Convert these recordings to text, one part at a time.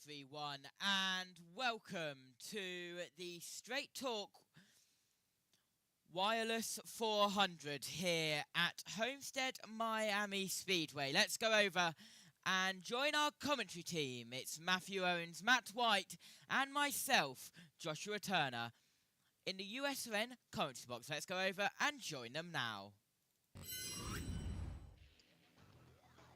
everyone, and welcome to the Straight Talk Wireless 400 here at Homestead Miami Speedway. Let's go over and join our commentary team. It's Matthew Owens, Matt White, and myself, Joshua Turner, in the USRN commentary box. Let's go over and join them now.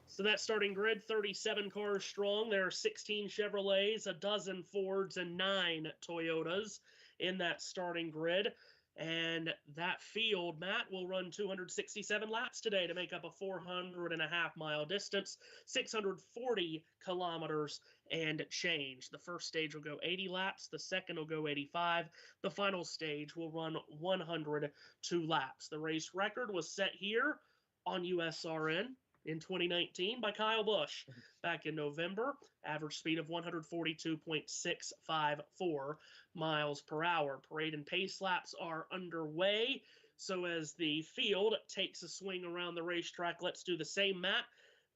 So that starting grid, 37 cars strong. There are 16 Chevrolets, a dozen Fords, and 9 Toyotas in that starting grid. And that field, Matt, will run 267 laps today to make up a 400.5-mile distance, 640 kilometers and change. The first stage will go 80 laps. The second will go 85. The final stage will run 102 laps. The race record was set here on USRN in 2019 by Kyle Busch back in November. Average speed of 142.654 miles per hour. Parade and pace laps are underway. So as the field takes a swing around the racetrack, let's do the same, Matt.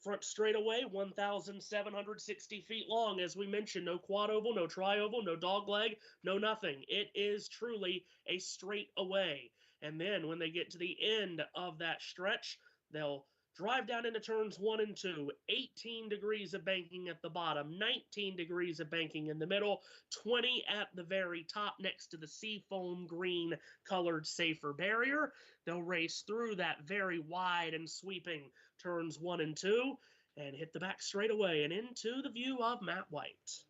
Front straightaway, 1,760 feet long. As we mentioned, no quad oval, no tri-oval, no dog leg, no nothing. It is truly a straightaway. And then when they get to the end of that stretch, they'll drive down into turns 1 and 2, 18 degrees of banking at the bottom, 19 degrees of banking in the middle, 20 at the very top next to the seafoam green colored safer barrier. They'll race through that very wide and sweeping turns 1 and 2 and hit the back straightaway and into the view of Matt White.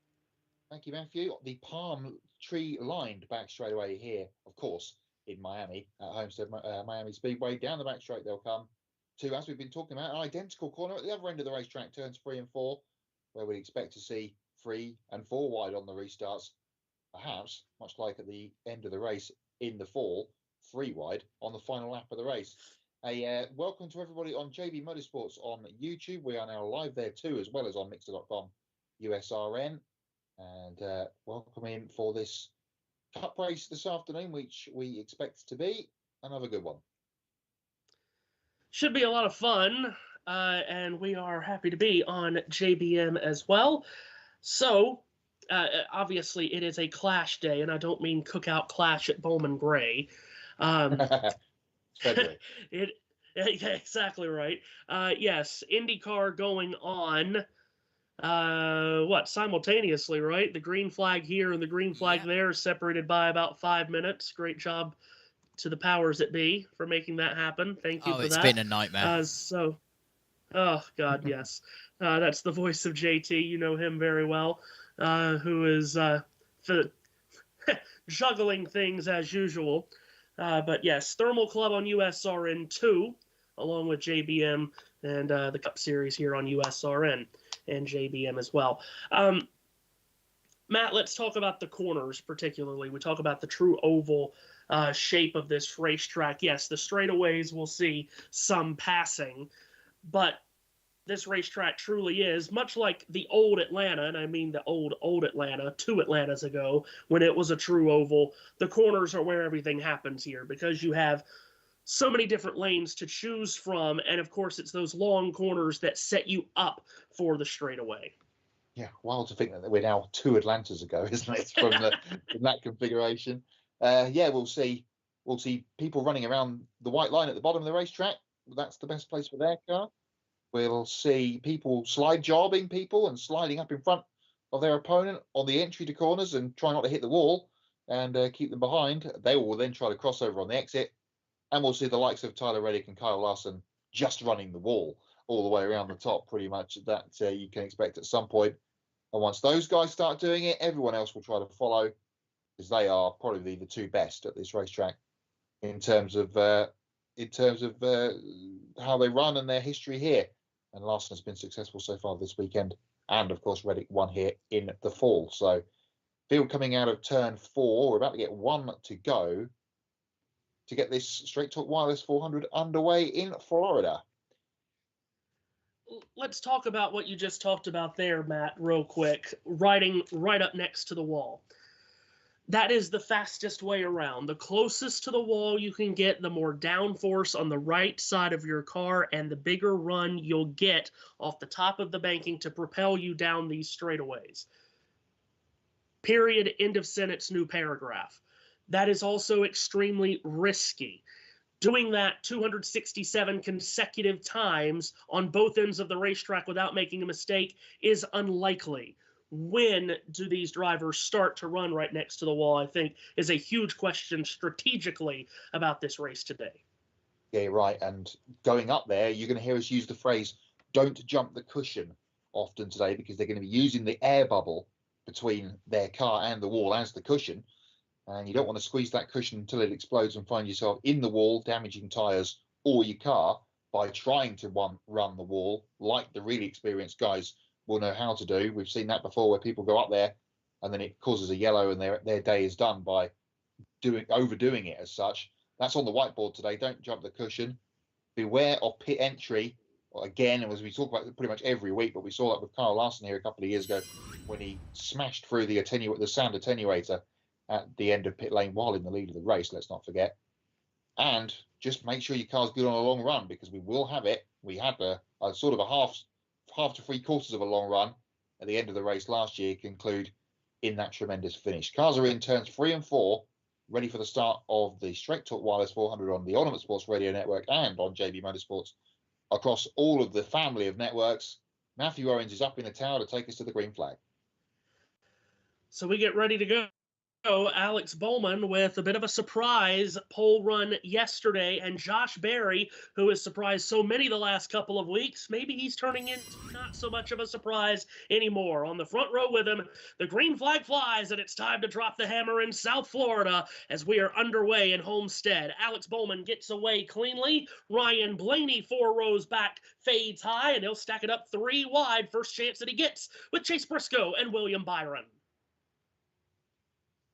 Thank you, Matthew. The palm tree lined back straightaway here, of course, in Miami, at Homestead Miami Speedway. Down the back straight they'll come to, as we've been talking about, an identical corner at the other end of the racetrack, turns 3 and 4, where we'd expect to see 3 and 4 wide on the restarts. Perhaps, much like at the end of the race in the fall, 3 wide on the final lap of the race. Welcome to everybody on JB Motorsports on YouTube. We are now live there too, as well as on mixer.com USRN. And welcome in for this cup race this afternoon, which we expect to be another good one. Should be a lot of fun, and we are happy to be on JBM as well. So, obviously, it is a Clash day, and I don't mean Cookout Clash at Bowman Gray. Yeah, exactly right. Yes, IndyCar going on, simultaneously, right? The green flag here and the green flag there, separated by about 5 minutes. Great job to the powers that be for making that happen. Thank you for that. Oh, it's been a nightmare. Oh, God, yes. That's the voice of JT. You know him very well, who is juggling things as usual. But yes, Thermal Club on USRN 2, along with JBM and the Cup Series here on USRN and JBM as well. Matt, let's talk about the corners particularly. We talk about the true oval shape of this racetrack. Yes, the straightaways will see some passing, but this racetrack truly is, much like the old Atlanta, and I mean the old Atlanta, 2 Atlantas ago, when it was a true oval. The corners are where everything happens here, because you have so many different lanes to choose from, and of course it's those long corners that set you up for the straightaway. Yeah, wild to think that we're now 2 Atlantas ago, isn't it, from that configuration. We'll see people running around the white line at the bottom of the racetrack. That's the best place for their car. We'll see people slide jobbing people and sliding up in front of their opponent on the entry to corners and try not to hit the wall and keep them behind. They will then try to cross over on the exit. And we'll see the likes of Tyler Reddick and Kyle Larson just running the wall all the way around the top, pretty much. That you can expect at some point. And once those guys start doing it, everyone else will try to follow, because they are probably the 2 best at this racetrack in terms of how they run and their history here. And Larson has been successful so far this weekend, and of course Reddick won here in the fall. So field coming out of turn 4, we're about to get 1 to go to get this Straight Talk Wireless 400 underway in Florida. Let's talk about what you just talked about there, Matt, real quick. Riding right up next to the wall. That is the fastest way around. The closest to the wall you can get, the more downforce on the right side of your car, and the bigger run you'll get off the top of the banking to propel you down these straightaways. Period, end of sentence, new paragraph. That is also extremely risky. Doing that 267 consecutive times on both ends of the racetrack without making a mistake is unlikely. When do these drivers start to run right next to the wall, I think, is a huge question strategically about this race today. Yeah, you're right. And going up there, you're going to hear us use the phrase, don't jump the cushion often today, because they're going to be using the air bubble between their car and the wall as the cushion. And you don't want to squeeze that cushion until it explodes and find yourself in the wall, damaging tyres or your car by trying to run the wall like the really experienced guys will know how to do. We've seen that before, where people go up there and then it causes a yellow and their day is done by overdoing it as such. That's on the whiteboard today. Don't jump the cushion. Beware of pit entry. Again, as we talk about pretty much every week, but we saw that with Kyle Larson here a couple of years ago when he smashed through the sound attenuator at the end of pit lane while in the lead of the race, let's not forget. And just make sure your car's good on a long run, because we will have it. We had a sort of a half to three quarters of a long run at the end of the race last year conclude in that tremendous finish. Cars are in turns 3 and 4, ready for the start of the Straight Talk Wireless 400 on the Ultimate Sports Radio Network and on JB Motorsports across all of the family of networks. Matthew Owens is up in the tower to take us to the green flag. So we get ready to go. Alex Bowman with a bit of a surprise pole run yesterday, and Josh Berry, who has surprised so many the last couple of weeks, maybe he's turning into not so much of a surprise anymore. On the front row with him, the green flag flies, and it's time to drop the hammer in South Florida as we are underway in Homestead. Alex Bowman gets away cleanly. Ryan Blaney 4 rows back fades high, and he'll stack it up 3 wide. First chance that he gets with Chase Briscoe and William Byron.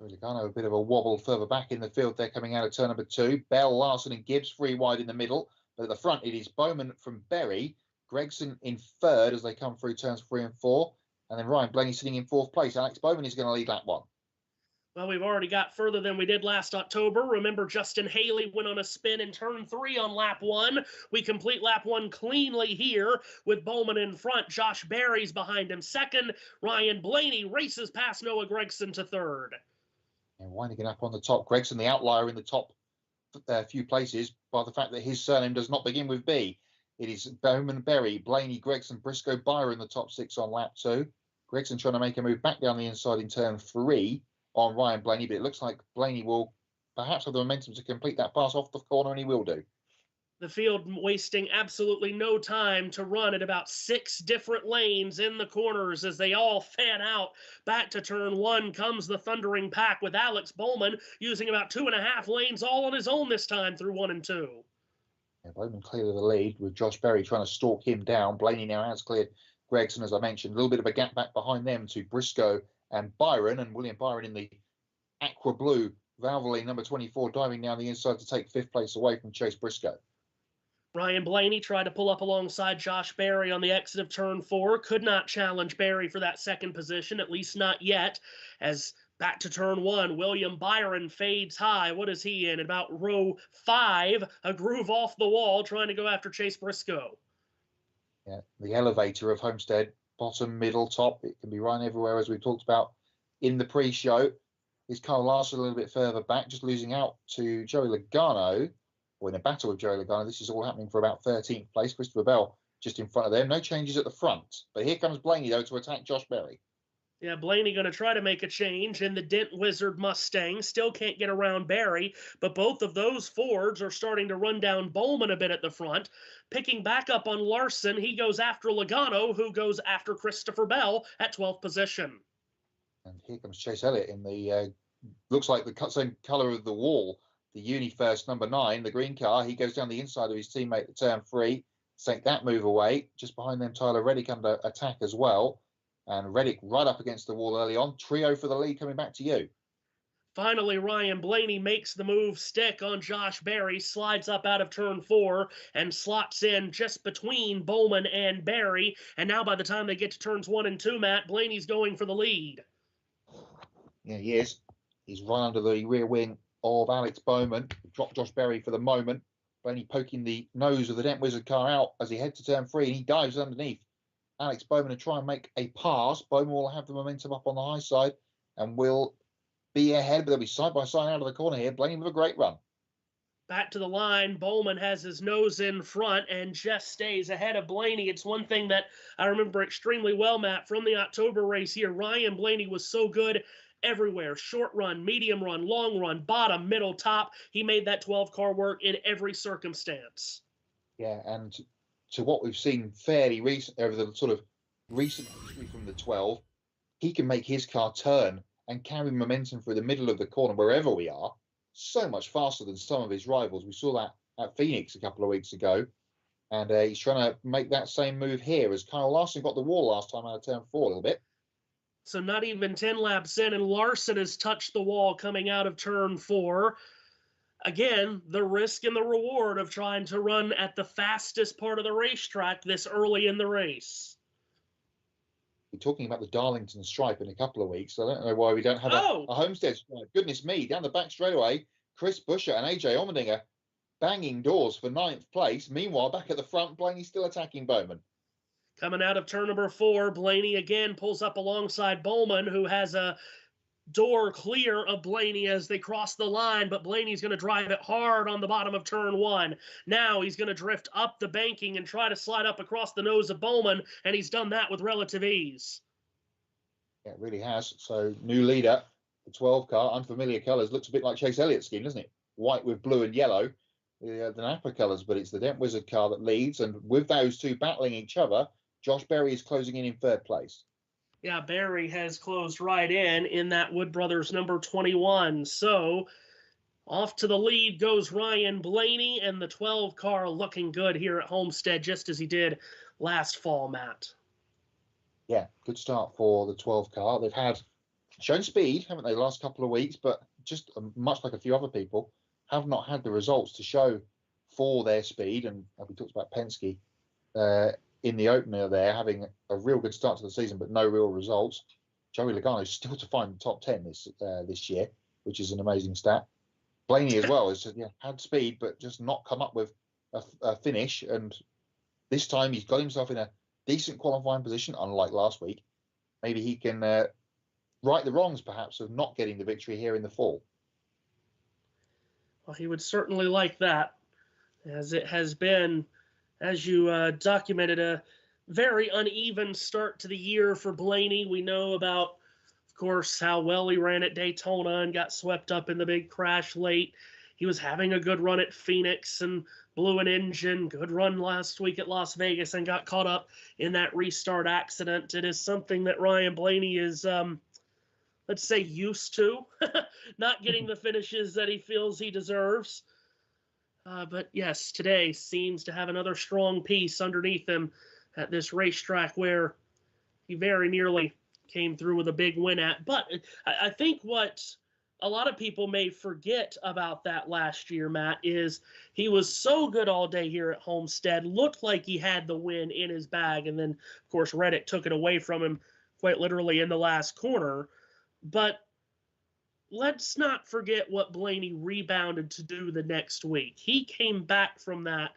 Logano a bit of a wobble further back in the field there coming out of turn number 2. Bell, Larson and Gibbs 3 wide in the middle. But at the front, it is Bowman from Berry, Gregson in 3rd as they come through turns 3 and 4. And then Ryan Blaney sitting in 4th place. Alex Bowman is going to lead lap 1. Well, we've already got further than we did last October. Remember, Justin Haley went on a spin in turn 3 on lap 1. We complete lap 1 cleanly here with Bowman in front. Josh Berry's behind him 2nd. Ryan Blaney races past Noah Gregson to 3rd. And winding up on the top, Gregson the outlier in the top few places by the fact that his surname does not begin with B. It is Bowman, Berry, Blaney, Gregson, Briscoe, Byron the top 6 on lap 2. Gregson trying to make a move back down the inside in turn 3 on Ryan Blaney, but it looks like Blaney will perhaps have the momentum to complete that pass off the corner, and he will do. The field wasting absolutely no time to run at about 6 different lanes in the corners as they all fan out. Back to turn 1 comes the thundering pack with Alex Bowman using about 2.5 lanes all on his own this time through 1 and 2. Yeah, Bowman clear of the lead with Josh Berry trying to stalk him down. Blaney now has cleared Gregson, as I mentioned. A little bit of a gap back behind them to Briscoe and Byron, and William Byron in the aqua blue Valvoline number 24 diving down the inside to take 5th place away from Chase Briscoe. Ryan Blaney tried to pull up alongside Josh Berry on the exit of turn 4. Could not challenge Berry for that 2nd position, at least not yet. As back to turn 1, William Byron fades high. What is he in? At about row 5, a groove off the wall, trying to go after Chase Briscoe. Yeah, the elevator of Homestead, bottom, middle, top. It can be run everywhere, as we talked about in the pre-show. Is Kyle Larson a little bit further back, just losing out to Joey Logano. In a battle with Joey Logano. This is all happening for about 13th place. Christopher Bell just in front of them. No changes at the front. But here comes Blaney, though, to attack Josh Berry. Yeah, Blaney going to try to make a change in the Dent Wizard Mustang. Still can't get around Berry, but both of those Fords are starting to run down Bowman a bit at the front. Picking back up on Larson, he goes after Logano, who goes after Christopher Bell at 12th position. And here comes Chase Elliott in the, looks like the same colour of the wall. The Uni First number 9, the green car. He goes down the inside of his teammate at turn 3. Take that move away. Just behind them, Tyler Reddick under attack as well. And Reddick right up against the wall early on. Trio for the lead coming back to you. Finally, Ryan Blaney makes the move stick on Josh Berry, slides up out of turn 4, and slots in just between Bowman and Berry. And now by the time they get to turns 1 and 2, Matt, Blaney's going for the lead. Yeah, he is. He's right under the rear wing of Alex Bowman. Dropped Josh Berry for the moment. Blaney poking the nose of the Dent Wizard car out as he heads to turn 3, and he dives underneath Alex Bowman to try and make a pass. Bowman will have the momentum up on the high side. and will be ahead, but they'll be side by side out of the corner here. Blaney with a great run. Back to the line, Bowman has his nose in front and just stays ahead of Blaney. It's one thing that I remember extremely well, Matt, from the October race here. Ryan Blaney was so good everywhere. Short run, medium run, long run, bottom, middle, top. He made that 12-car work in every circumstance. Yeah, and to what we've seen fairly recent over the sort of recent history from the 12, he can make his car turn and carry momentum through the middle of the corner wherever we are so much faster than some of his rivals. We saw that at Phoenix a couple of weeks ago, and he's trying to make that same move here as Kyle Larson got the wall last time out of turn 4 a little bit. So not even 10 laps in, and Larson has touched the wall coming out of turn 4. Again, the risk and the reward of trying to run at the fastest part of the racetrack this early in the race. We're talking about the Darlington stripe in a couple of weeks. I don't know why we don't have a Homestead stripe. Goodness me, down the back straightaway, Chris Buescher and AJ Allmendinger banging doors for 9th place. Meanwhile, back at the front, Blaney still attacking Bowman. Coming out of turn number 4, Blaney again pulls up alongside Bowman, who has a door clear of Blaney as they cross the line, but Blaney's going to drive it hard on the bottom of turn 1. Now he's going to drift up the banking and try to slide up across the nose of Bowman, and he's done that with relative ease. Yeah, it really has. So new leader, the 12 car, unfamiliar colours, looks a bit like Chase Elliott's scheme, doesn't it? White with blue and yellow, the Napa colours, but it's the Dent Wizard car that leads, and with those two battling each other, Josh Berry is closing in 3rd place. Yeah, Berry has closed right in that Wood Brothers number 21. So off to the lead goes Ryan Blaney, and the 12 car looking good here at Homestead, just as he did last fall, Matt. Yeah, good start for the 12 car. They've shown speed, haven't they, the last couple of weeks, but just much like a few other people, have not had the results to show for their speed. And we talked about Penske in the opener there, having a real good start to the season, but no real results. Joey Logano's still to find the top 10 this year, which is an amazing stat. Blaney as well has had speed, but just not come up with a finish. And this time he's got himself in a decent qualifying position, unlike last week. Maybe he can right the wrongs, perhaps, of not getting the victory here in the fall. Well, he would certainly like that, as it has been, as you documented, a very uneven start to the year for Blaney. We know about, of course, how well he ran at Daytona and got swept up in the big crash late. He was having a good run at Phoenix and blew an engine. Good run last week at Las Vegas and got caught up in that restart accident. It is something that Ryan Blaney is, let's say, used to, not getting the finishes that he feels he deserves. But yes, today seems to have another strong piece underneath him at this racetrack where he very nearly came through with a big win at. But I think what a lot of people may forget about that last year, Matt, is he was so good all day here at Homestead, looked like he had the win in his bag, and then, of course, Reddick took it away from him quite literally in the last corner. But let's not forget what Blaney rebounded to do the next week. He came back from that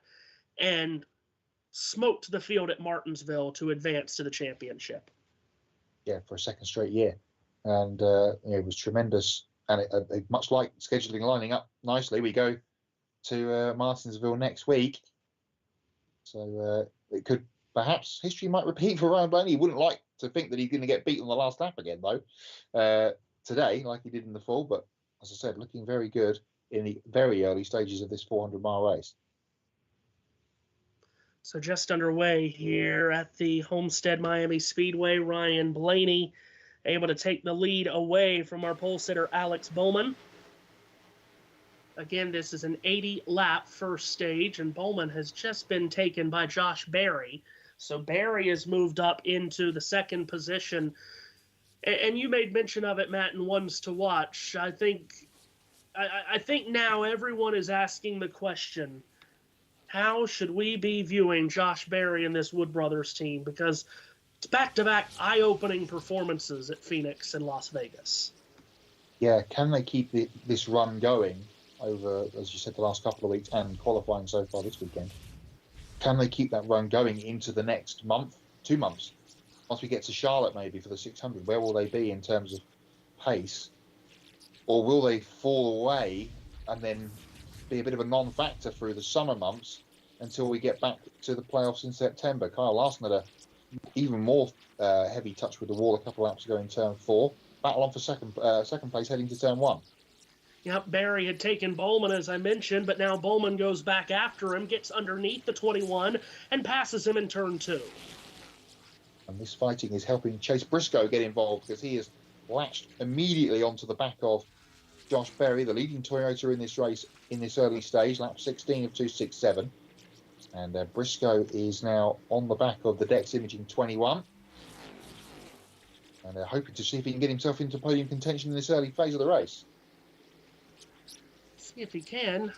and smoked the field at Martinsville to advance to the championship. Yeah, for a second straight year. And it was tremendous. And it, much like scheduling lining up nicely, we go to Martinsville next week. So it could, perhaps, history might repeat for Ryan Blaney. He wouldn't like to think that he's going to get beat on the last lap again, though, today, like he did in the fall. But as I said, looking very good in the very early stages of this 400-mile race. So just underway here at the Homestead Miami Speedway, Ryan Blaney able to take the lead away from our pole sitter Alex Bowman. Again, this is an 80-lap first stage, and Bowman has just been taken by Josh Berry. So Berry has moved up into the second position. And you made mention of it, Matt, in ones to watch. I think now everyone is asking the question, how should we be viewing Josh Berry and this Wood Brothers team? Because it's back-to-back eye-opening performances at Phoenix and Las Vegas. Yeah, can they keep this run going over, as you said, the last couple of weeks and qualifying so far this weekend? Can they keep that run going into the next month, 2 months? Once we get to Charlotte, maybe, for the 600, where will they be in terms of pace, or will they fall away and then be a bit of a non-factor through the summer months until we get back to the playoffs in September? Kyle Larson had a even more heavy touch with the wall a couple of laps ago in turn 4. Battle on for second place heading to turn 1. Yep, Barry had taken Bowman, as I mentioned, but now Bowman goes back after him, gets underneath the 21, and passes him in turn 2. And this fighting is helping Chase Briscoe get involved, because he has latched immediately onto the back of Josh Berry, the leading Toyota in this race in this early stage, lap 16 of 267. And Briscoe is now on the back of the Dex Imaging 21. And they're hoping to see if he can get himself into podium contention in this early phase of the race. See if he can,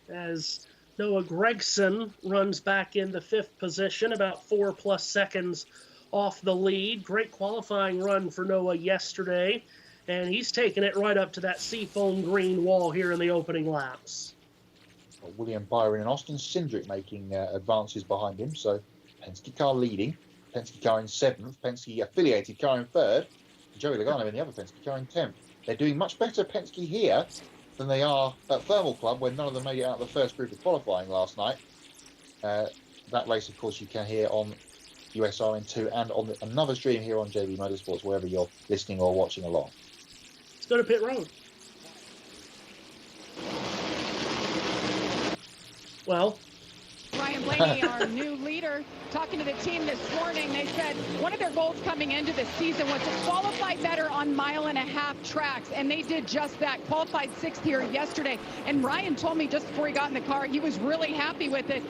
as Noah Gregson runs back in the 5th position, about 4+ seconds off the lead. Great qualifying run for Noah yesterday, and he's taken it right up to that seafoam green wall here in the opening laps. William Byron and Austin Cindric making advances behind him, so Penske car leading, Penske car in 7th, Penske affiliated car in 3rd, Joey Logano in the other Penske car in 10th. They're doing much better at Penske here than they are at Thermal Club, where none of them made it out of the first group of qualifying last night. That race, of course, you can hear on USRN2 and on another stream here on JB Motorsports, wherever you're listening or watching along. Let's go to pit road. Well, Ryan Blaney, our new leader, talking to the team this morning, they said one of their goals coming into the season was to qualify better on 1.5-mile tracks, and they did just that. Qualified 6th here yesterday, and Ryan told me just before he got in the car he was really happy with it.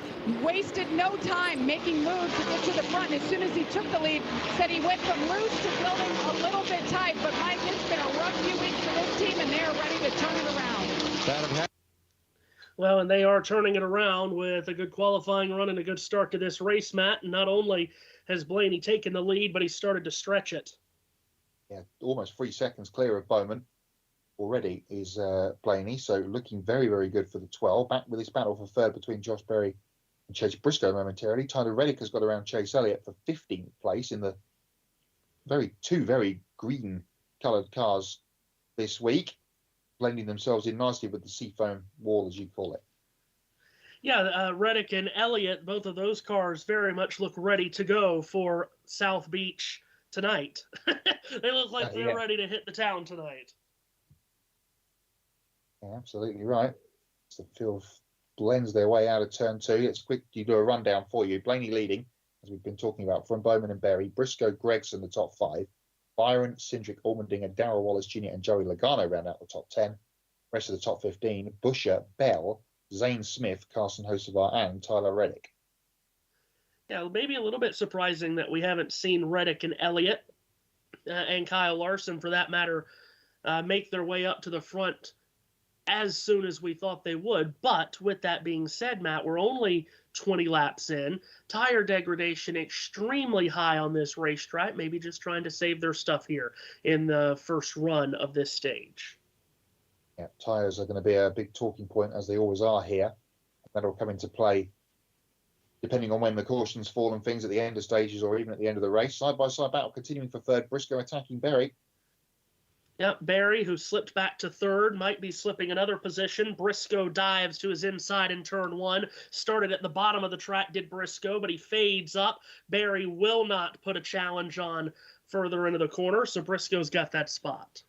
Wasted no time making moves to get to the front, and as soon as he took the lead, said he went from loose to building a little bit tight, but Mike, it's been a rough few weeks for this team, and they're ready to turn it around. Well, and they are turning it around with a good qualifying run and a good start to this race, Matt. And not only has Blaney taken the lead, but he started to stretch it. Yeah, almost 3 seconds clear of Bowman already is Blaney. So looking very, very good for the 12. Back with this battle for 3rd between Josh Berry and Chase Briscoe momentarily. Tyler Reddick has got around Chase Elliott for 15th place in the two very green coloured cars this week, blending themselves in nicely with the seafoam wall, as you call it. Yeah, Reddick and Elliott, both of those cars very much look ready to go for South Beach tonight. They look like they're ready to hit the town tonight. Yeah, absolutely right. So the field blends their way out of turn 2. Let's quickly do a rundown for you. Blaney leading, as we've been talking about, from Bowman and Berry. Briscoe, Gregson, the top 5. Byron, Cindric, Allmendinger, Darrell Wallace Jr. and Joey Logano round out the top 10. Rest of the top 15, Busher, Bell, Zane Smith, Carson Hocevar and Tyler Reddick. Yeah, maybe a little bit surprising that we haven't seen Reddick and Elliott and Kyle Larson, for that matter, make their way up to the front as soon as we thought they would. But with that being said, Matt, we're only 20 laps in. Tire degradation extremely high on this racetrack, maybe just trying to save their stuff here in the first run of this stage. Yeah, tyres are going to be a big talking point, as they always are here. That'll come into play depending on when the cautions fall and things at the end of stages or even at the end of the race. Side-by-side battle continuing for 3rd. Briscoe attacking Berry. Yep, Berry, who slipped back to 3rd, might be slipping another position. Briscoe dives to his inside in turn 1. Started at the bottom of the track, did Briscoe, but he fades up. Berry will not put a challenge on further into the corner, so Briscoe's got that spot.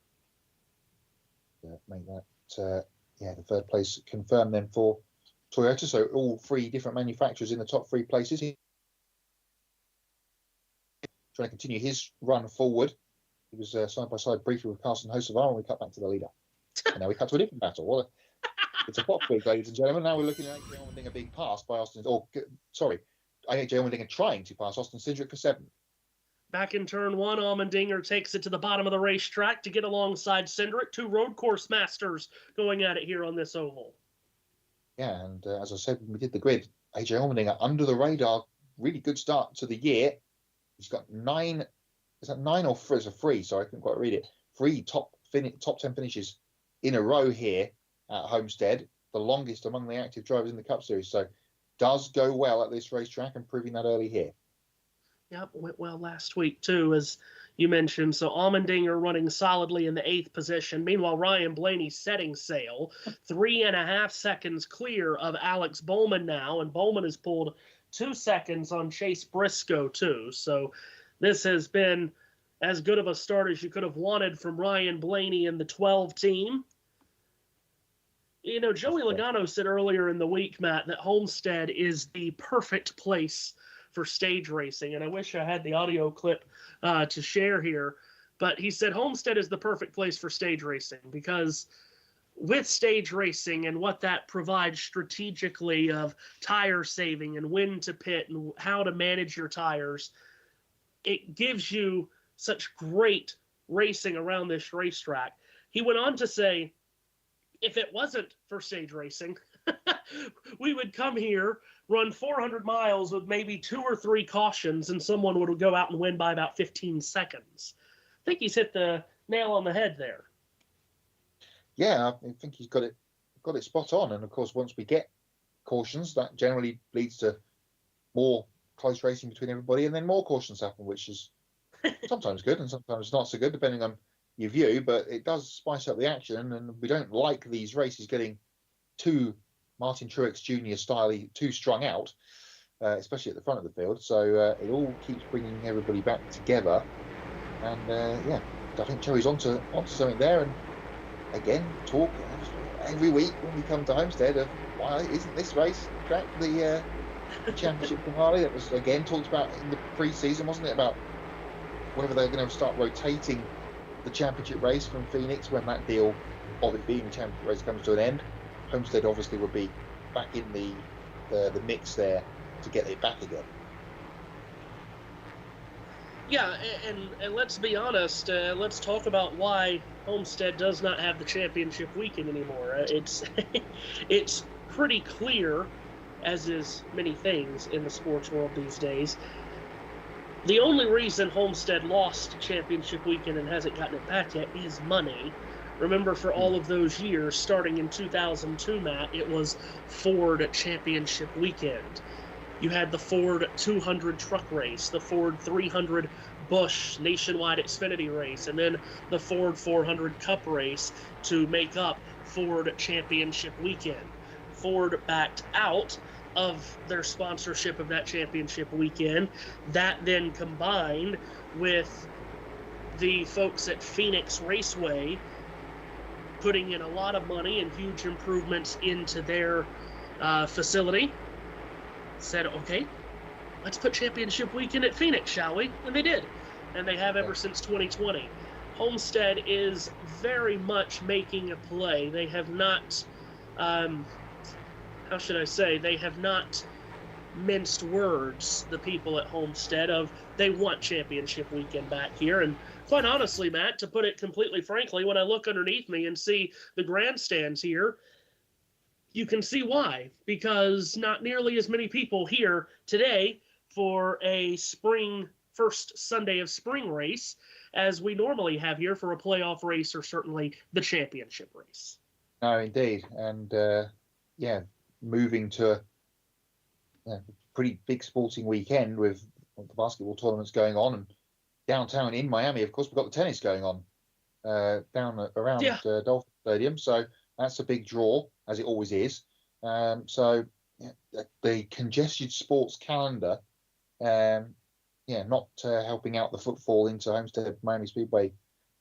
Make that, the 3rd place confirmed then for Toyota. So all 3 different manufacturers in the top 3 places. Trying to continue his run forward. He was side-by-side briefly with Carson Hocevar, and we cut back to the leader. And now we cut to a different battle. It's a pop quiz, ladies and gentlemen. Now we're looking at AJ Allmendinger being passed by AJ Allmendinger trying to pass Austin Cindric for 7th. Back in turn 1, Allmendinger takes it to the bottom of the racetrack to get alongside Cindric. 2 road course masters going at it here on this oval. Yeah, and as I said when we did the grid, AJ Allmendinger under the radar, really good start to the year. He's got 9, is that 9 or 3? It's a 3, sorry, I couldn't quite read it. 3 top 10 finishes in a row here at Homestead, the longest among the active drivers in the Cup Series. So does go well at this racetrack and proving that early here. Yep, went well last week too, as you mentioned. So Allmendinger running solidly in the 8th position. Meanwhile, Ryan Blaney setting sail, 3.5 seconds clear of Alex Bowman now, and Bowman has pulled 2 seconds on Chase Briscoe too. So this has been as good of a start as you could have wanted from Ryan Blaney and the 12 team. You know, Joey Logano said earlier in the week, Matt, that Homestead is the perfect place for stage racing. And I wish I had the audio clip to share here. But he said Homestead is the perfect place for stage racing because with stage racing and what that provides strategically of tire saving and when to pit and how to manage your tires, it gives you such great racing around this racetrack. He went on to say, if it wasn't for stage racing, we would come here, run 400 miles with maybe 2 or 3 cautions, and someone would go out and win by about 15 seconds. I think he's hit the nail on the head there. Yeah, I think he's got it spot on. And of course, once we get cautions, that generally leads to more close racing between everybody, and then more cautions happen, which is sometimes good and sometimes not so good, depending on your view, but it does spice up the action, and we don't like these races getting too Martin Truex Jr. style, too strung out, especially at the front of the field. So it all keeps bringing everybody back together, and yeah, I think Joey's onto something there. And again, talk every week when we come to Homestead of why isn't this race track the championship from Harley? That was again talked about in the pre-season, wasn't it, about whether they're going to start rotating the championship race from Phoenix when that deal of it being the championship race comes to an end. Homestead obviously would be back in the mix there to get it back again. Yeah, and let's be honest. Let's talk about why Homestead does not have the championship weekend anymore. It's pretty clear, as is many things in the sports world these days. The only reason Homestead lost championship weekend and hasn't gotten it back yet is money. Remember, for all of those years, starting in 2002, Matt, it was Ford championship weekend. You had the Ford 200 truck race, the Ford 300 Busch nationwide Xfinity race, and then the Ford 400 Cup race to make up Ford championship weekend. Ford backed out of their sponsorship of that championship weekend. That then combined with the folks at Phoenix Raceway putting in a lot of money and huge improvements into their facility, said, okay, let's put championship weekend at Phoenix, shall we? And they did. And they have ever since 2020. Homestead is very much making a play. They have not how should I say, they have not minced words, the people at Homestead, of they want championship weekend back here. And quite honestly, Matt, to put it completely frankly, when I look underneath me and see the grandstands here, you can see why. Because not nearly as many people here today for a first Sunday of spring race as we normally have here for a playoff race or certainly the championship race. No, indeed. And yeah, moving to a pretty big sporting weekend with the basketball tournaments going on, and downtown in Miami, of course, we've got the tennis going on down around Dolphin Stadium. So that's a big draw, as it always is. So yeah, the congested sports calendar, not helping out the footfall into Homestead Miami Speedway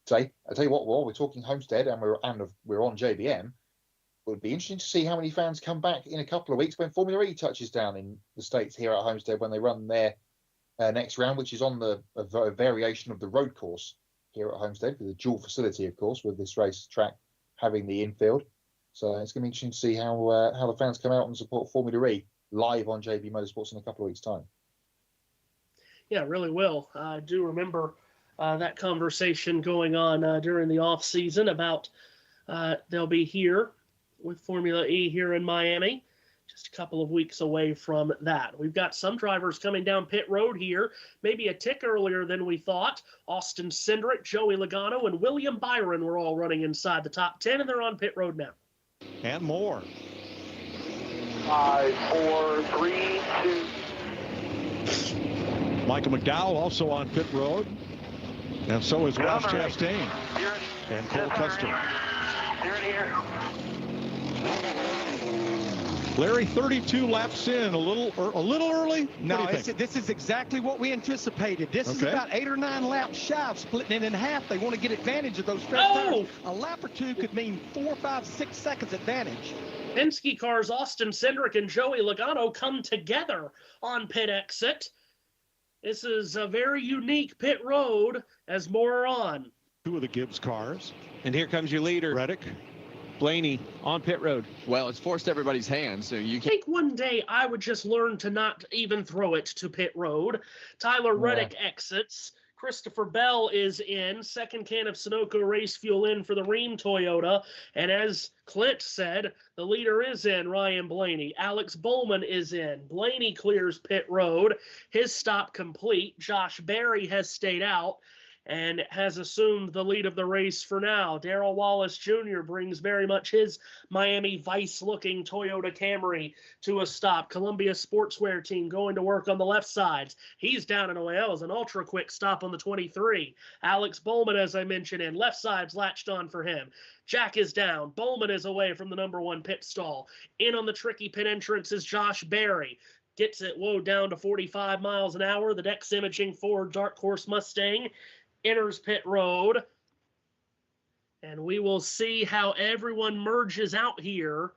today. I tell you what, while we're talking Homestead and we're on JBM, it would be interesting to see how many fans come back in a couple of weeks when Formula E touches down in the States here at Homestead when they run their next round, which is on a variation of the road course here at Homestead, with a dual facility, of course, with this race track having the infield. So it's going to be interesting to see how the fans come out and support Formula E live on JB Motorsports in a couple of weeks' time. Yeah, really will. I do remember that conversation going on during the off season about they'll be here with Formula E here in Miami, just a couple of weeks away from that. We've got some drivers coming down pit road here, maybe a tick earlier than we thought. Austin Cindric, Joey Logano, and William Byron were all running inside the top 10, and they're on pit road now. And more. 5, 4, 3, 2. Michael McDowell also on pit road. And so is Ross Chastain and Cole Custer. Larry, 32 laps in, a little early? No, this is exactly what we anticipated. This is about 8 or 9 laps shy of splitting it in half. They want to get advantage of those fresh tires. A lap or two could mean 4, 5, 6 seconds advantage. Penske cars Austin Cindric and Joey Logano come together on pit exit. This is a very unique pit road as more are on. 2 of the Gibbs cars. And here comes your leader, Reddick. Blaney, on pit road. Well, it's forced everybody's hand, so you I think one day I would just learn to not even throw it to pit road. Tyler Reddick exits. Christopher Bell is in. Second can of Sunoco race fuel in for the Rheem Toyota. And as Clint said, the leader is in, Ryan Blaney. Alex Bowman is in. Blaney clears pit road. His stop complete. Josh Berry has stayed out and has assumed the lead of the race for now. Darrell Wallace Jr. brings very much his Miami Vice-looking Toyota Camry to a stop. Columbia Sportswear team going to work on the left sides. He's down and away. That was an ultra-quick stop on the 23. Alex Bowman, as I mentioned, in left side's latched on for him. Jack is down. Bowman is away from the number 1 pit stall. In on the tricky pit entrance is Josh Berry. Gets it, down to 45 miles an hour. The Dex Imaging Ford Dark Horse Mustang enters pit road, and we will see how everyone merges out here.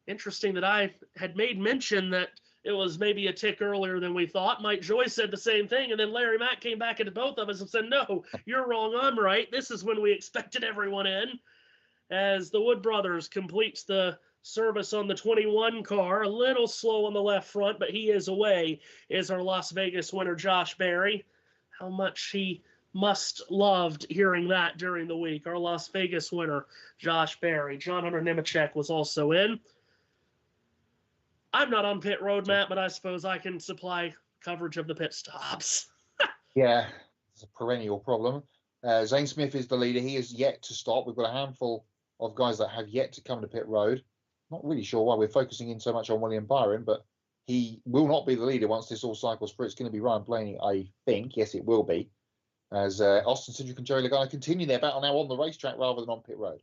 Interesting that I had made mention that it was maybe a tick earlier than we thought. Mike Joyce said the same thing, and then Larry Mack came back into both of us and said, no, you're wrong, I'm right. This is when we expected everyone in, as the Wood Brothers completes the service on the 21 car. A little slow on the left front, but he is away, is our Las Vegas winner, Josh Berry. How much he must loved hearing that during the week. Our Las Vegas winner, Josh Berry. John Hunter Nemechek was also in. I'm not on pit road, Matt, but I suppose I can supply coverage of the pit stops. Yeah, it's a perennial problem. Zane Smith is the leader. He is yet to stop. We've got a handful of guys that have yet to come to pit road. Not really sure why we're focusing in so much on William Byron, but he will not be the leader once this all cycles through. It's going to be Ryan Blaney, I think. Yes, it will be. As Austin Cindric and Joey Logano continue their battle now on the racetrack rather than on pit road.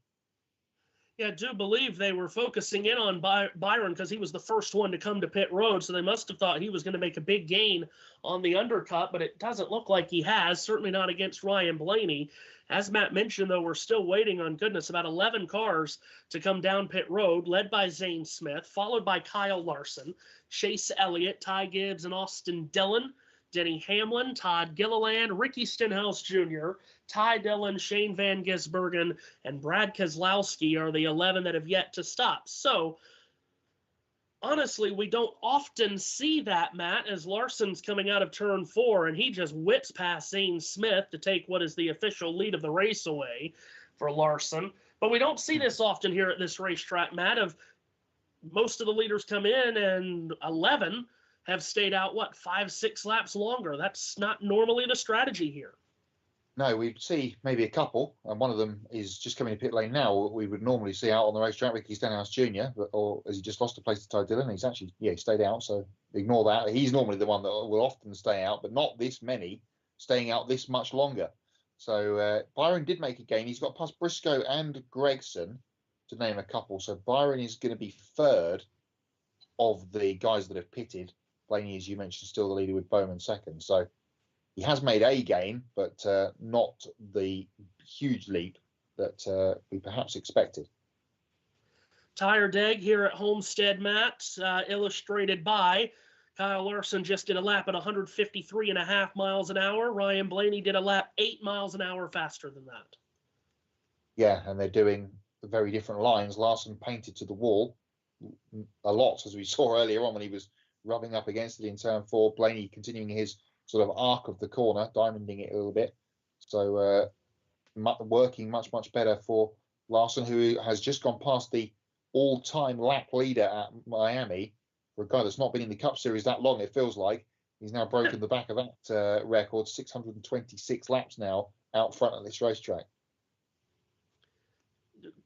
Yeah, I do believe they were focusing in on Byron because he was the first one to come to pit road, so they must have thought he was going to make a big gain on the undercut, but it doesn't look like he has, certainly not against Ryan Blaney. As Matt mentioned, though, we're still waiting on, goodness, about 11 cars to come down pit road, led by Zane Smith, followed by Kyle Larson, Chase Elliott, Ty Gibbs, and Austin Dillon, Denny Hamlin, Todd Gilliland, Ricky Stenhouse Jr., Ty Dillon, Shane Van Gisbergen, and Brad Keselowski are the 11 that have yet to stop. So, honestly, we don't often see that, Matt, as Larson's coming out of turn 4, and he just whips past Zane Smith to take what is the official lead of the race away for Larson. But we don't see this often here at this racetrack, Matt, of most of the leaders come in and 11 have stayed out, 5, 6 laps longer. That's not normally the strategy here. No, we'd see maybe a couple, and one of them is just coming to pit lane now. We would normally see out on the racetrack Ricky Stenhouse Jr., or has he just lost a place to Ty Dillon? He's actually, he stayed out, so ignore that. He's normally the one that will often stay out, but not this many staying out this much longer. So Byron did make a gain. He's got past Briscoe and Gregson, to name a couple. So Byron is going to be third of the guys that have pitted. Blaney, as you mentioned, still the leader with Bowman second. So he has made a gain, but not the huge leap that we perhaps expected. Tire Deg here at Homestead, Matt, illustrated by Kyle Larson just did a lap at 153.5 miles an hour. Ryan Blaney did a lap 8 miles an hour faster than that. Yeah, and they're doing very different lines. Larson painted to the wall a lot, as we saw earlier on when he was rubbing up against it in turn 4. Blaney continuing his sort of arc of the corner, diamonding it a little bit. So working much, much better for Larson, who has just gone past the all-time lap leader at Miami. For a guy that's not been in the Cup Series that long, it feels like. He's now broken the back of that record, 626 laps now out front of this racetrack.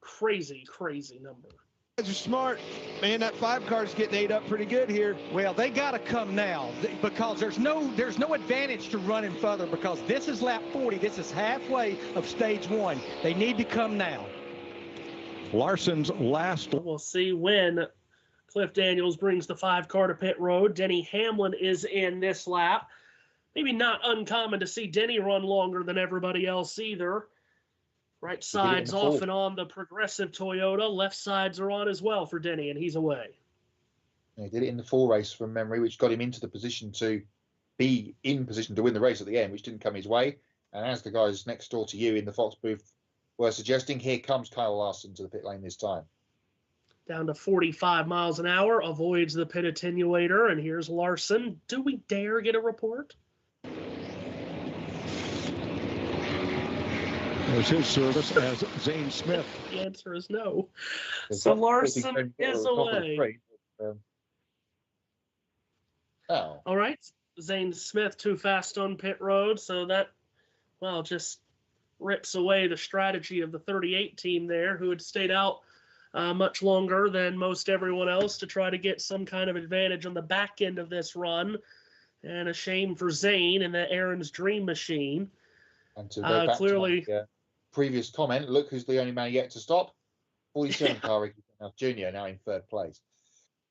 Crazy, crazy number. Guys are smart. Man, that 5 car's getting ate up pretty good here. Well, they got to come now because there's no advantage to running further because this is lap 40. This is halfway of stage 1. They need to come now. Larson's last. We'll see when Cliff Daniels brings the 5 car to pit road. Denny Hamlin is in this lap. Maybe not uncommon to see Denny run longer than everybody else either. Right side's off and on the progressive Toyota. Left sides are on as well for Denny, and he's away. He did it in the 4 race from memory, which got him into the position to be in position to win the race at the end, which didn't come his way. And as the guys next door to you in the Fox booth were suggesting, here comes Kyle Larson to the pit lane this time. Down to 45 miles an hour, avoids the pit attenuator, and here's Larson. Do we dare get a report? There's his service as Zane Smith. The answer is no. So Larson is away. Oh. All right. Zane Smith too fast on pit road, so that, well, just rips away the strategy of the 38 team there, who had stayed out much longer than most everyone else to try to get some kind of advantage on the back end of this run. And a shame for Zane and the Aaron's Dream Machine. And to go back clearly, to my, previous comment, look who's the only man yet to stop. 47 car Ricky Jr. now in 3rd place.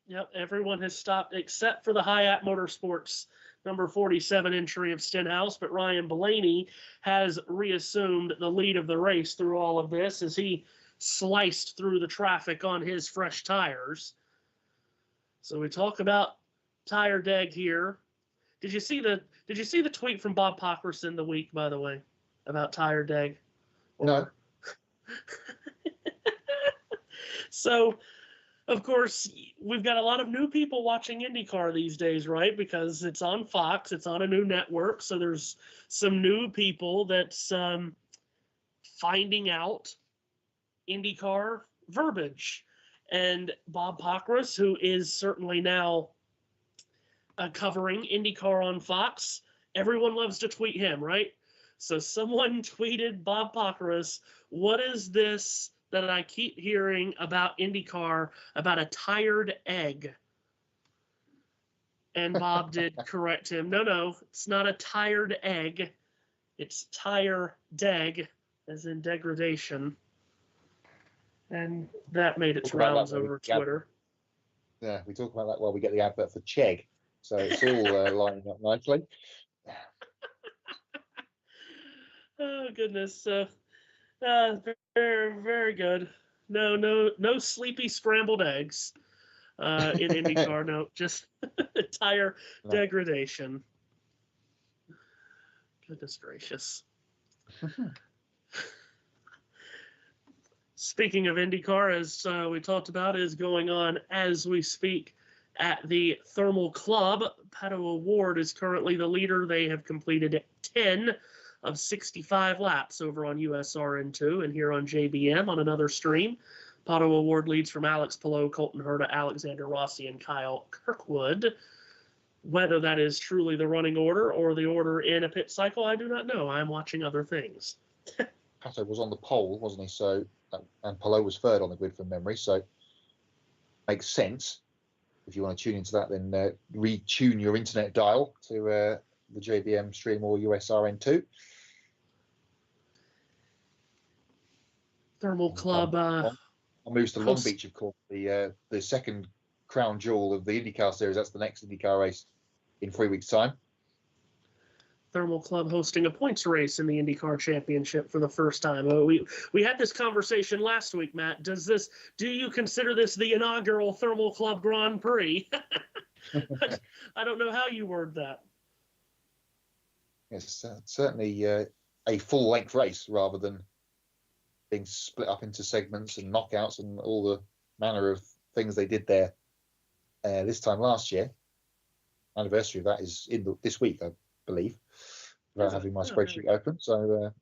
Yep, everyone has stopped except for the Hayat Motorsports number 47 entry of Stenhouse, but Ryan Blaney has reassumed the lead of the race through all of this as he sliced through the traffic on his fresh tires. So we talk about tire deg here. Did you see the tweet from Bob Pockerson the week, by the way, about tire deg? No. So, of course, we've got a lot of new people watching IndyCar these days, right? Because it's on Fox, it's on a new network. So there's some new people that's finding out IndyCar verbiage. And Bob Pockrass, who is certainly now covering IndyCar on Fox, everyone loves to tweet him, right? So someone tweeted Bob Pockrass, what is this that I keep hearing about IndyCar, about a tired egg? And Bob did correct him. No, it's not a tired egg. It's tire deg, as in degradation. And that made its rounds over Twitter. Yeah, we talk about that while we get the advert for Chegg. So it's all lining up nicely. Oh, goodness. Very, very good. No sleepy scrambled eggs in IndyCar. No, just tire degradation. Goodness gracious. Speaking of IndyCar, as we talked about, is going on as we speak at the Thermal Club. Pato O'Ward is currently the leader. They have completed 10 of 65 laps over on USRN2 and here on JBM on another stream. Pato O'Ward leads from Alex Palou, Colton Herta, Alexander Rossi, and Kyle Kirkwood. Whether that is truly the running order or the order in a pit cycle, I do not know. I'm watching other things. Pato was on the pole, wasn't he? So, and Palou was 3rd on the grid from memory, so makes sense. If you want to tune into that, then retune your internet dial to the JBM stream or USRN2. Thermal Club. Moves to Long Beach, of course, the second crown jewel of the IndyCar series. That's the next IndyCar race in 3 weeks' time. Thermal Club hosting a points race in the IndyCar Championship for the first time. We had this conversation last week, Matt. Do you consider this the inaugural Thermal Club Grand Prix? I don't know how you word that. It's certainly a full-length race rather than being split up into segments and knockouts and all the manner of things they did there this time last year. Anniversary of that is this week, I believe, without having my spreadsheet open. So,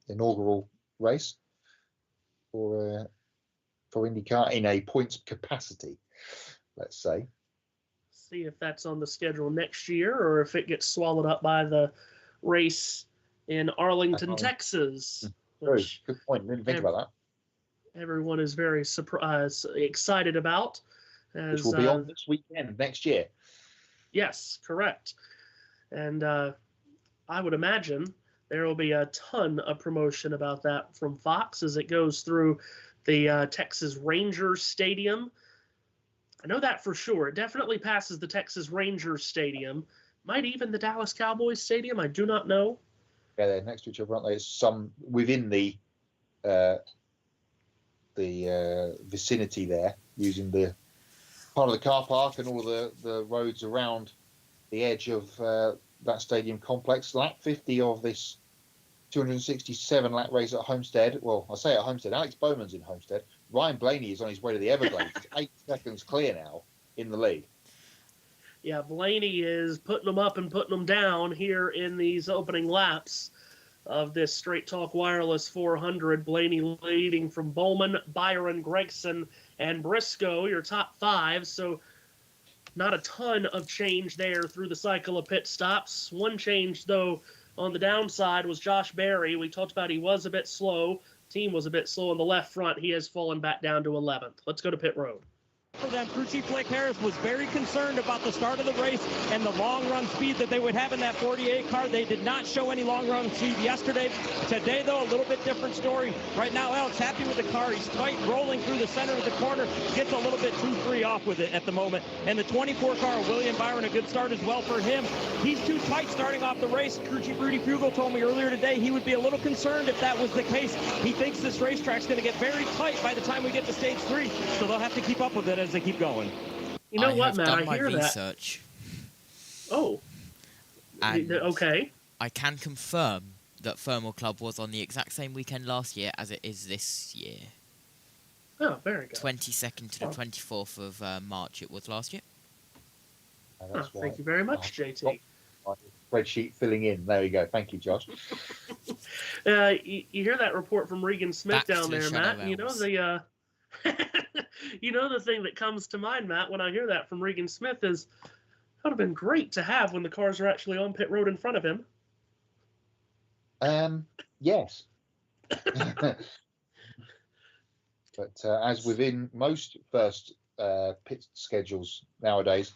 inaugural race for IndyCar in a points capacity, let's say. See if that's on the schedule next year or if it gets swallowed up by the race in Arlington, Texas. Very good point. Didn't think about everyone is very excited about. Which will be on this weekend next year. Yes, correct. And I would imagine there will be a ton of promotion about that from Fox as it goes through the Texas Rangers Stadium. I know that for sure. It definitely passes the Texas Rangers Stadium. Might even the Dallas Cowboys Stadium. I do not know. Yeah, they're next to each other, aren't they? It's some within the vicinity there, using the part of the car park and all the roads around the edge of that stadium complex. Lap 50 of this 267 lap race at Homestead. Well, I say at Homestead. Alex Bowman's in Homestead. Ryan Blaney is on his way to the Everglades. He's 8 seconds clear now in the lead. Yeah, Blaney is putting them up and putting them down here in these opening laps of this Straight Talk Wireless 400. Blaney leading from Bowman, Byron, Gregson, and Briscoe, your top 5. So not a ton of change there through the cycle of pit stops. One change, though, on the downside was Josh Berry. We talked about he was a bit slow. Team was a bit slow on the left front. He has fallen back down to 11th. Let's go to pit road. For them, crew chief Blake Harris was very concerned about the start of the race and the long run speed that they would have in that 48 car. They did not show any long run speed yesterday. Today, though, a little bit different story. Right now, Alex happy with the car. He's tight, rolling through the center of the corner. Gets a little bit too free off with it at the moment. And the 24 car, William Byron, a good start as well for him. He's too tight starting off the race. Crew chief Rudy Fugel told me earlier today he would be a little concerned if that was the case. He thinks this racetrack's going to get very tight by the time we get to stage 3, so they'll have to keep up with it as they keep going. You know what, Matt? I hear research. That. Oh. And okay. I can confirm that Thermal Club was on the exact same weekend last year as it is this year. Oh, very good. 22nd to the 24th of March it was last year. Thank you very much, JT. Spreadsheet filling in. There we go. Thank you, Josh. You hear that report from Regan Smith down there, Matt? Realms. You know the you know the thing that comes to mind, Matt, when I hear that from Regan Smith is that would have been great to have when the cars are actually on pit road in front of him. Yes. But as within most first pit schedules nowadays,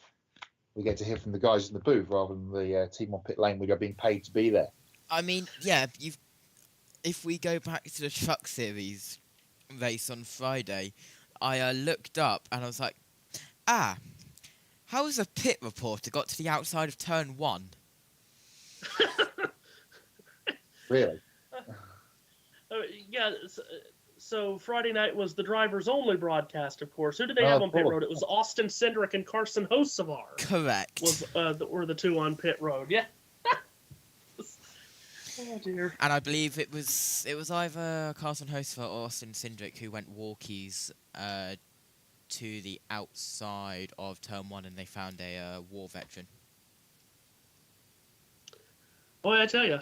we get to hear from the guys in the booth rather than the team on pit lane. We are being paid to be there. I mean, yeah, if we go back to the Truck Series race on Friday, I looked up and I was like, how has a pit reporter got to the outside of turn 1? Really? Yeah, so Friday night was the drivers only broadcast, of course. Who did they have on pit road? It was Austin Cindric and Carson Hocevar. Correct. Were the two on pit road. Yeah. Oh dear. And I believe it was either Carson Hocevar or Austin Cindric who went walkies to the outside of turn 1 and they found a war veteran. Boy, I tell you,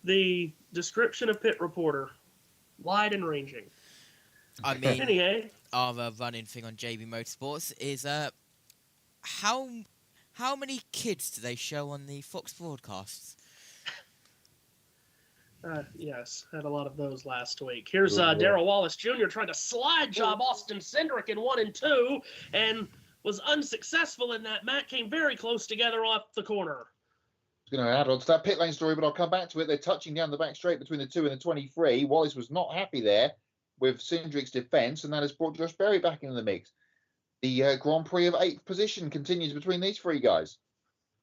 the description of pit reporter, wide and ranging. I mean, anyway, our running thing on JB Motorsports is how many kids do they show on the Fox broadcasts? Yes, had a lot of those last week. Here's Darrell Wallace Jr. trying to slide job Austin Cindric in 1 and 2 and was unsuccessful in that. Matt came very close together off the corner. Going to add on to that pit lane story, but I'll come back to it. They're touching down the back straight between the 2 and the 23. Wallace was not happy there with Cindric's defence, and that has brought Josh Berry back into the mix. The Grand Prix of 8th position continues between these 3 guys.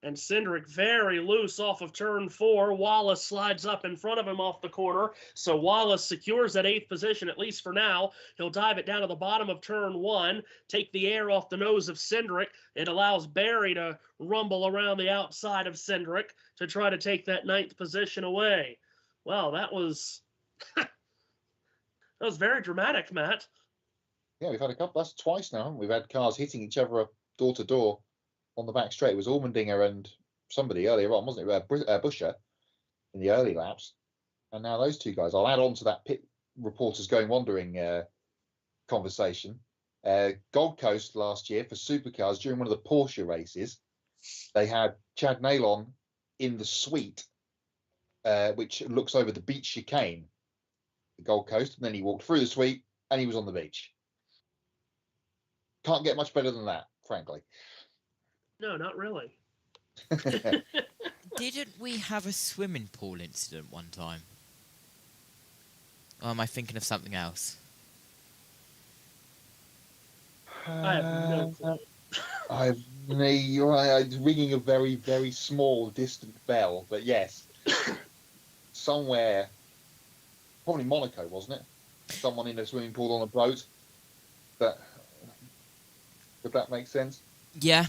And Cindric very loose off of turn 4. Wallace slides up in front of him off the corner. So Wallace secures that 8th position, at least for now. He'll dive it down to the bottom of turn 1, take the air off the nose of Cindric. It allows Berry to rumble around the outside of Cindric to try to take that 9th position away. Well, that was that was very dramatic, Matt. Yeah, we've had a couple. That's twice now. We've had cars hitting each other door to door on the back straight. It was Allmendinger and somebody earlier on, wasn't it? Busher in the early laps. And now those 2 guys. I'll add on to that pit reporters going wandering conversation. Gold Coast last year for supercars during one of the Porsche races, they had Chad Nailon in the suite, which looks over the beach chicane the Gold Coast, and then he walked through the sweep, and he was on the beach. Can't get much better than that, frankly. No, not really. Didn't we have a swimming pool incident one time? Or am I thinking of something else? I have no clue. I'm ringing a very, very small, distant bell, but yes, somewhere, probably Monaco, wasn't it? Someone in a swimming pool on a boat. But does that make sense? Yeah.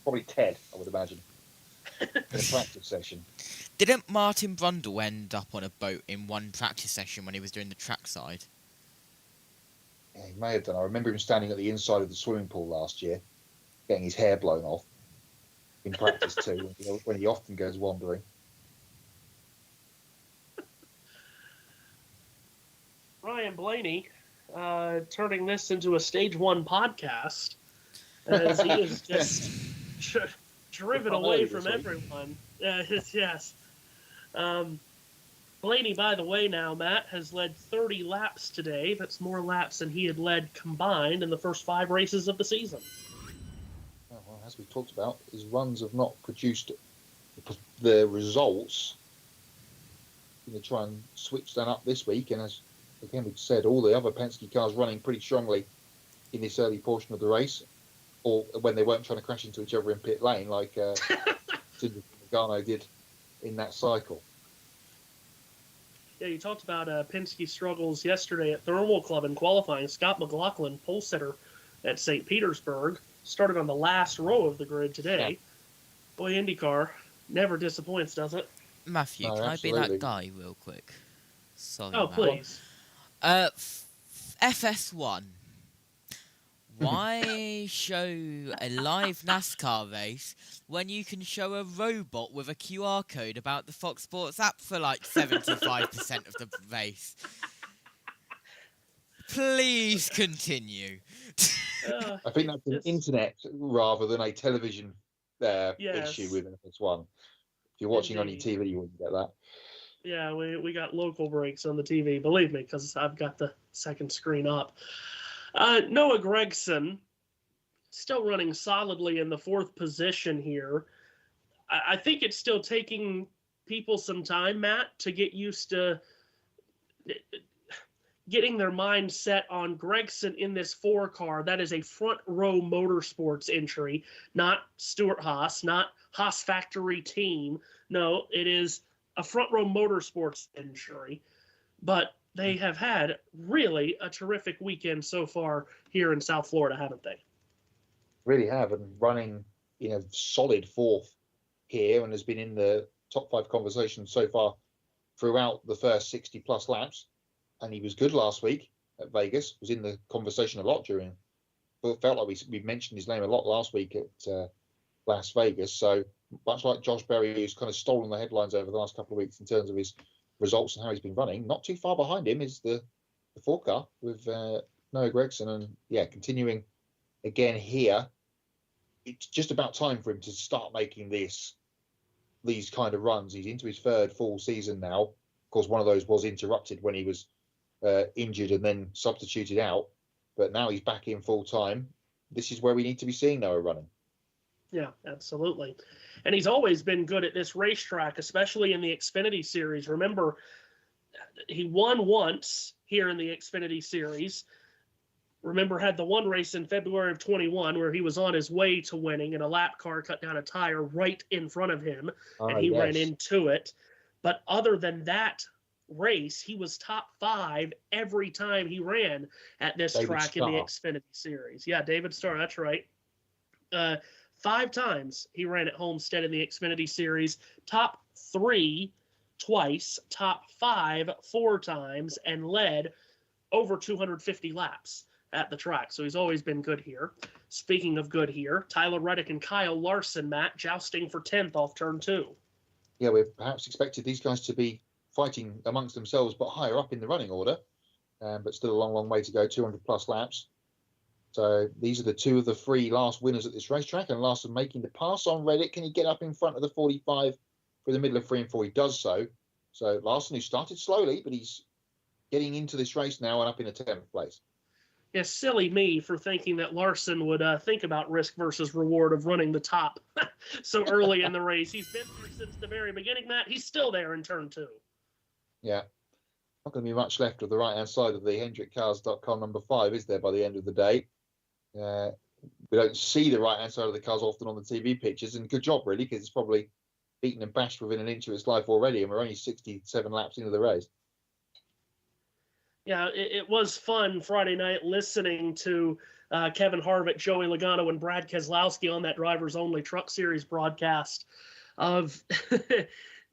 Probably Ted, I would imagine, in a practice session. Didn't Martin Brundle end up on a boat in one practice session when he was doing the trackside? Yeah, he may have done. I remember him standing at the inside of the swimming pool last year, getting his hair blown off in practice too, when he often goes wandering. Ryan Blaney, turning this into a Stage 1 podcast, as he is just driven away from everyone. Yes. Blaney, by the way, now, Matt, has led 30 laps today. That's more laps than he had led combined in the first 5 races of the season. Well, as we talked about, his runs have not produced the results. Going to try and switch that up this week, and as again we said, all the other Penske cars running pretty strongly in this early portion of the race, or when they weren't trying to crash into each other in pit lane like Garno did in that cycle. Yeah, you talked about Penske struggles yesterday at Thermal Club in qualifying. Scott McLaughlin, pole sitter at St. Petersburg, started on the last row of the grid today. Yeah. Boy, IndyCar never disappoints, does it? Matthew, can absolutely. I be that guy real quick? Sorry, oh, Matt. please. FS1. Why show a live NASCAR race when you can show a robot with a QR code about the Fox Sports app for like 75% of the race? Please continue. I think that's an internet rather than a television issue with FS1. If you're watching on your TV, you wouldn't get that. Yeah, we got local breaks on the TV, believe me, because I've got the second screen up. Noah Gragson, still running solidly in the 4th position here. I think it's still taking people some time, Matt, to get used to getting their mind set on Gragson in this 4 car. That is a front row motorsports entry, not Stuart Haas, not Haas factory team. No, it is a front row motorsports entry. But they have had really a terrific weekend so far here in South Florida, haven't they? Really have, and running in a solid 4th here, and has been in the top 5 conversation so far throughout the first 60 plus laps. And he was good last week at Vegas, was in the conversation a lot during, felt like we mentioned his name a lot last week at Las Vegas. So much like Josh Berry, who's kind of stolen the headlines over the last couple of weeks in terms of his results and how he's been running, not too far behind him is the 4 car with Noah Gragson, and yeah, continuing again here. It's just about time for him to start making these kind of runs. He's into his 3rd full season now. Of course, one of those was interrupted when he was injured and then substituted out, but now he's back in full time. This is where we need to be seeing Noah running. Yeah, absolutely. And he's always been good at this racetrack, especially in the Xfinity Series. Remember, he won once here in the Xfinity Series. Remember, had the one race in February of 21 where he was on his way to winning and a lap car cut down a tire right in front of him, and he ran into it. But other than that race, he was top 5 every time he ran at this track in the Xfinity Series. Yeah, David Starr, that's right. 5 times he ran at Homestead in the Xfinity Series, top 3 twice, top 5 4 times, and led over 250 laps at the track. So he's always been good here. Speaking of good here, Tyler Reddick and Kyle Larson, Matt, jousting for 10th off turn 2. Yeah, we've perhaps expected these guys to be fighting amongst themselves, but higher up in the running order. But still a long, long way to go, 200 plus laps. So these are the 2 of the 3 last winners at this racetrack, and Larson making the pass on Reddick. Can he get up in front of the 45 for the middle of 3 and 4? He does so. So Larson, who started slowly, but he's getting into this race now and up in a 10th place. Yeah, silly me for thinking that Larson would think about risk versus reward of running the top so early in the race. He's been there since the very beginning, Matt. He's still there in turn 2. Yeah. Not going to be much left of the right-hand side of the HendrickCars.com number 5, is there, by the end of the day? We don't see the right-hand side of the cars often on the TV pictures, and good job, really, because it's probably beaten and bashed within an inch of its life already, and we're only 67 laps into the race. Yeah, it was fun Friday night listening to Kevin Harvick, Joey Logano, and Brad Keselowski on that Drivers Only Truck Series broadcast of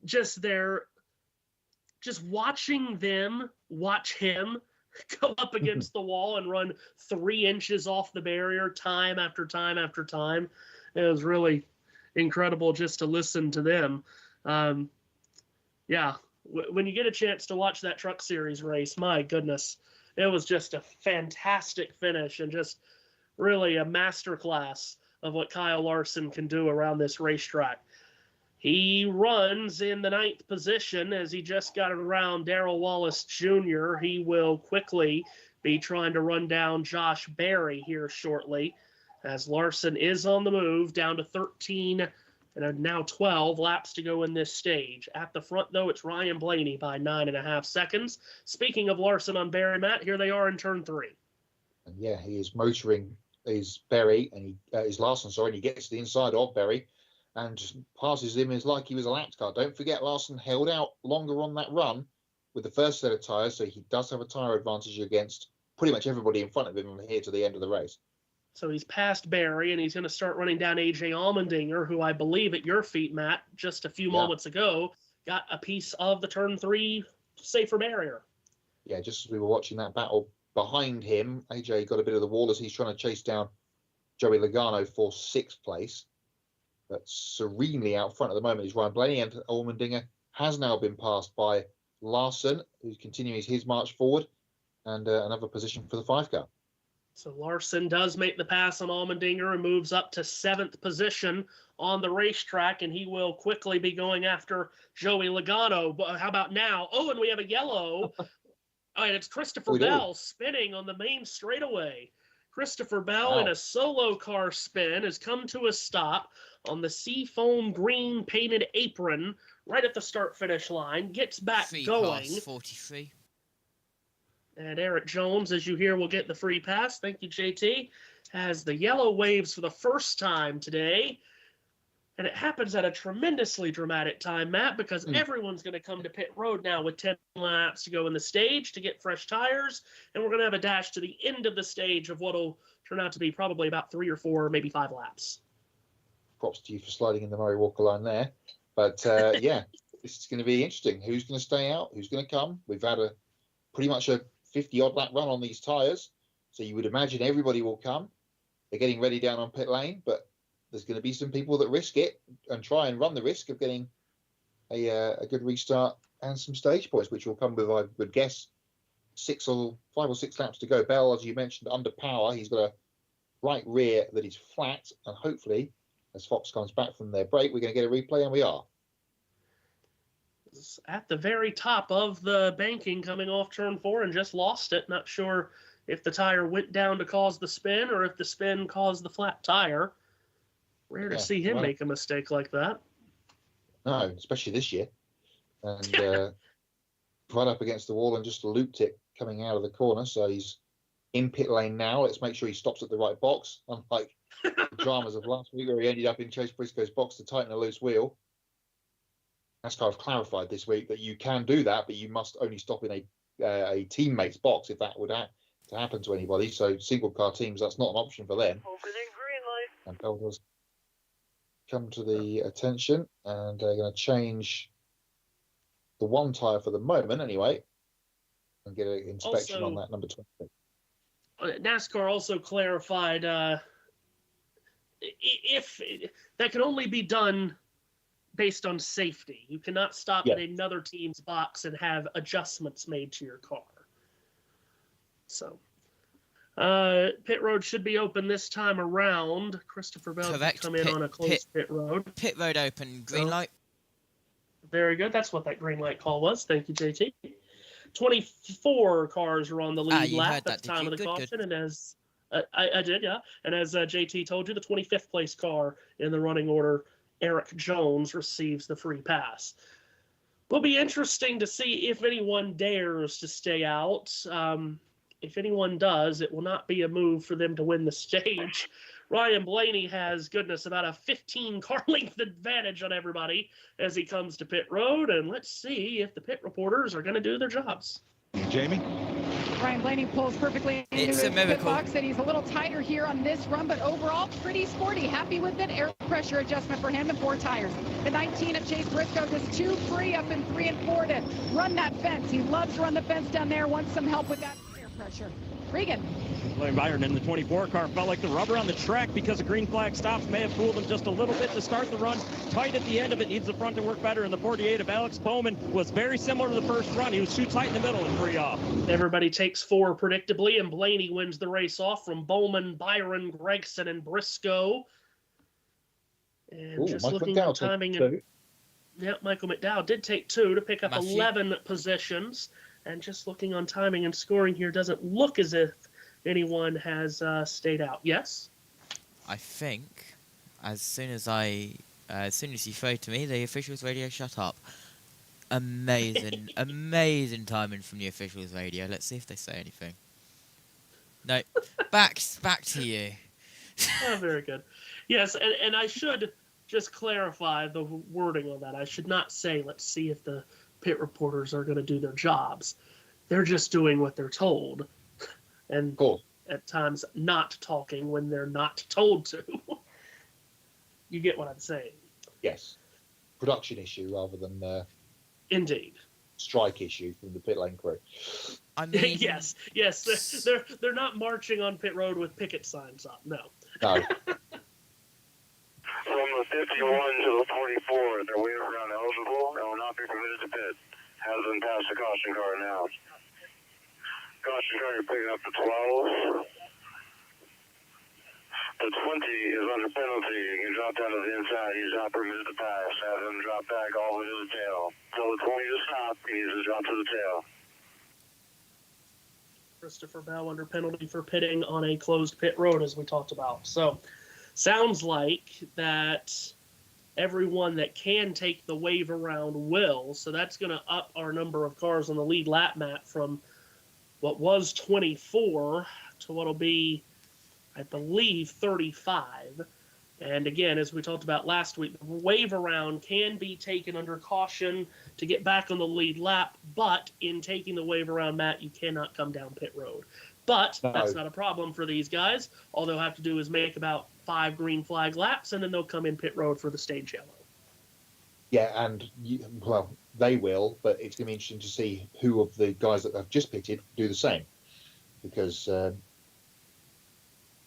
just watching them watch him go up against the wall and run 3 inches off the barrier time after time after time. It was really incredible just to listen to them. Yeah. When you get a chance to watch that Truck Series race, my goodness, it was just a fantastic finish and just really a masterclass of what Kyle Larson can do around this racetrack. He runs in the 9th position as he just got around Darrell Wallace Jr. He will quickly be trying to run down Josh Berry here shortly, as Larson is on the move down to 13 and now 12 laps to go in this stage. At the front, though, it's Ryan Blaney by 9.5 seconds. Speaking of Larson on Berry, Matt, here they are in turn 3. And yeah, he is motoring his Berry, and his Larson, sorry, and he gets to the inside of Berry and just passes him as like he was a lapped car. Don't forget, Larson held out longer on that run with the first set of tyres, so he does have a tyre advantage against pretty much everybody in front of him from here to the end of the race. So he's past Berry, and he's going to start running down A.J. Allmendinger, who I believe at your feet, Matt, just a few moments ago, got a piece of the turn 3 safer barrier. Yeah, just as we were watching that battle behind him, A.J. got a bit of the wall as he's trying to chase down Joey Logano for 6th place. But serenely out front at the moment is Ryan Blaney, and Allmendinger has now been passed by Larson, who's continuing his march forward, and another position for the 5 car. So Larson does make the pass on Allmendinger and moves up to 7th position on the racetrack, and he will quickly be going after Joey Logano. But how about now? Oh, and we have a yellow. And it's Christopher Bell spinning on the main straightaway. Christopher Bell in a solo car spin has come to a stop on the seafoam green painted apron right at the start-finish line, gets back going. 43. And Eric Jones, as you hear, will get the free pass. Thank you, JT. Has the yellow waves for the first time today. And it happens at a tremendously dramatic time, Matt, because everyone's going to come to pit road now with 10 laps to go in the stage to get fresh tires. And we're going to have a dash to the end of the stage of what will turn out to be probably about 3 or 4, maybe 5 laps. Props to you for sliding in the Murray Walker line there. But, yeah, this is going to be interesting. Who's going to stay out? Who's going to come? We've had pretty much a 50-odd lap run on these tyres, so you would imagine everybody will come. They're getting ready down on pit lane, but there's going to be some people that risk it and try and run the risk of getting a good restart and some stage points, which will come with, I would guess, 5 or 6 laps to go. Bell, as you mentioned, under power. He's got a right rear that is flat, and hopefully, as Fox comes back from their break, we're going to get a replay, and we are. At the very top of the banking coming off turn 4 and just lost it. Not sure if the tire went down to cause the spin or if the spin caused the flat tire. Rare to see him make a mistake like that. No, especially this year. And right up against the wall and just looped it coming out of the corner. So he's in pit lane now. Let's make sure he stops at the right box, unlike the dramas of last week where he ended up in Chase Briscoe's box to tighten a loose wheel. NASCAR have clarified this week that you can do that, but you must only stop in a teammate's box if that would to happen to anybody. So single car teams, that's not an option for them. Opening green light. And Bell does come to the attention, and they're going to change the one tyre for the moment anyway, and get an inspection on that number 20. NASCAR also clarified if that can only be done based on safety. You cannot stop at another team's box and have adjustments made to your car. So, pit road should be open this time around. Christopher Bell can come in on a closed pit road. Pit road open, green light. Very good. That's what that green light call was. Thank you, JT. 24 cars are on the lead you lap heard at that, the did time you? of the Good, caution, and as I did, yeah. And as JT told you, the 25th place car in the running order, Eric Jones, receives the free pass. Will be interesting to see if anyone dares to stay out. If anyone does, it will not be a move for them to win the stage. Ryan Blaney has, goodness, about a 15 car length advantage on everybody as he comes to pit road. And let's see if the pit reporters are going to do their jobs. Jamie? Ryan Blaney pulls perfectly into It's a his pit miracle. box, and he's a little tighter here on this run, but overall pretty sporty. Happy with it. Air pressure adjustment for him and 4 tires. The 19 of Chase Briscoe just 2 free up in 3 and 4 to run that fence. He loves to run the fence down there. Wants some help with that air pressure. Regan. William Byron in the 24 car felt like the rubber on the track because the green flag stops may have fooled him just a little bit to start the run. Tight at the end of it, needs the front to work better. And the 48 of Alex Bowman was very similar to the first run. He was too tight in the middle and free off. Everybody takes 4 predictably, and Blaney wins the race off from Bowman, Byron, Gregson, and Briscoe. And Ooh, just Michael looking McDowell at timing, took 2. yeah, Michael McDowell did take 2 to pick up Matthew. 11 positions. And just looking on timing and scoring here, doesn't look as if anyone has stayed out. Yes? I think as soon as you throw to me, the officials radio shut up. Amazing, amazing timing from the officials radio. Let's see if they say anything. No, back to you. Oh, very good. Yes, and I should just clarify the wording on that. I should not say, let's see if the pit reporters are going to do their jobs. They're just doing what they're told. And Cool. at times not talking when they're not told to. You get what I'm saying. Yes. Production issue rather than Indeed. strike issue from the pit lane crew. I mean, yes. They're not marching on pit road with picket signs up. No. No. From the 51 to the 44, they're waiting around eligible and will not be permitted to pit. Has been past the caution car now. Caution car, you're picking up the 12. The 20 is under penalty. You can drop down to the inside. He's not permitted to pass. Have him drop back all the way to the tail. Tell the 20 to stop. He needs to drop to the tail. Christopher Bell under penalty for pitting on a closed pit road, as we talked about. So, sounds like that everyone that can take the wave around will. So that's going to up our number of cars on the lead lap map from what was 24 to what'll be, I believe, 35. And again, as we talked about last week, the wave around can be taken under caution to get back on the lead lap, but in taking the wave around, Matt, you cannot come down pit road. But that's not a problem for these guys. All they'll have to do is make about 5 green flag laps, and then they'll come in pit road for the stage yellow. Yeah, and they will, but it's going to be interesting to see who of the guys that have just pitted do the same, because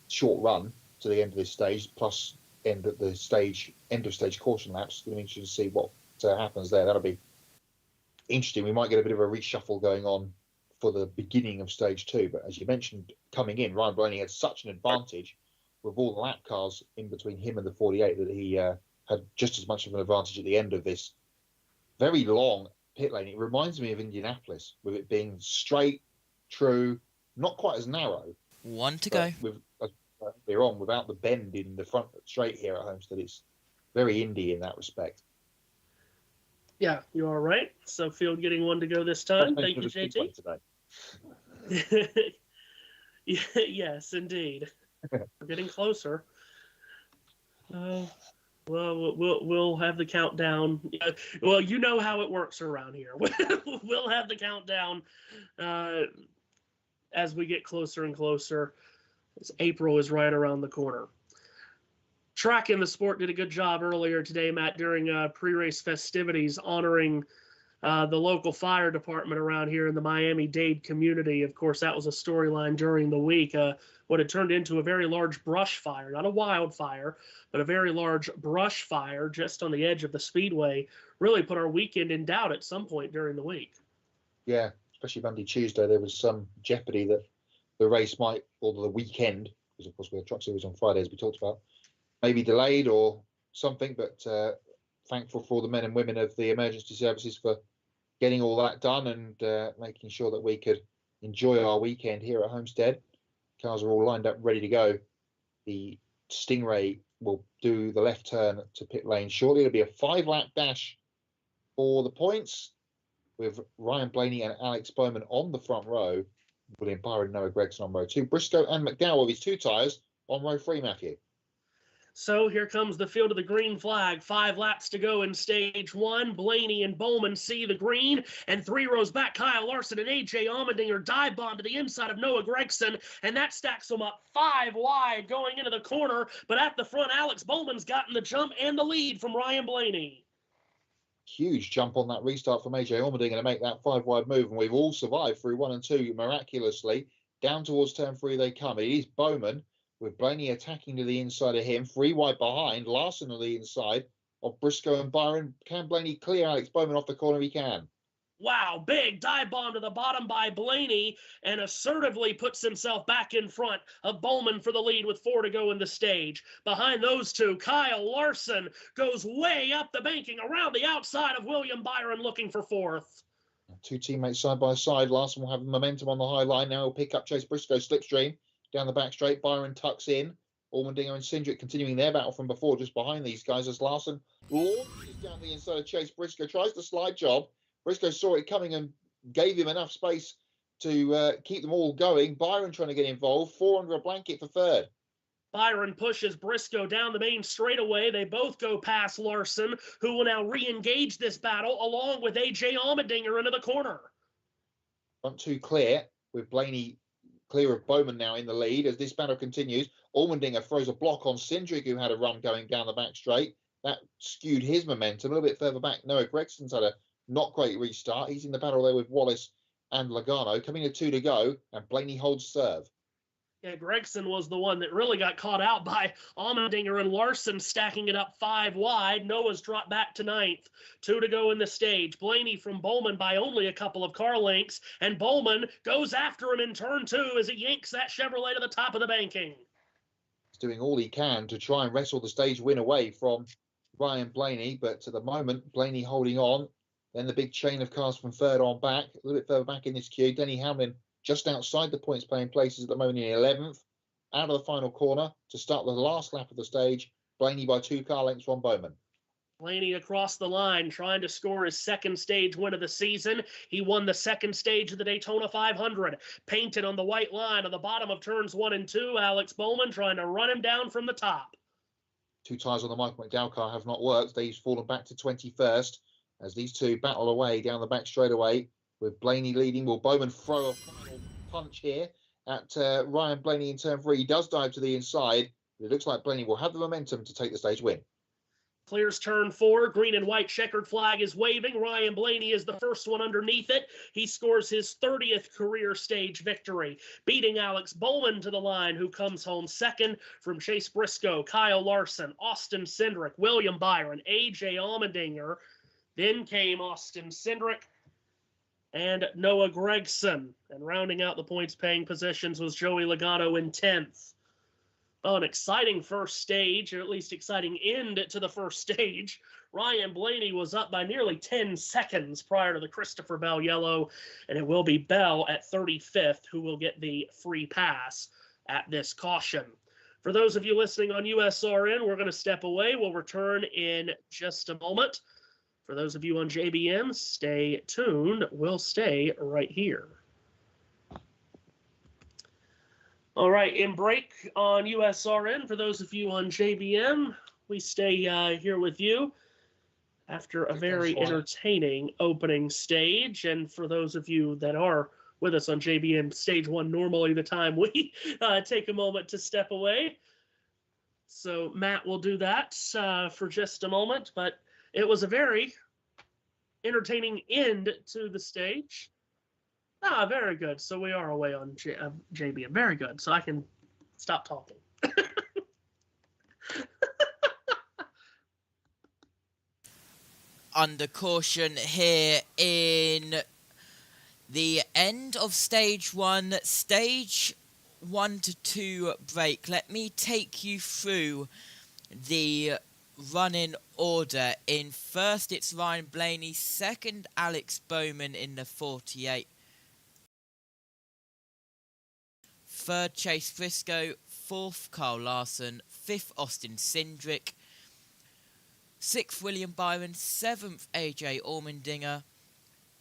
short run to the end of this stage plus end of stage caution laps. It's going to be interesting to see what happens there. That'll be interesting. We might get a bit of a reshuffle going on for the beginning of stage 2, but as you mentioned, coming in, Ryan Blaney had such an advantage with all the lap cars in between him and the 48 that he had just as much of an advantage at the end of this very long pit lane. It reminds me of Indianapolis, with it being straight, true, not quite as narrow. One to go. With earlier on, without the bend in the front straight here at Homestead, it's very Indy in that respect. Yeah, you are right. So Field getting one to go this time. Thank you, JT. Yes, indeed. We're getting closer. Well, we'll have the countdown. Well, you know how it works around here. We'll have the countdown as we get closer and closer. As April is right around the corner. Track in the Sport did a good job earlier today, Matt, during pre-race festivities, honoring the local fire department around here in the Miami-Dade community. Of course, that was a storyline during the week. What had turned into a very large brush fire, not a wildfire, but a very large brush fire just on the edge of the speedway, really put our weekend in doubt at some point during the week. Yeah, especially Monday, Tuesday, there was some jeopardy that the race might, or the weekend, because of course we had Truck Series on Friday, as we talked about, maybe delayed or something, but thankful for all the men and women of the emergency services for getting all that done and making sure that we could enjoy our weekend here at Homestead. Cars are all lined up, ready to go. The Stingray will do the left turn to pit lane shortly. It'll be a 5-lap dash for the points, with Ryan Blaney and Alex Bowman on the front row, William Byron, Noah Gregson on row 2, Briscoe and McDowell with his 2 tyres on row 3, Matthew. So here comes the field of the green flag. 5 laps to go in stage 1. Blaney and Bowman see the green, and 3 rows back, Kyle Larson and AJ Allmendinger dive bomb to the inside of Noah Gregson, and that stacks them up 5 wide going into the corner. But at the front, Alex Bowman's gotten the jump and the lead from Ryan Blaney. Huge jump on that restart from AJ Allmendinger to make that 5-wide move, and we've all survived through 1 and 2 miraculously. Down towards turn 3 they come. It is Bowman, with Blaney attacking to the inside of him, 3 wide behind, Larson on the inside of Briscoe and Byron. Can Blaney clear Alex Bowman off the corner? He can. Wow, big dive bomb to the bottom by Blaney, and assertively puts himself back in front of Bowman for the lead with 4 to go in the stage. Behind those 2, Kyle Larson goes way up the banking around the outside of William Byron looking for 4th. 2 teammates side by side. Larson will have momentum on the high line. Now he'll pick up Chase Briscoe slipstream. Down the back straight, Byron tucks in. Allmendinger and Cindric continuing their battle from before, just behind these guys as Larson launches down the inside of Chase Briscoe, tries the slide job. Briscoe saw it coming and gave him enough space to keep them all going. Byron trying to get involved, 4 under a blanket for 3rd. Byron pushes Briscoe down the main straightaway. They both go past Larson, who will now re-engage this battle along with AJ Allmendinger into the corner. Front 2 clear, with Blaney clear of Bowman now in the lead as this battle continues. Allmendinger throws a block on Cindric, who had a run going down the back straight. That skewed his momentum. A little bit further back, Noah Gregson's had a not great restart. He's in the battle there with Wallace and Logano. Coming to 2 to go, and Blaney holds serve. Yeah, Gregson was the one that really got caught out by Allmendinger and Larson stacking it up 5 wide. Noah's dropped back to 9th. 2 to go in the stage. Blaney from Bowman by only a couple of car lengths, and Bowman goes after him in turn 2 as he yanks that Chevrolet to the top of the banking. He's doing all he can to try and wrestle the stage win away from Ryan Blaney, but at the moment, Blaney holding on. Then the big chain of cars from 3rd on back, a little bit further back in this queue. Denny Hamlin just outside the points playing places at the moment in 11th, out of the final corner to start the last lap of the stage. Blaney by 2 car lengths from Bowman. Blaney across the line trying to score his 2nd stage win of the season. He won the 2nd stage of the Daytona 500. Painted on the white line on the bottom of turns 1 and 2. Alex Bowman trying to run him down from the top. 2 tyres on the Michael McDowell car have not worked. They've fallen back to 21st as these 2 battle away down the back straightaway. With Blaney leading, will Bowman throw a final punch here at Ryan Blaney in turn 3? He does dive to the inside, but it looks like Blaney will have the momentum to take the stage win. Clears turn 4. Green and white checkered flag is waving. Ryan Blaney is the first one underneath it. He scores his 30th career stage victory, beating Alex Bowman to the line, who comes home 2nd from Chase Briscoe, Kyle Larson, Austin Cindric, William Byron, AJ Allmendinger. Then came Austin Cindric and Noah Gregson. And rounding out the points-paying positions was Joey Logano in 10th. Well, an exciting first stage, or at least exciting end to the first stage. Ryan Blaney was up by nearly 10 seconds prior to the Christopher Bell yellow, and it will be Bell at 35th who will get the free pass at this caution. For those of you listening on USRN, we're going to step away. We'll return in just a moment. For those of you on JBM, stay tuned. We'll stay right here. All right, in break on USRN. For those of you on JBM, we stay here with you after a very entertaining opening stage. And for those of you that are with us on JBM Stage 1, normally the time we take a moment to step away. So Matt will do that for just a moment, but it was a very entertaining end to the stage. Ah, very good. So we are away on JBM. Very good. So I can stop talking. Under caution here in the end of stage 1, stage 1 to 2 break. Let me take you through the running order. In first, it's Ryan Blaney. Second, Alex Bowman in the 48. Third, Chase Briscoe. Fourth, Carl Larson. Fifth, Austin Cindric. Sixth, William Byron. Seventh, AJ Allmendinger.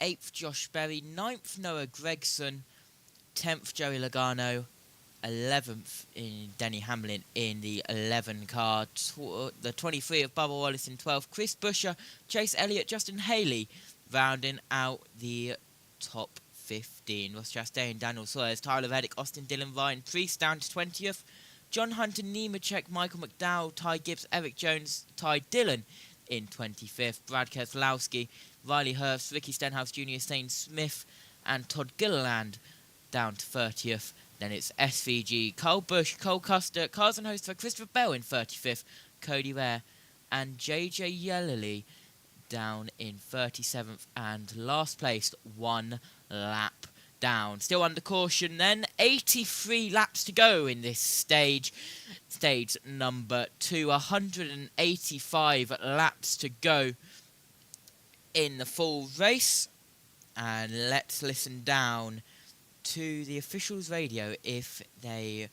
Eighth, Josh Berry. Ninth, Noah Gregson. 10th, Joey Logano. 11th in Denny Hamlin in the 11 car. The 23 of Bubba Wallace in 12th. Chris Buescher, Chase Elliott, Justin Haley rounding out the top 15. Ross Chastain, Daniel Sawyers, Tyler Reddick, Austin Dillon, Ryan Preece down to 20th. John Hunter, Nemechek, Michael McDowell, Ty Gibbs, Eric Jones, Ty Dillon in 25th. Brad Keselowski, Riley Hurst, Ricky Stenhouse Jr., Stain Smith and Todd Gilliland down to 30th. Then it's SVG, Cole Busch, Cole Custer, Carson Hoster, Christopher Bell in 35th, Cody Ware, and JJ Yellowly down in 37th and last place, 1 lap down. Still under caution then, 83 laps to go in this stage number 2, 185 laps to go in the full race. And let's listen down to the officials' radio if they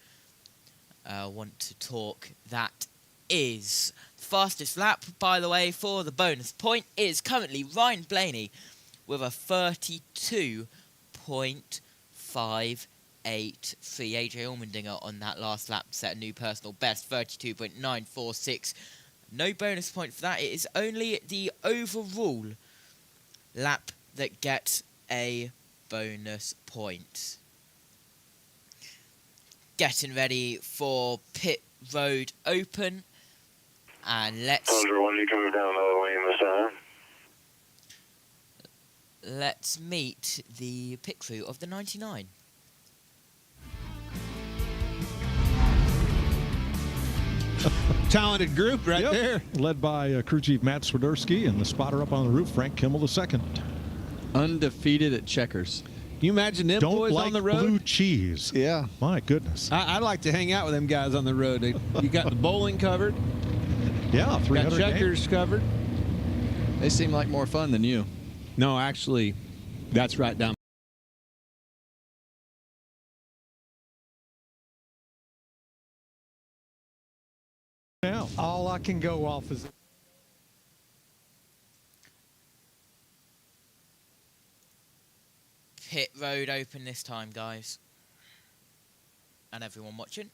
want to talk. That is the fastest lap, by the way, for the bonus point is currently Ryan Blaney with a 32.583. AJ Allmendinger on that last lap set a new personal best, 32.946. No bonus point for that. It is only the overall lap that gets a bonus point. Getting ready for pit road open, and let's meet the pit crew of the 99. Talented group right there. Led by crew chief Matt Swiderski and the spotter up on the roof, Frank Kimmel II. Undefeated at checkers. Can you imagine them boys on the road? Blue cheese. Yeah. My goodness. I'd like to hang out with them guys on the road. You got the bowling covered. Yeah, 300 got checkers covered. They seem like more fun than you. No, actually, that's right down. Now, all I can go off is pit road open this time, guys. And everyone watching,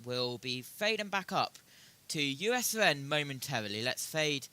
we'll be fading back up to USRN momentarily. Let's fade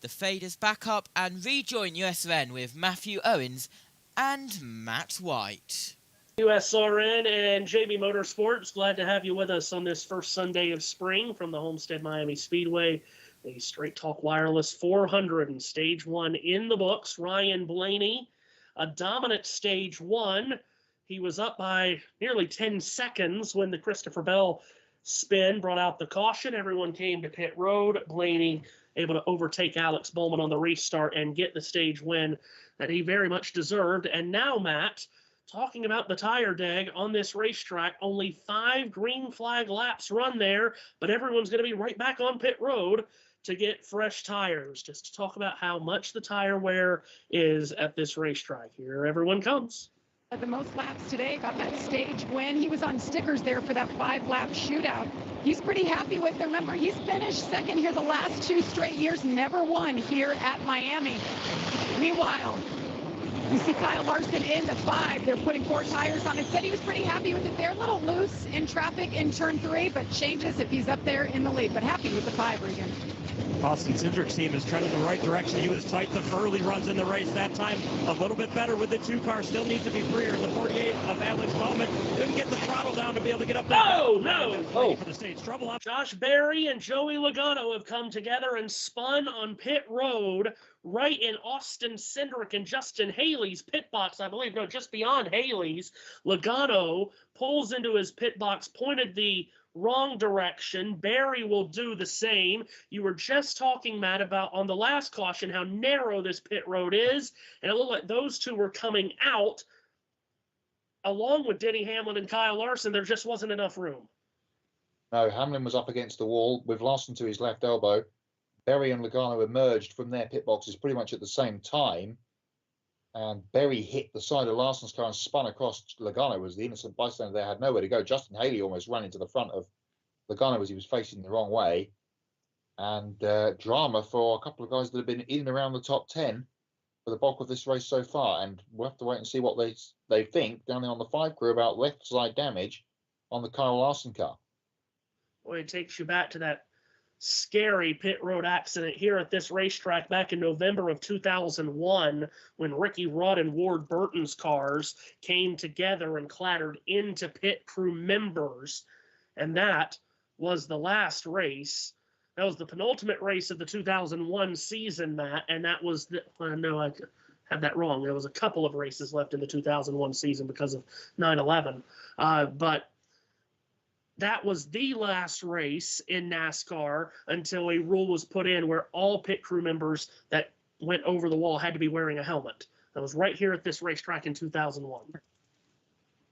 the faders back up and rejoin USRN with Matthew Owens and Matt White. USRN and JB Motorsports, glad to have you with us on this first Sunday of spring from the Homestead Miami Speedway. The Straight Talk Wireless 400 and Stage 1 in the books. Ryan Blaney, a dominant Stage 1. He was up by nearly 10 seconds when the Christopher Bell spin brought out the caution. Everyone came to pit road. Blaney able to overtake Alex Bowman on the restart and get the stage win that he very much deserved. And now, Matt, talking about the tire dag on this racetrack, only 5 green flag laps run there, but everyone's going to be right back on pit road to get fresh tires. Just to talk about how much the tire wear is at this racetrack. Here everyone comes. The most laps today, got that stage win. He was on stickers there for that 5-lap shootout. He's pretty happy with it. Remember, he's finished second here the last 2 straight years, never won here at Miami. Meanwhile, you see Kyle Larson in the 5. They're putting 4 tires on it. Said he was pretty happy with it. They're a little loose in traffic in turn 3, but changes if he's up there in the lead. But happy with the 5 again. Austin Cindric's team is trending the right direction. He was tight the early runs in the race. That time a little bit better with the 2 car. Still needs to be freer. The 48 of Alex Bowman couldn't get the throttle down to be able to get up there. No! For the stage trouble up. Josh Berry and Joey Logano have come together and spun on pit road right in Austin Cindric and Justin Haley's pit box, I believe. No, just beyond Haley's. Logano pulls into his pit box, pointed the wrong direction. Berry will do the same. You were just talking, Matt, about on the last caution how narrow this pit road is, and it looked like those 2 were coming out along with Denny Hamlin and Kyle Larson. There just wasn't enough room. No, Hamlin was up against the wall with Larson to his left elbow. Berry and Logano emerged from their pit boxes pretty much at the same time. And Berry hit the side of Larson's car and spun across. Logano was the innocent bystander there, had nowhere to go. Justin Haley almost ran into the front of Logano as he was facing the wrong way. And drama for a couple of guys that have been in and around the top 10 for the bulk of this race so far. And we'll have to wait and see what they think down there on the 5 crew about left side damage on the Kyle Larson car. Boy, it takes you back to that scary pit road accident here at this racetrack back in November of 2001 when Ricky Rudd and Ward Burton's cars came together and clattered into pit crew members. And that was the last race. That was the penultimate race of the 2001 season, Matt, and that was the, no, I had that wrong. There was a couple of races left in the 2001 season because of 9/11. But that was the last race in NASCAR until a rule was put in where all pit crew members that went over the wall had to be wearing a helmet. That was right here at this racetrack in 2001.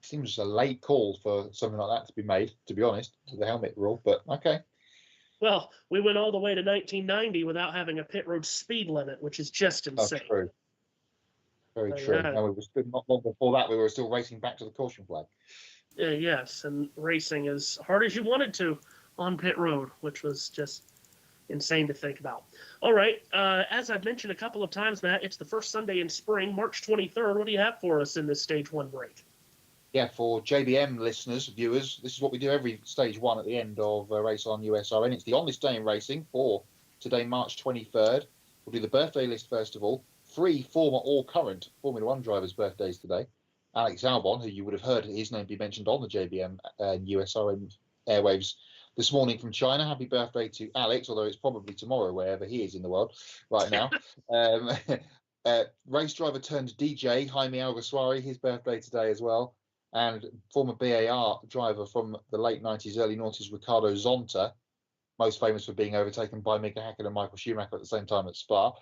Seems a late call for something like that to be made, to be honest, to the helmet rule, but okay. Well, we went all the way to 1990 without having a pit road speed limit, which is just insane. That's true. Very true. And we were still, not long before that, we were still racing back to the caution flag. Yes, and racing as hard as you wanted to on pit road, which was just insane to think about. All right, as I've mentioned a couple of times, Matt, it's the first Sunday in spring, March 23rd. What do you have for us in this Stage 1 break? Yeah, for JBM listeners, viewers, this is what we do every Stage 1 at the end of a race on USRN. It's the On This Day in Racing for today, March 23rd. We'll do the birthday list first of all. 3 former or current Formula 1 drivers' birthdays today. Alex Albon, who you would have heard his name be mentioned on the JBM USRN airwaves this morning from China. Happy birthday to Alex, although it's probably tomorrow wherever he is in the world right now. Race driver turned DJ, Jaime Alguersuari, his birthday today as well. And former BAR driver from the late 90s, early 90s, Ricardo Zonta, most famous for being overtaken by Mika Hakkinen and Michael Schumacher at the same time at Spa.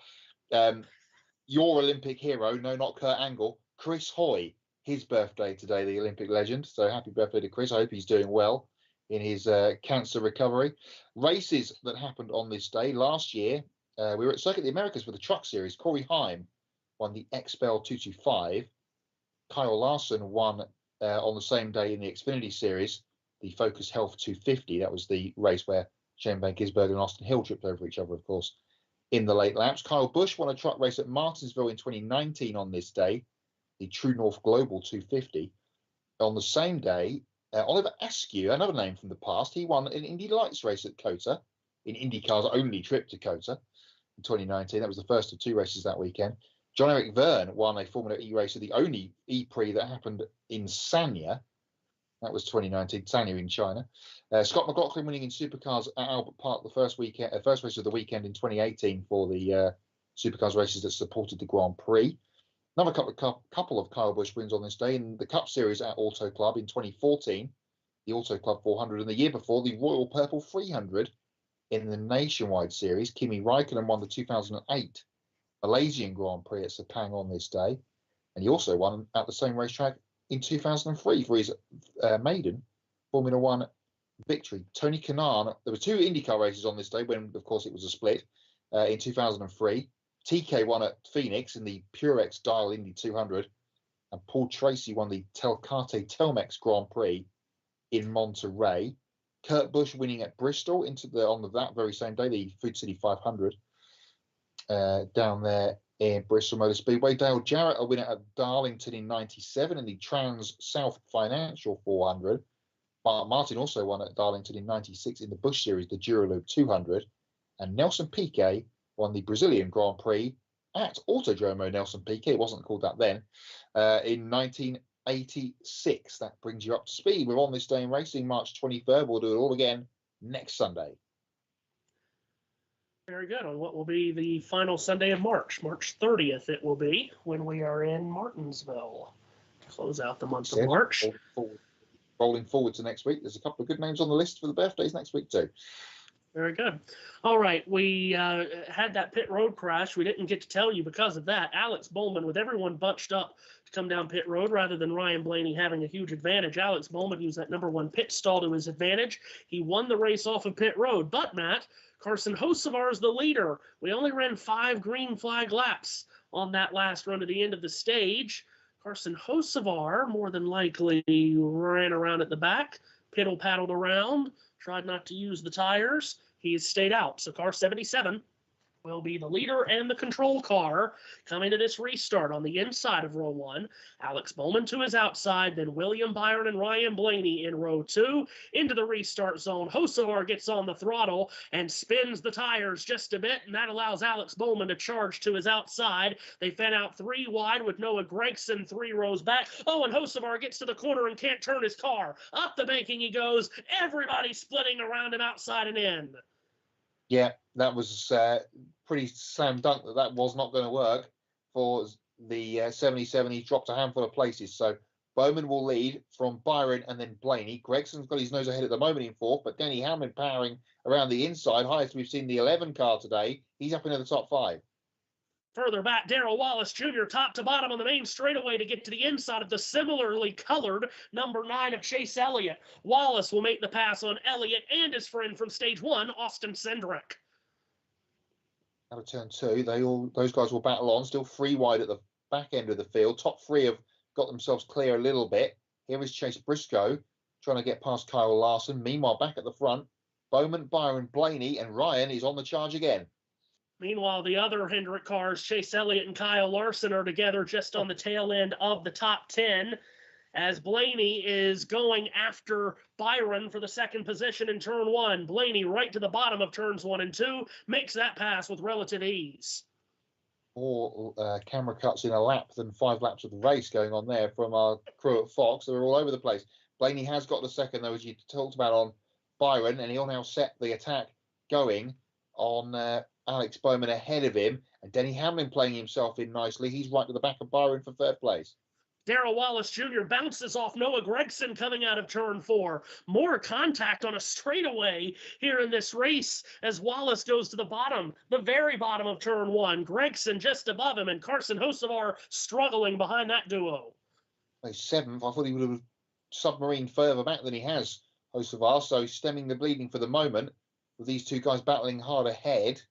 Your Olympic hero, no, not Kurt Angle, Chris Hoy, his birthday today, the Olympic legend. So happy birthday to Chris. I hope he's doing well in his cancer recovery. Races that happened on this day. Last year, we were at Circuit of the Americas for the Truck Series. Corey Heim won the XPEL 225. Kyle Larson won on the same day in the Xfinity Series, the Focus Health 250. That was the race where Shane Van Gisbergen and Austin Hill tripped over each other, of course, in the late laps. Kyle Busch won a truck race at Martinsville in 2019 on this day, the True North Global 250. On the same day, Oliver Askew, another name from the past, he won an Indy Lights race at COTA, in IndyCar's only trip to COTA in 2019. That was the first of 2 races that weekend. John Eric Verne won a Formula E race at the only E-Prix that happened in Sanya. That was 2019, Sanya in China. Scott McLaughlin winning in Supercars at Albert Park the first race of the weekend in 2018 for the Supercars races that supported the Grand Prix. Another couple of Kyle Busch wins on this day in the Cup Series at Auto Club in 2014, the Auto Club 400, and the year before the Royal Purple 300 in the Nationwide Series. Kimi Räikkönen won the 2008 Malaysian Grand Prix at Sepang on this day, and he also won at the same racetrack in 2003 for his maiden Formula 1 victory. Tony Kanaan, there were 2 IndyCar races on this day when, of course, it was a split in 2003. TK won at Phoenix in the Purex Dial Indy 200, and Paul Tracy won the Telcate Telmex Grand Prix in Monterey. Kurt Busch winning at Bristol on that very same day, the Food City 500 down there in Bristol Motor Speedway. Dale Jarrett a winner at Darlington in 97 in the Trans South Financial 400. Mark Martin also won at Darlington in 96 in the Busch Series, the Duraloop 200. And Nelson Piquet won the Brazilian Grand Prix at Autodromo Nelson Piquet, it wasn't called that then, in 1986. That brings you up to speed. We're on this day in racing, March 23rd. We'll do it all again next Sunday. Very good. On what will be the final Sunday of March, March 30th it will be, when we are in Martinsville. Close out the month of March. Rolling forward to next week. There's a couple of good names on the list for the birthdays next week too. Very good. All right, we had that pit road crash. We didn't get to tell you because of that. Alex Bowman, with everyone bunched up to come down pit road rather than Ryan Blaney having a huge advantage. Alex Bowman used that #1 pit stall to his advantage. He won the race off of pit road. But, Matt, Carson Hocevar is the leader. We only ran 5 green flag laps on that last run to the end of the stage. Carson Hocevar more than likely ran around at the back, piddle-paddled around, tried not to use the tires. He's stayed out. So car 77 will be the leader and the control car coming to this restart on the inside of row 1. Alex Bowman to his outside, then William Byron and Ryan Blaney in row 2. Into the restart zone, Hocevar gets on the throttle and spins the tires just a bit, and that allows Alex Bowman to charge to his outside. They fan out 3 wide with Noah Gregson 3 rows back. Oh, and Hocevar gets to the corner and can't turn his car. Up the banking he goes. Everybody splitting around him outside and in. Yeah, that was pretty slam dunk that was not going to work for the 77. He dropped a handful of places. So Bowman will lead from Byron and then Blaney. Gregson's got his nose ahead at the moment in 4th, but Denny Hamlin powering around the inside. Highest we've seen the 11 car today. He's up into the top 5. Further back, Darrell Wallace Jr. top to bottom on the main straightaway to get to the inside of the similarly colored #9 of Chase Elliott. Wallace will make the pass on Elliott and his friend from stage 1, Austin Cindric. Out of turn 2, those guys will battle on, still 3 wide at the back end of the field. Top 3 have got themselves clear a little bit. Here is Chase Briscoe trying to get past Kyle Larson. Meanwhile, back at the front, Bowman, Byron, Blaney, and Ryan is on the charge again. Meanwhile, the other Hendrick cars, Chase Elliott and Kyle Larson, are together just on the tail end of the top 10, as Blaney is going after Byron for the 2nd position in turn 1. Blaney right to the bottom of turns 1 and 2, makes that pass with relative ease. More camera cuts in a lap than 5 laps of the race going on there from our crew at Fox. They're all over the place. Blaney has got the 2nd, though, as you talked about, on Byron, and he'll now set the attack going on Alex Bowman ahead of him, and Denny Hamlin playing himself in nicely. He's right to the back of Byron for 3rd place. Darrell Wallace Jr. bounces off Noah Gregson coming out of turn 4. More contact on a straightaway here in this race as Wallace goes to the bottom, the very bottom of turn 1. Gregson just above him, and Carson Hocevar struggling behind that duo. He's 7th. I thought he would have submarined further back than he has, Hocevar, so stemming the bleeding for the moment with these 2 guys battling hard ahead.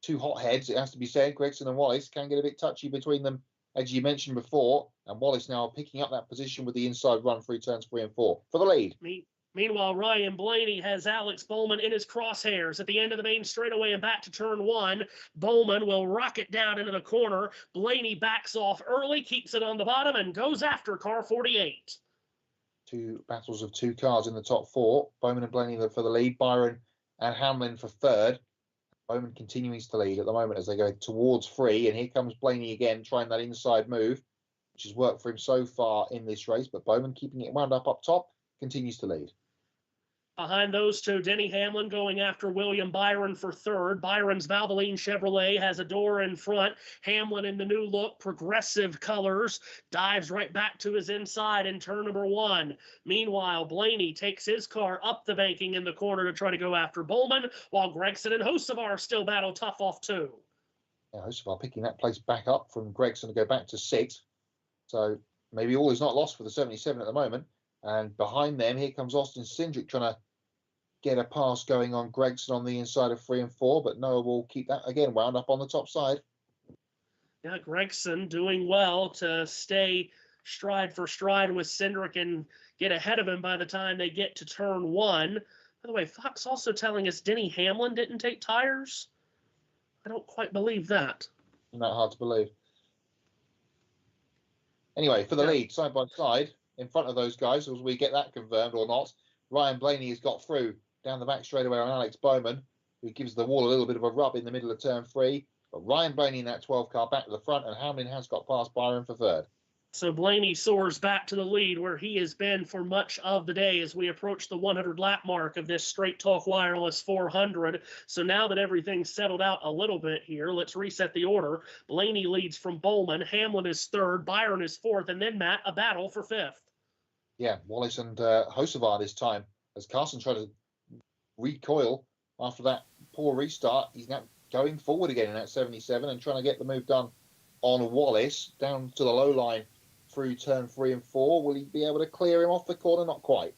2 hot heads, it has to be said. Gregson and Wallace can get a bit touchy between them, as you mentioned before, and Wallace now picking up that position with the inside run through turns 3 and 4 for the lead. Meanwhile, Ryan Blaney has Alex Bowman in his crosshairs at the end of the main straightaway and back to turn 1. Bowman will rocket down into the corner. Blaney backs off early, keeps it on the bottom, and goes after car 48. 2 battles of 2 cars in the top 4. Bowman and Blaney for the lead. Byron and Hamlin for 3rd. Bowman continuing to lead at the moment as they go towards 3, and here comes Blaney again trying that inside move, which has worked for him so far in this race, but Bowman keeping it wound up top, continues to lead. Behind those 2, Denny Hamlin going after William Byron for 3rd. Byron's Valvoline Chevrolet has a door in front. Hamlin in the new look, progressive colors, dives right back to his inside in turn number 1. Meanwhile, Blaney takes his car up the banking in the corner to try to go after Bowman, while Gregson and Hocevar still battle tough off 2. Yeah, Hocevar picking that place back up from Gregson to go back to 6. So maybe all is not lost for the 77 at the moment. And behind them, here comes Austin Cindric trying to get a pass going on Gregson on the inside of 3 and 4, but Noah will keep that again wound up on the top side. Yeah, Gregson doing well to stay stride for stride with Cindric and get ahead of him by the time they get to turn 1. By the way, Fox also telling us Denny Hamlin didn't take tires. I don't quite believe that. Not hard to believe. Anyway, for the lead, side by side, in front of those guys, as we get that confirmed or not, Ryan Blaney has got through down the back straightaway on Alex Bowman, who gives the wall a little bit of a rub in the middle of turn 3. But Ryan Blaney in that 12 car back to the front, and Hamlin has got past Byron for 3rd. So Blaney soars back to the lead where he has been for much of the day as we approach the 100 lap mark of this Straight Talk Wireless 400. So now that everything's settled out a little bit here, let's reset the order. Blaney leads from Bowman, Hamlin is 3rd, Byron is 4th, and then Matt, a battle for 5th. Yeah, Wallace and Hocevar this time, as Carson tried to recoil after that poor restart, he's now going forward again in that 77 and trying to get the move done on Wallace down to the low line through turn 3 and 4. Will he be able to clear him off the corner? Not quite.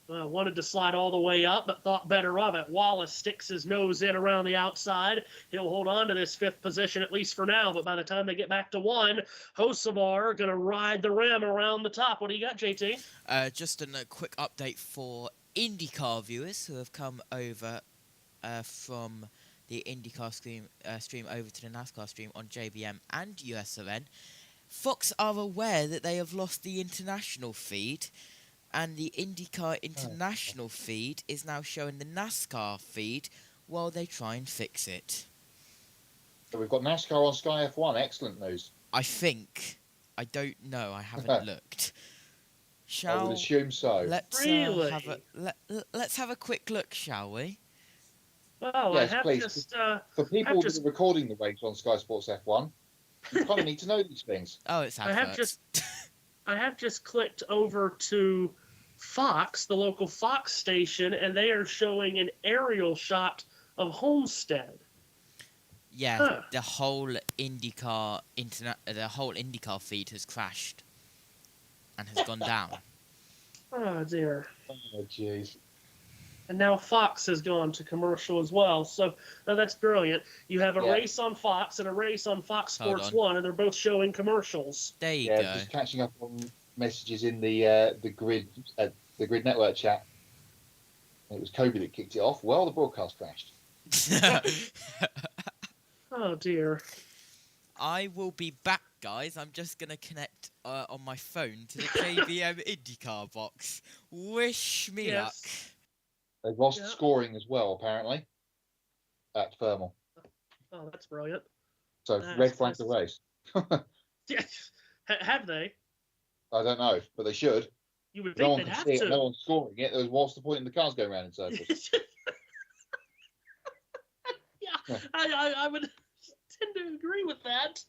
Wanted to slide all the way up, but thought better of it. Wallace sticks his nose in around the outside. He'll hold on to this 5th position, at least for now, but by the time they get back to 1, Hocevar going to ride the rim around the top. What do you got, JT? Just a quick update for IndyCar viewers who have come over from the IndyCar stream over to the NASCAR stream on JBM and USON. Fox are aware that they have lost the international feed, and the IndyCar international feed is now showing the NASCAR feed while they try and fix it. So we've got NASCAR on Sky F1. Excellent news. I think. I don't know. I haven't looked. I would assume so. Let's Really? let's have a quick look, shall we? Well, Yes, I have please. just... For people that are recording the race on Sky Sports F1, you kind of need to know these things. Oh, it's adverts. I have just clicked over to Fox, the local Fox station, and they are showing an aerial shot of Homestead. Yeah, the whole IndyCar feed has crashed and has gone down. Oh dear. Oh jeez. And now Fox has gone to commercial as well. So that's brilliant. You have a race on Fox and a race on Fox Sports 1, and they're both showing commercials. There you go. Just catching up on messages in the grid network chat. It was Kobe that kicked it off. Well, the broadcast crashed. Oh dear. I will be back, guys. I'm just going to connect on my phone to the JBM IndyCar box. Wish me luck. They've lost scoring as well, apparently, at Thermal. Oh, that's brilliant. So red flag the race. Yes. Have they? I don't know, but they should. You would No think one they'd can have see it. to. No one's scoring it. What's the point in the cars going around in circles? Yeah, I would tend to agree with that.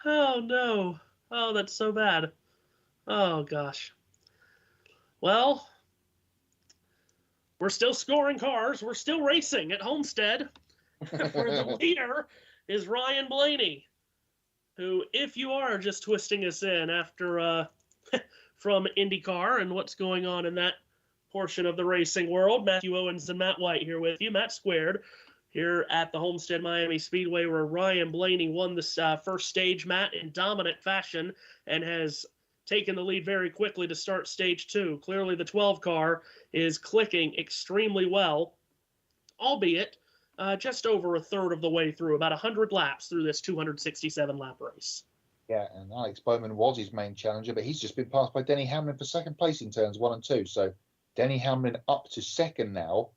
Oh, no. Oh, that's so bad. Oh, gosh. Well, we're still scoring cars. We're still racing at Homestead. Where the leader is Ryan Blaney, who, if you are just twisting us in after from IndyCar and what's going on in that portion of the racing world, Matthew Owens and Matt White here with you. Matt Squared here at the Homestead Miami Speedway, where Ryan Blaney won this first stage, Matt, in dominant fashion and has taken the lead very quickly to start stage 2. Clearly the 12 car is clicking extremely well, albeit just over a third of the way through, about 100 laps through this 267-lap race. Yeah, and Alex Bowman was his main challenger, but he's just been passed by Denny Hamlin for second place in turns 1 and 2. So Denny Hamlin up to second now,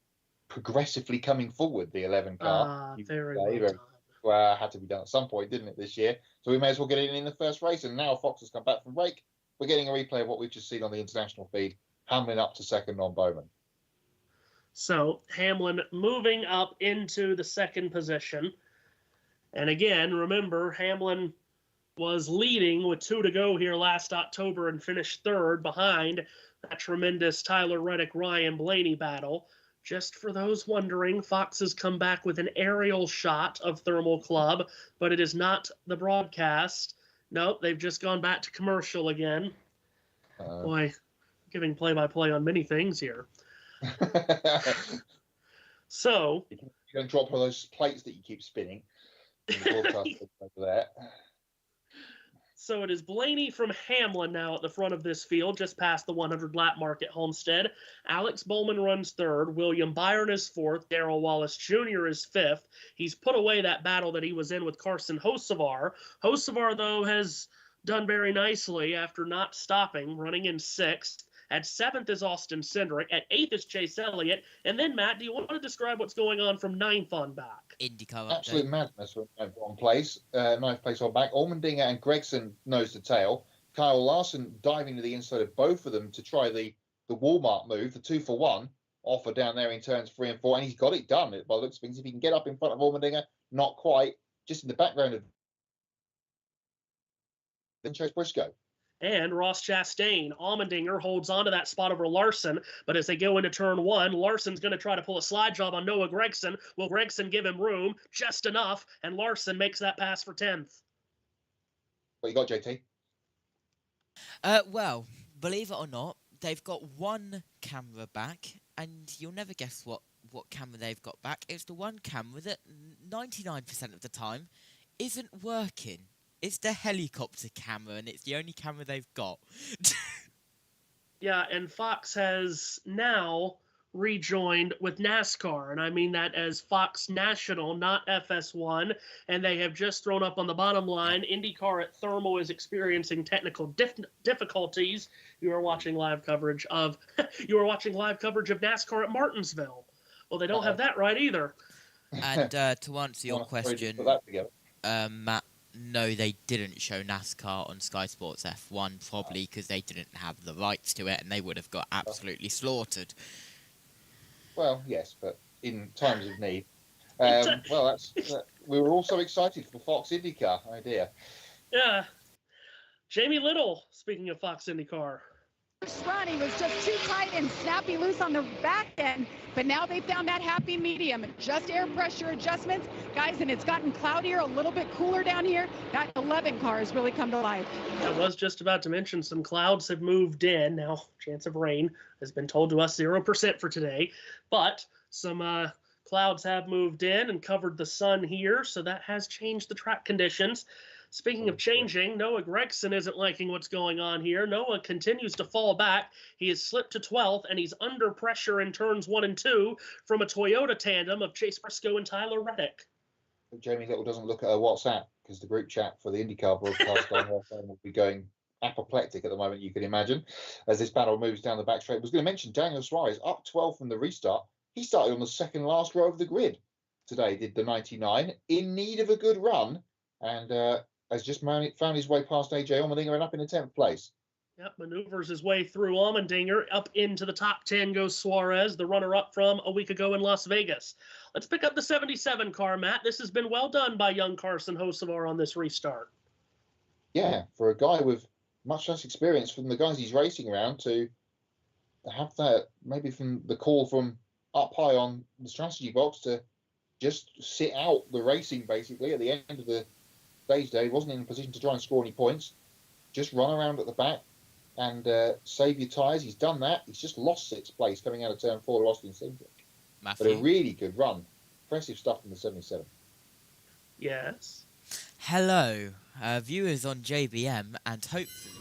progressively coming forward, the 11 car. Very well. Well, had to be done at some point, didn't it, this year? So we may as well get it in the first race. And now Fox has come back from break. We're getting a replay of what we've just seen on the international feed. Hamlin up to second on Bowman. So Hamlin moving up into the second position. And again, remember, Hamlin was leading with 2 to go here last October and finished third behind that tremendous Tyler Reddick, Ryan Blaney battle. Just for those wondering, Fox has come back with an aerial shot of Thermal Club, but it is not the broadcast. Nope, they've just gone back to commercial again. Boy, giving play-by-play on many things here. So you're going to drop one of those plates that you keep spinning. In the broadcast over there. So it is Blaney from Hamlin now at the front of this field, just past the 100-lap mark at Homestead. Alex Bowman runs third. William Byron is fourth. Darrell Wallace Jr. is fifth. He's put away that battle that he was in with Carson Hocevar. Hocevar, though, has done very nicely after not stopping, running in sixth. At seventh is Austin Cindric. At eighth is Chase Elliott. And then, Matt, do you want to describe what's going on from ninth on back? IndyCar Absolute madness on place. Ninth place on back. Allmendinger and Gregson nose to tail. Kyle Larson diving to the inside of both of them to try the Walmart move, the 2-for-1 offer down there in turns 3 and 4. And he's got it done by the looks of things. If he can get up in front of Allmendinger, not quite. Just in the background of then Chase Briscoe. and Ross Chastain. Allmendinger holds on to that spot over Larson, but as they go into turn 1, Larson's going to try to pull a slide job on Noah Gragson. Will Gragson give him room? Just enough, and Larson makes that pass for 10th. What you got, JT? Well, believe it or not, they've got one camera back, and you'll never guess what camera they've got back. It's the one camera that 99% of the time isn't working. It's the helicopter camera, and it's the only camera they've got. Yeah, and Fox has now rejoined with NASCAR, and I mean that as Fox National, not FS1, and they have just thrown up on the bottom line, IndyCar at Thermal is experiencing technical difficulties. You are watching live coverage of NASCAR at Martinsville. Well, they don't have that right either. And to answer your question, Matt, no, they didn't show NASCAR on Sky Sports F1, probably because they didn't have the rights to it, and they would have got absolutely slaughtered. Well, yes, but in times of need. Well, we were also excited for Fox IndyCar. Oh dear. Yeah. Jamie Little, speaking of Fox IndyCar. First run, he was just too tight and snappy loose on the back end, but now they found that happy medium. Just air pressure adjustments, guys, and it's gotten cloudier, a little bit cooler down here. That 11 car has really come to life. I was just about to mention some clouds have moved in. Now, chance of rain has been told to us 0% for today, but some clouds have moved in and covered the sun here, so that has changed the track conditions. Speaking of changing, Noah Gragson isn't liking what's going on here. Noah continues to fall back. He has slipped to 12th, and he's under pressure in turns 1 and 2 from a Toyota tandem of Chase Briscoe and Tyler Reddick. Jamie Little doesn't look at her WhatsApp because the group chat for the IndyCar broadcast on her phone will be going apoplectic at the moment, you can imagine, as this battle moves down the back straight. I was going to mention Daniel Suarez, up 12 from the restart. He started on the second last row of the grid today, did the 99, in need of a good run, and has just found his way past AJ Allmendinger and up in the 10th place. Yep, maneuvers his way through Allmendinger. Up into the top 10 goes Suarez, the runner-up from a week ago in Las Vegas. Let's pick up the 77 car, Matt. This has been well done by young Carson Hocevar on this restart. Yeah, for a guy with much less experience from the guys he's racing around to have that, maybe from the call from up high on the strategy box to just sit out the racing, basically, at the end of the day's day. He wasn't in a position to try and score any points. Just run around at the back and save your tyres. He's done that. He's just lost 6th place coming out of turn 4 to Austin Cindric. But a really good run. Impressive stuff from the 77. Yes. Hello, viewers on JBM, and hopefully...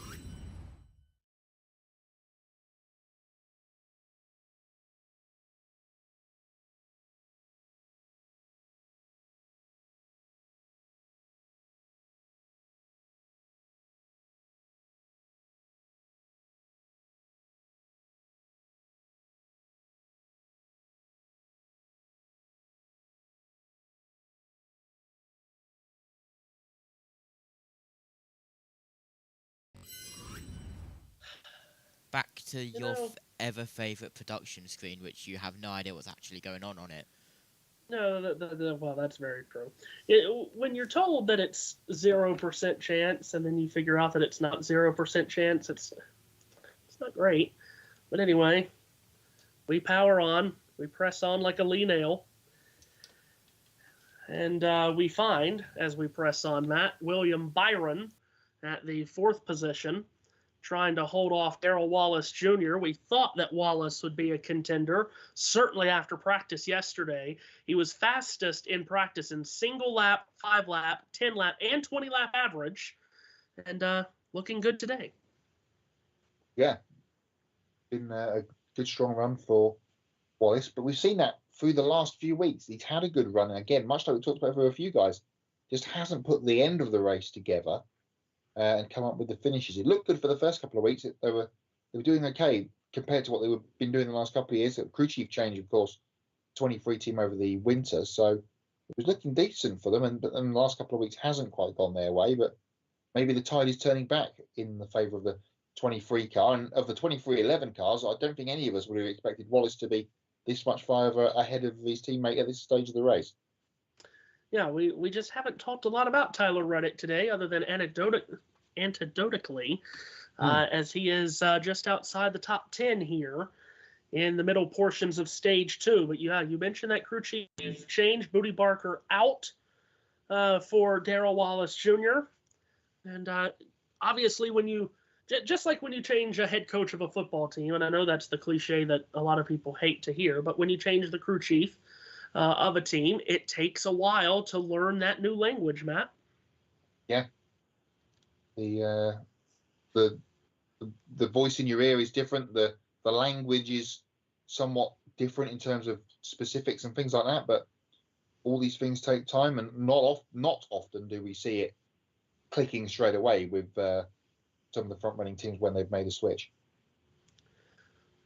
Back to your ever favourite production screen, which you have no idea what's actually going on it. No, well, that's very true. When you're told that it's 0% chance, and then you figure out that it's not 0% chance, it's not great. But anyway, we power on. We press on like a Lee nail. And we find, as we press on, Matt, William Byron at the 4th position, trying to hold off Darrell Wallace Jr. We thought that Wallace would be a contender, certainly after practice yesterday. He was fastest in practice in single lap, 5 lap, 10 lap, and 20 lap average, and looking good today. Yeah, been a good strong run for Wallace, but we've seen that through the last few weeks. He's had a good run, and again, much like we talked about for a few guys, just hasn't put the end of the race together. And come up with the finishes. It looked good for the first couple of weeks. They were doing okay compared to what they've been doing the last couple of years. The crew chief change, of course, 23 team over the winter, so it was looking decent for them. And the last couple of weeks hasn't quite gone their way. But maybe the tide is turning back in the favour of the 23 car, and of the 23-11 cars. I don't think any of us would have expected Wallace to be this much further ahead of his teammate at this stage of the race. Yeah, we just haven't talked a lot about Tyler Reddick today, other than anecdotally. as he is just outside the top 10 here in the middle portions of stage 2. But yeah, you mentioned that crew chief change. Booty Barker out for Darrell Wallace Jr. And obviously when you, just like when you change a head coach of a football team, and I know that's the cliche that a lot of people hate to hear, but when you change the crew chief of a team, it takes a while to learn that new language, Matt. Yeah. The voice in your ear is different. The language is somewhat different in terms of specifics and things like that. But all these things take time, and not often do we see it clicking straight away with some of the front running teams when they've made a switch.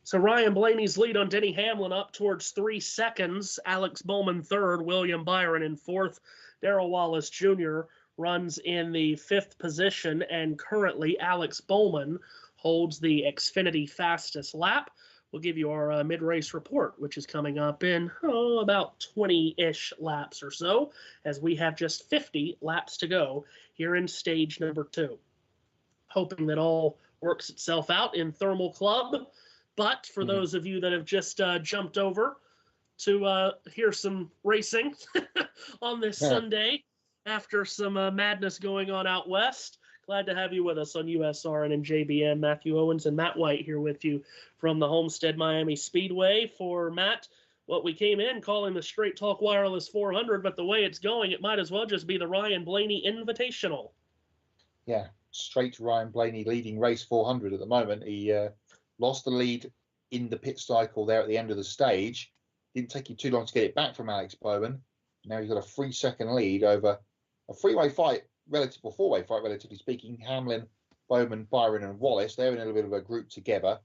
So Ryan Blaney's lead on Denny Hamlin up towards 3 seconds. Alex Bowman third, William Byron in fourth. Darrell Wallace Jr. runs in the 5th position, and currently Alex Bowman holds the Xfinity fastest lap. We'll give you our mid-race report, which is coming up in about 20-ish laps or so, as we have just 50 laps to go here in stage number 2. Hoping that all works itself out in Thermal Club. But for those of you that have just jumped over to hear some racing on this Sunday, after some madness going on out west, glad to have you with us on USRN and JBM. Matthew Owens and Matt White here with you from the Homestead Miami Speedway. For Matt, what we came in calling the Straight Talk Wireless 400, but the way it's going, it might as well just be the Ryan Blaney Invitational. Yeah, straight Ryan Blaney leading race 400 at the moment. He lost the lead in the pit cycle there at the end of the stage. Didn't take him too long to get it back from Alex Bowman. Now he's got a 3-second lead over a four-way fight, relatively speaking. Hamlin, Bowman, Byron, and Wallace. They're in a little bit of a group together.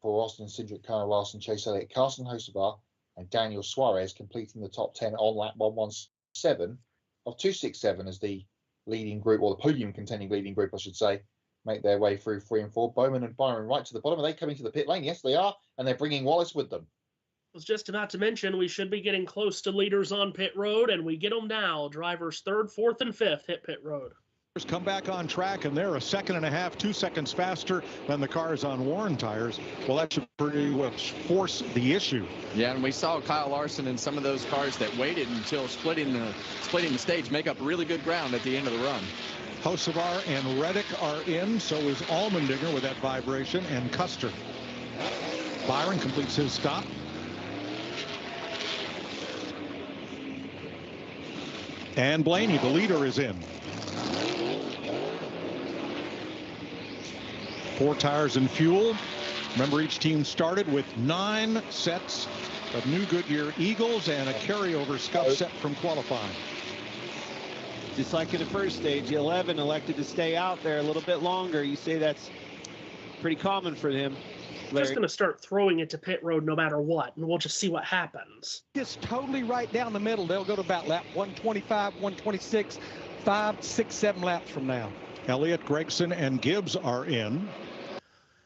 For Austin Cindric, Kyle Larson, Chase Elliott, Carson Hocevar, and Daniel Suarez completing the top 10 on lap 117 of 267 as the leading group, or the podium contending leading group, I should say, make their way through 3 and 4. Bowman and Byron right to the bottom. Are they coming to the pit lane? Yes, they are. And they're bringing Wallace with them. I was just about to mention we should be getting close to leaders on pit road, and we get them now. Drivers 3rd, 4th, and 5th hit pit road. Come back on track, and they're a 1.5 seconds, 2 seconds faster than the cars on Warren tires. Well, that should pretty much force the issue. Yeah, and we saw Kyle Larson in some of those cars that waited until splitting the stage make up really good ground at the end of the run. Hocevar and Reddick are in, so is Allmendinger with that vibration, and Custer. Byron completes his stop. And Blaney, the leader, is in. 4 tires and fuel. Remember, each team started with 9 sets of new Goodyear Eagles and a carryover scuff set from qualifying. Just like in the first stage, 11 elected to stay out there a little bit longer. You say that's pretty common for them. Larry. Just going to start throwing it to pit road no matter what, and we'll just see what happens. Just totally right down the middle. They'll go to about lap 125, 126, 5, 6, 7 laps from now. Elliott, Gregson, and Gibbs are in.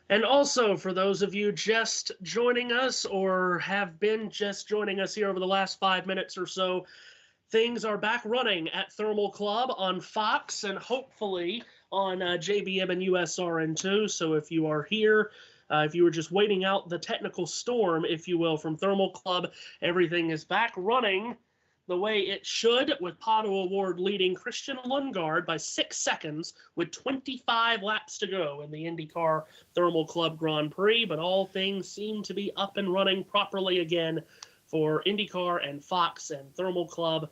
And also, for those of you just joining us or have been just joining us here over the last 5 minutes or so, things are back running at Thermal Club on Fox and hopefully on JBM and USRN2. So if you are here, if you were just waiting out the technical storm, if you will, from Thermal Club, everything is back running the way it should, with Pato Award leading Christian Lundgaard by 6 seconds with 25 laps to go in the IndyCar Thermal Club Grand Prix. But all things seem to be up and running properly again for IndyCar and Fox and Thermal Club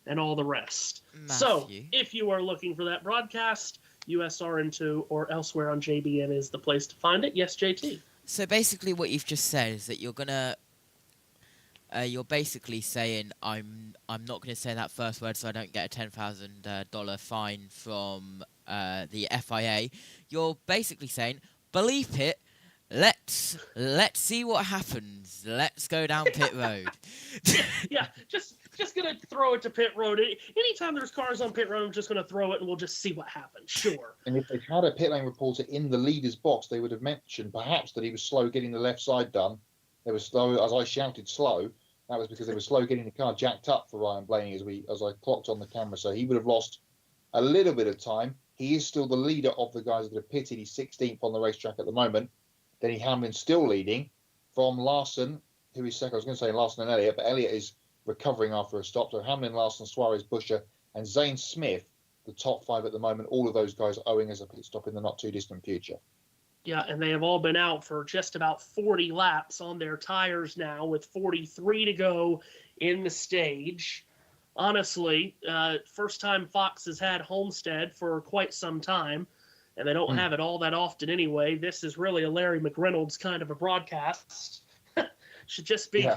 and all the rest. Matthew. So if you are looking for that broadcast, USRN2 or elsewhere on JBM is the place to find it. Yes, JT. So basically what you've just said is that you're basically saying I'm not going to say that first word so I don't get a $10,000 fine from the FIA. You're basically saying, bleep it, let's see what happens. Let's go down pit road. Yeah, just gonna throw it to pit road. Anytime there's cars on pit road, I'm just gonna throw it and we'll just see what happens. Sure. And if they had a pit lane reporter in the leader's box, they would have mentioned perhaps that he was slow getting the left side done. They were slow, as I shouted slow. That was because they were slow getting the car jacked up for Ryan Blaney as I clocked on the camera. So he would have lost a little bit of time. he is still the leader of the guys that have pitted. He's 16th on the racetrack at the moment. Denny Hamlin still leading from Larson, who is second. I was going to say Larson and Elliott, but Elliott is recovering after a stop. So Hamlin, Larson, Suarez, Buscher, and Zane Smith, the top 5 at the moment. All of those guys owing us a pit stop in the not too distant future. Yeah, and they have all been out for just about 40 laps on their tires now, with 43 to go in the stage. Honestly, first time Fox has had Homestead for quite some time, and they don't have it all that often anyway. This is really a Larry McReynolds kind of a broadcast. Should just be,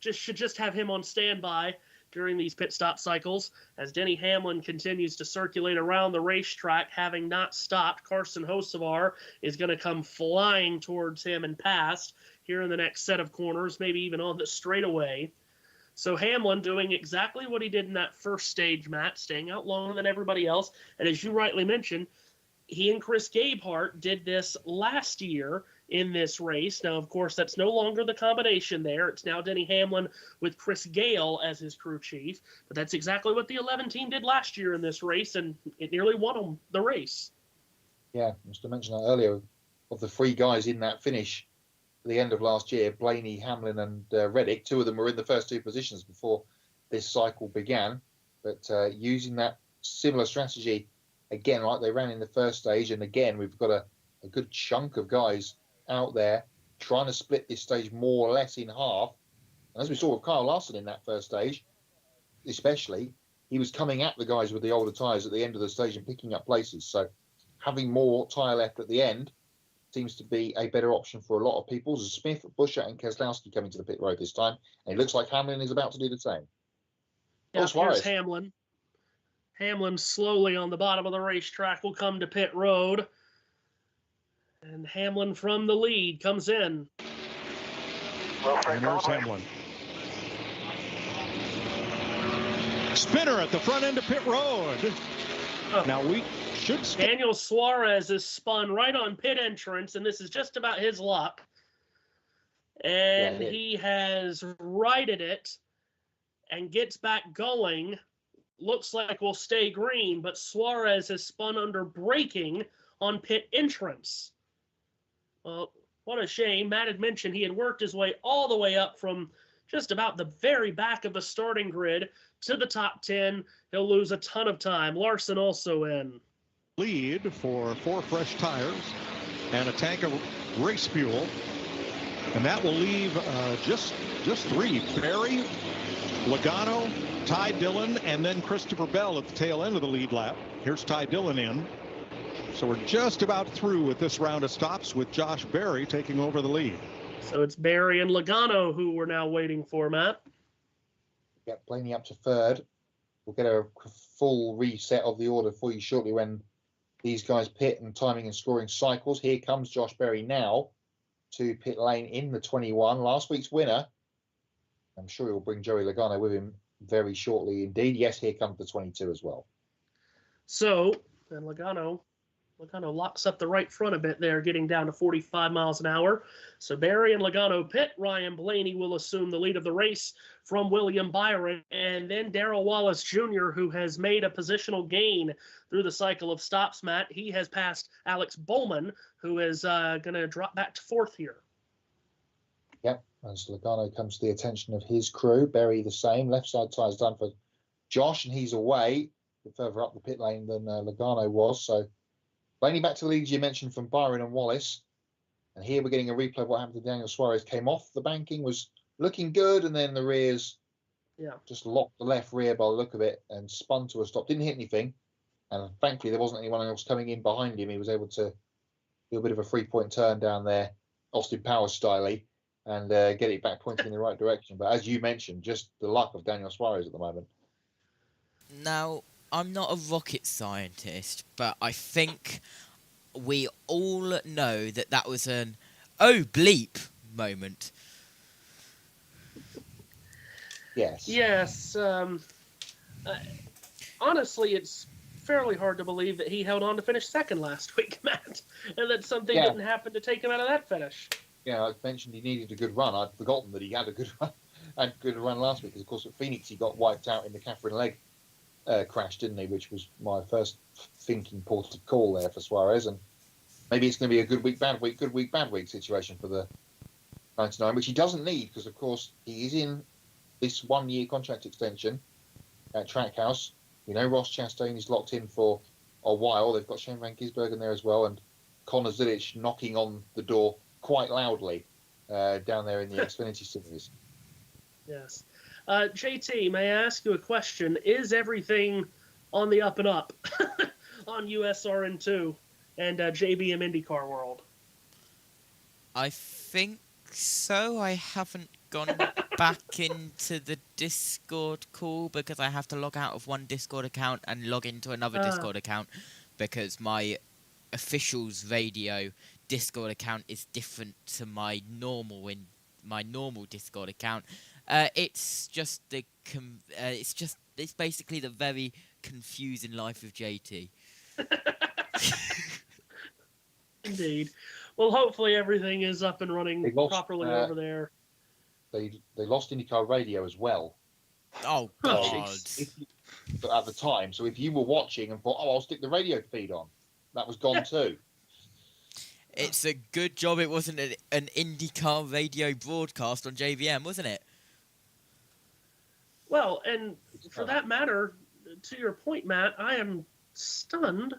should just have him on standby during these pit stop cycles, as Denny Hamlin continues to circulate around the racetrack, having not stopped. Carson Hocevar is going to come flying towards him and past here in the next set of corners, maybe even on the straightaway. So Hamlin doing exactly what he did in that first stage, Matt, staying out longer than everybody else. And as you rightly mentioned, he and Chris Gabehart did this last year in this race. Now, of course, that's no longer the combination there. It's now Denny Hamlin with Chris Gale as his crew chief. But that's exactly what the 11 team did last year in this race, and it nearly won them the race. Yeah, I must have mentioned that earlier. Of the 3 guys in that finish at the end of last year, Blaney, Hamlin, and Reddick, 2 of them were in the first 2 positions before this cycle began. But using that similar strategy, again, like they ran in the first stage, and again, we've got a good chunk of guys out there trying to split this stage more or less in half. And as we saw with Kyle Larson in that first stage, especially, he was coming at the guys with the older tyres at the end of the stage and picking up places. So having more tyre left at the end seems to be a better option for a lot of people. Smith, Buscher, and Keselowski coming to the pit road this time. And it looks like Hamlin is about to do the same. Yeah, here's Hamlin. Hamlin slowly on the bottom of the racetrack will come to pit road. And Hamlin from the lead comes in. And there's Hamlin. Spinner at the front end of pit road. Oh. Now we should... Daniel Suarez is spun right on pit entrance, and this is just about his luck. And he has righted it and gets back going. Looks like we'll stay green, but Suarez has spun under braking on pit entrance. Well, what a shame. Matt had mentioned he had worked his way all the way up from just about the very back of the starting grid to the top 10. He'll lose a ton of time. Larson also in. Lead for 4 fresh tires and a tank of race fuel. And that will leave just 3. Barry, Logano, Ty Dillon, and then Christopher Bell at the tail end of the lead lap. Here's Ty Dillon in. So we're just about through with this round of stops, with Josh Berry taking over the lead. So it's Barry and Logano who we're now waiting for, Matt. Get Blaney up to 3rd. We'll get a full reset of the order for you shortly when these guys pit and timing and scoring cycles. Here comes Josh Berry now to pit lane in the 21. Last week's winner. I'm sure he will bring Joey Logano with him very shortly indeed. Yes, here comes the 22 as well. So, and Logano locks up the right front a bit there, getting down to 45 miles an hour. So Barry and Logano pit. Ryan Blaney will assume the lead of the race from William Byron. And then Darrell Wallace Jr., who has made a positional gain through the cycle of stops, Matt. He has passed Alex Bowman, who is going to drop back to 4th here. Yep, as Logano comes to the attention of his crew. Berry the same. Left side tyres done for Josh, and he's away a bit further up the pit lane than Logano was. So Blaney back to the lead, you mentioned, from Byron and Wallace. And here we're getting a replay of what happened to Daniel Suarez. Came off the banking, was looking good, and then the rears just locked the left rear by the look of it and spun to a stop. Didn't hit anything. And thankfully, there wasn't anyone else coming in behind him. He was able to do a bit of a 3-point turn down there, Austin Powers style-y, and get it back pointing in the right direction. But as you mentioned, just the luck of Daniel Suarez at the moment. Now, I'm not a rocket scientist, but I think we all know that that was an oh bleep moment. Yes. Honestly, it's fairly hard to believe that he held on to finish 2nd last week, Matt, and that something didn't happen to take him out of that finish. Yeah, I mentioned he needed a good run. I'd forgotten that he had a good run last week, because of course at Phoenix he got wiped out in the Catherine Legg crashed, didn't he? Which was my first thinking port of call there for Suarez. And maybe it's going to be a good week, bad week, good week, bad week situation for the 99, which he doesn't need because, of course, he is in this 1-year contract extension at Trackhouse. We know Ross Chastain is locked in for a while. They've got Shane Van Gisbergen there as well, and Connor Zilich knocking on the door quite loudly down there in the Xfinity Series. Yes. JT, may I ask you a question? Is everything on the up and up on USRN2 and JBM IndyCar World? I think so. I haven't gone back into the Discord call because I have to log out of one Discord account and log into another Discord account because my officials radio Discord account is different to my normal Discord account. It's basically the very confusing life of JT. Indeed. Well, hopefully everything is up and running properly over there. They lost IndyCar Radio as well. Oh God! At the time, so if you were watching and thought, "Oh, I'll stick the radio feed on," that was gone too. It's a good job it wasn't an IndyCar radio broadcast on JBM, wasn't it? Well, and for that matter, to your point, Matt, I am stunned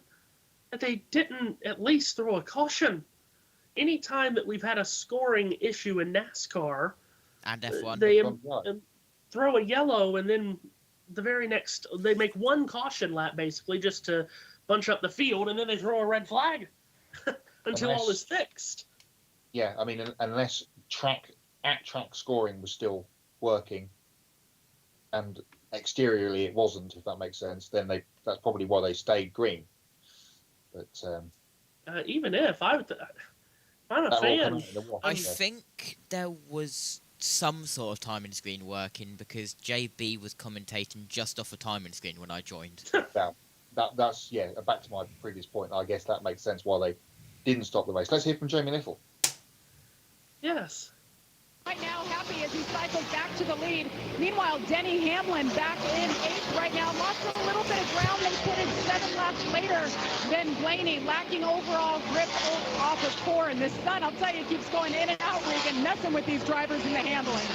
that they didn't at least throw a caution. Any time that we've had a scoring issue in NASCAR, and F1, they throw a yellow, and then the very next, they make one caution lap basically just to bunch up the field, and then they throw a red flag until all is fixed. Yeah, I mean, unless track scoring was still working, and exteriorly it wasn't, if that makes sense, then that's probably why they stayed green. But even if I'm a fan, I think there was some sort of timing screen working because JB was commentating just off a timing screen when I joined. That's back to my previous point. I guess that makes sense why they didn't stop the race. Let's hear from Jamie Little. Yes. Right now, happy as he cycles back to the lead. Meanwhile, Denny Hamlin back in 8th right now. Lost a little bit of ground. They pitted 7 laps later than Blaney, lacking overall grip off of 4. And the sun, I'll tell you, keeps going in and out, Regan, messing with these drivers in the handling.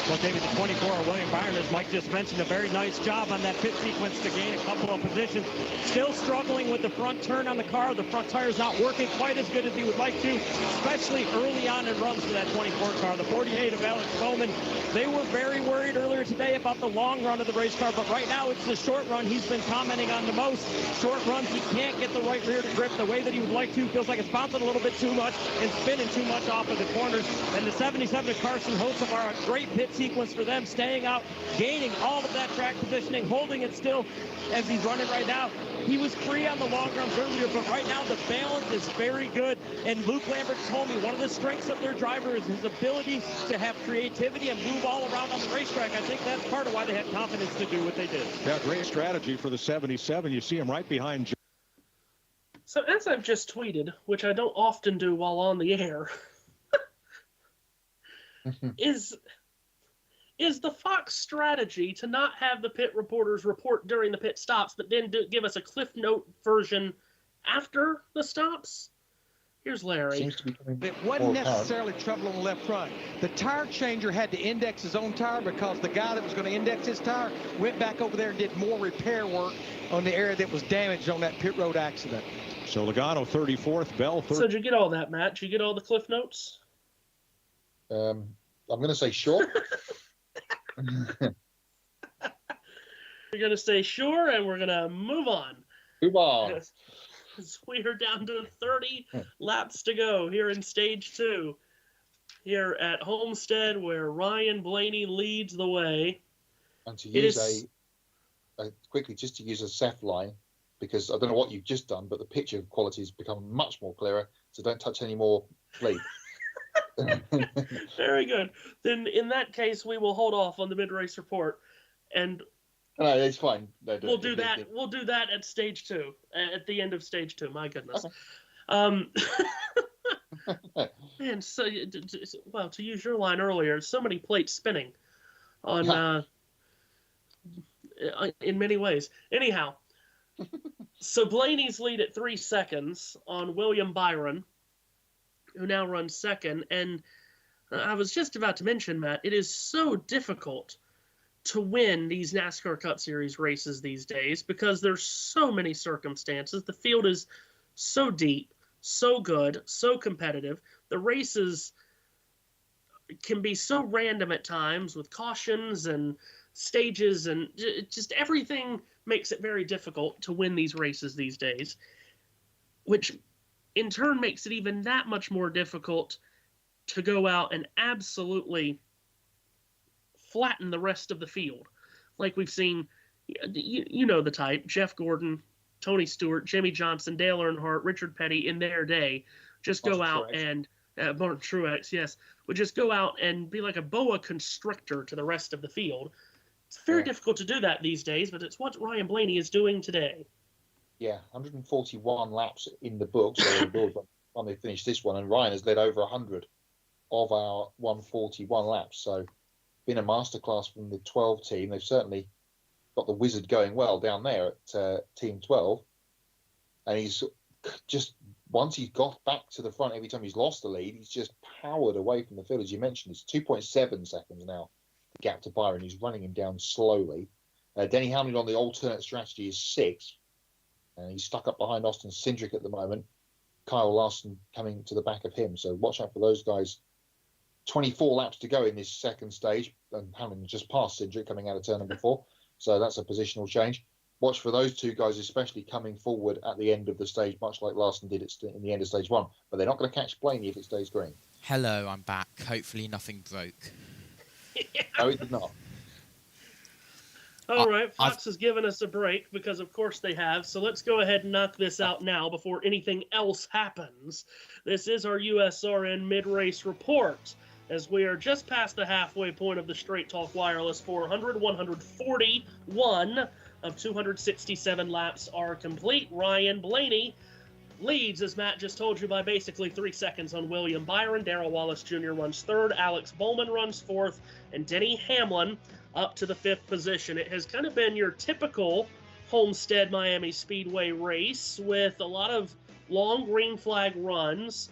Well, David, the 24, William Byron, as Mike just mentioned, a very nice job on that pit sequence to gain a couple of positions. Still struggling with the front turn on the car. The front tire's not working quite as good as he would like to, especially early on in runs for that 24 car. The 48 of Alex Bowman, they were very worried earlier today about the long run of the race car, but right now it's the short run he's been commenting on the most. Short runs, he can't get the right rear to grip the way that he would like to. Feels like it's bouncing a little bit too much and spinning too much off of the corners. And the 77 of Carson Hocevar, a great pit sequence for them, staying out, gaining all of that track positioning, holding it still as he's running right now. He was free on the long runs earlier, but right now the balance is very good. And Luke Lambert told me one of the strengths of their driver is his ability to have creativity and move all around on the racetrack. I think that's part of why they had confidence to do what they did. Yeah, great strategy for the 77. You see him right behind. So as I've just tweeted, which I don't often do while on the air, is the Fox strategy to not have the pit reporters report during the pit stops, but then give us a Cliff Note version after the stops? Here's Larry. It wasn't necessarily trouble on the left front. The tire changer had to index his own tire because the guy that was going to index his tire went back over there and did more repair work on the area that was damaged on that pit road accident. So Logano 34th, Bell 30th. So did you get all that, Matt? Did you get all the Cliff Notes? I'm going to say sure. We're going to say sure, and we're going to move on. Move on. We are down to 30 laps to go here in stage 2. Here at Homestead, where Ryan Blaney leads the way. And to use quickly, just to use a Seth line, because I don't know what you've just done, but the picture quality has become much more clearer, so don't touch any more, please. Very good. Then in that case, we will hold off on the mid-race report, and no, it's fine. No, we'll do that. We'll do that at stage 2, at the end of stage 2. My goodness. Okay. Man, so well, to use your line earlier, so many plates spinning on in many ways. Anyhow, so Blaney's lead at 3 seconds on William Byron, who now runs second. And I was just about to mention, Matt, it is so difficult to win these NASCAR Cup Series races these days because there's so many circumstances. The field is so deep, so good, so competitive. The races can be so random at times with cautions and stages, and just everything makes it very difficult to win these races these days, which in turn makes it even that much more difficult to go out and absolutely flatten the rest of the field. Like we've seen, you know the type, Jeff Gordon, Tony Stewart, Jimmy Johnson, Dale Earnhardt, Richard Petty in their day, just go out and, Martin Truex, yes, would just go out and be like a boa constrictor to the rest of the field. It's very difficult to do that these days, but it's what Ryan Blaney is doing today. Yeah, 141 laps in the books when they finished this one, and Ryan has led over 100 of our 141 laps. So, been a masterclass from the 12 team. They've certainly got the wizard going well down there at Team 12, and he's just, once he's got back to the front, every time he's lost the lead, he's just powered away from the field. As you mentioned, it's 2.7 seconds now, the gap to Byron. He's running him down slowly. Denny Hamlin on the alternate strategy is 6th, and he's stuck up behind Austin Cindric at the moment. Kyle Larson coming to the back of him, so watch out for those guys. 24 laps to go in this second stage, and Hamlin just passed Cindric coming out of turn number 4, so that's a positional change. Watch for those two guys, especially coming forward at the end of the stage, much like Larson did in the end of stage 1. But they're not going to catch Blaney if it stays green. Hello, I'm back. Hopefully nothing broke. No, it did not. All right, Fox has given us a break because, of course, they have. So let's go ahead and knock this out now before anything else happens. This is our USRN mid-race report, as we are just past the halfway point of the Straight Talk Wireless 400. 141 of 267 laps are complete. Ryan Blaney leads, as Matt just told you, by basically 3 seconds on William Byron. Darrell Wallace Jr. runs 3rd. Alex Bowman runs 4th. And Denny Hamlin up to the 5th position. It has kind of been your typical Homestead Miami Speedway race with a lot of long green flag runs.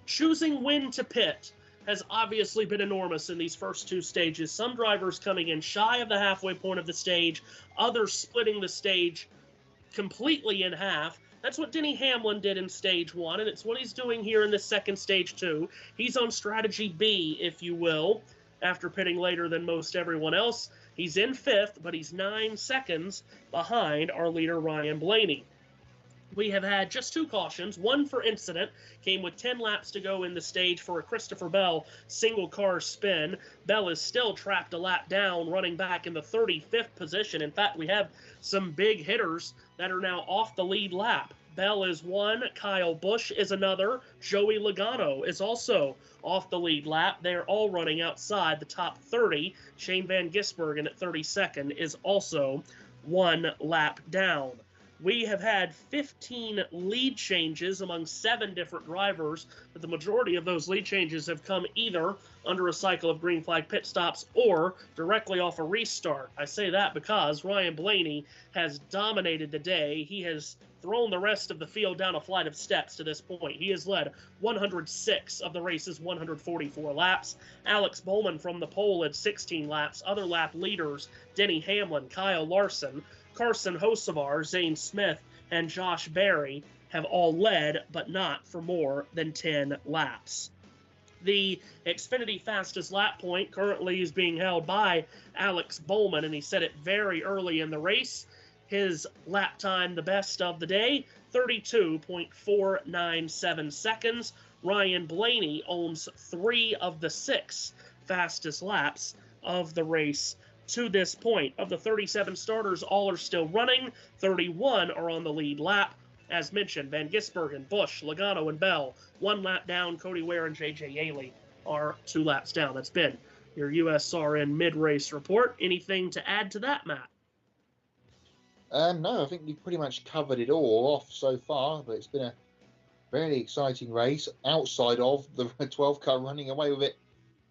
Choosing when to pit has obviously been enormous in these first 2 stages. Some drivers coming in shy of the halfway point of the stage, others splitting the stage completely in half. That's what Denny Hamlin did in stage 1, and it's what he's doing here in the second stage too. He's on strategy B, if you will, after pitting later than most everyone else. He's in 5th, but he's 9 seconds behind our leader, Ryan Blaney. We have had just 2 cautions, one for incident, came with 10 laps to go in the stage for a Christopher Bell single car spin. Bell is still trapped a lap down, running back in the 35th position. In fact, we have some big hitters that are now off the lead lap. Bell is 1, Kyle Busch is another, Joey Logano is also off the lead lap. They're all running outside the top 30. Shane Van Gisbergen at 32nd is also 1 lap down. We have had 15 lead changes among 7 different drivers, but the majority of those lead changes have come either under a cycle of green flag pit stops or directly off a restart. I say that because Ryan Blaney has dominated the day. He has thrown the rest of the field down a flight of steps to this point. He has led 106 of the race's 144 laps. Alex Bowman from the pole at 16 laps. Other lap leaders, Denny Hamlin, Kyle Larson, Carson Hocevar, Zane Smith, and Josh Berry have all led, but not for more than 10 laps. The Xfinity fastest lap point currently is being held by Alex Bowman, and he set it very early in the race. His lap time, the best of the day, 32.497 seconds. Ryan Blaney owns 3 of the 6 fastest laps of the race to this point. Of the 37 starters, all are still running. 31 are on the lead lap. As mentioned, Van Gisbergen, Busch, Logano, and Bell, 1 lap down. Cody Ware and J.J. Yaley are 2 laps down. That's been your USRN mid-race report. Anything to add to that, Matt? No, I think we've pretty much covered it all off so far, but it's been a very exciting race outside of the 12 car running away with it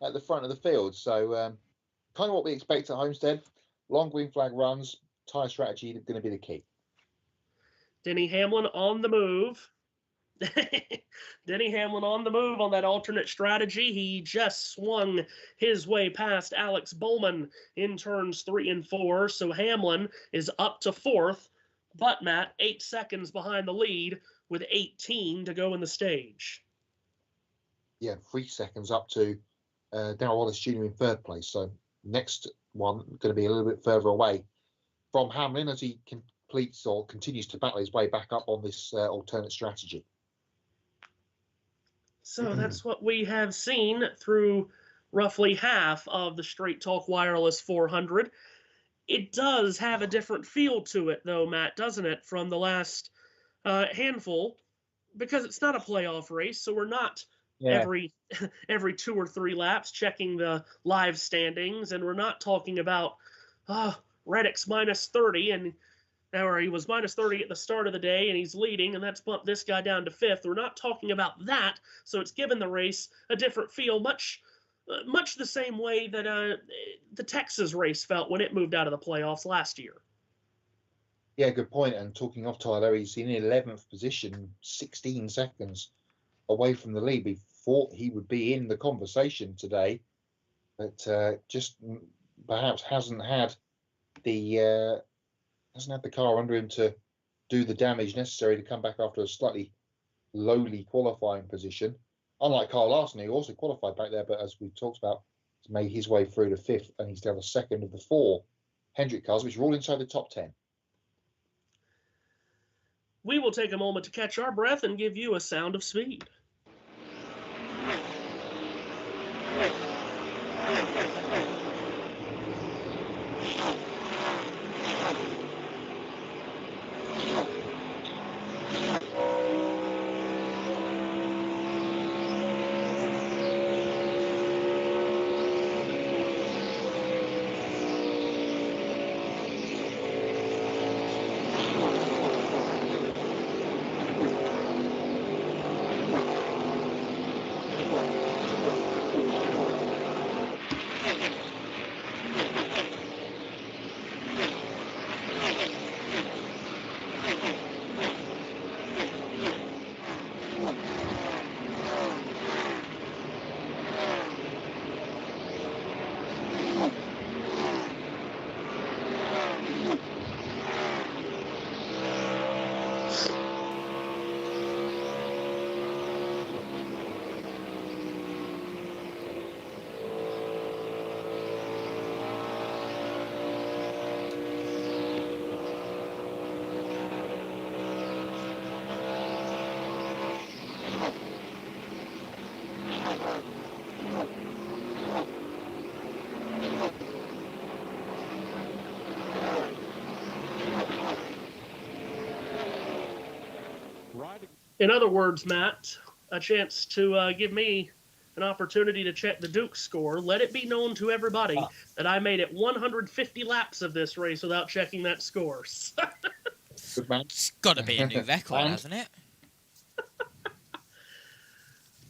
at the front of the field. So kind of what we expect at Homestead. long green flag runs, tyre strategy going to be the key. Denny Hamlin on the move. Denny Hamlin on the move on that alternate strategy. He just swung his way past Alex Bowman in turns 3 and 4. So Hamlin is up to 4th, but Matt, 8 seconds behind the lead with 18 to go in the stage. Yeah, 3 seconds up to Darrell Wallace Jr. in 3rd place. So next one going to be a little bit further away from Hamlin as he completes or continues to battle his way back up on this alternate strategy. So that's what we have seen through roughly half of the Straight Talk Wireless 400. It does have a different feel to it, though, Matt, doesn't it, from the last handful, because it's not a playoff race, so we're not every 2 or 3 laps checking the live standings, and we're not talking about Reddick's minus 30 and or he was minus 30 at the start of the day, and he's leading, and that's bumped this guy down to 5th. We're not talking about that, so it's given the race a different feel, much the same way that the Texas race felt when it moved out of the playoffs last year. Yeah, good point. And talking of Tyler, he's in 11th position, 16 seconds away from the lead. We thought he would be in the conversation today, but just perhaps hasn't had the car under him to do the damage necessary to come back after a slightly lowly qualifying position. Unlike Kyle Larson, who also qualified back there, but as we talked about, he's made his way through to 5th, and he's down the 2nd of the 4 Hendrick cars, which are all inside the top 10. We will take a moment to catch our breath and give you a sound of speed. In other words, Matt, a chance to give me an opportunity to check the Duke score. Let it be known to everybody that I made it 150 laps of this race without checking that score. Good man. It's got to be a new record, hasn't it?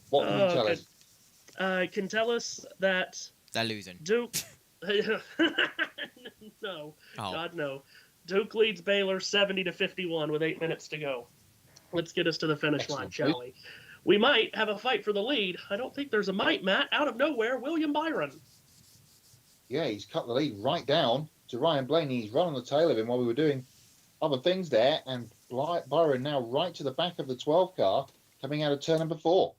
What can you tell us? I can tell us that they're losing. Duke. No, God no. Duke leads Baylor 70-51 with 8 minutes to go. Let's get us to the finish line, shall we? We might have a fight for the lead. I don't think there's a might, Matt. Out of nowhere, William Byron. Yeah, he's cut the lead right down to Ryan Blaney. He's run on the tail of him while we were doing other things there. And Byron now right to the back of the 12 car, coming out of turn number 4.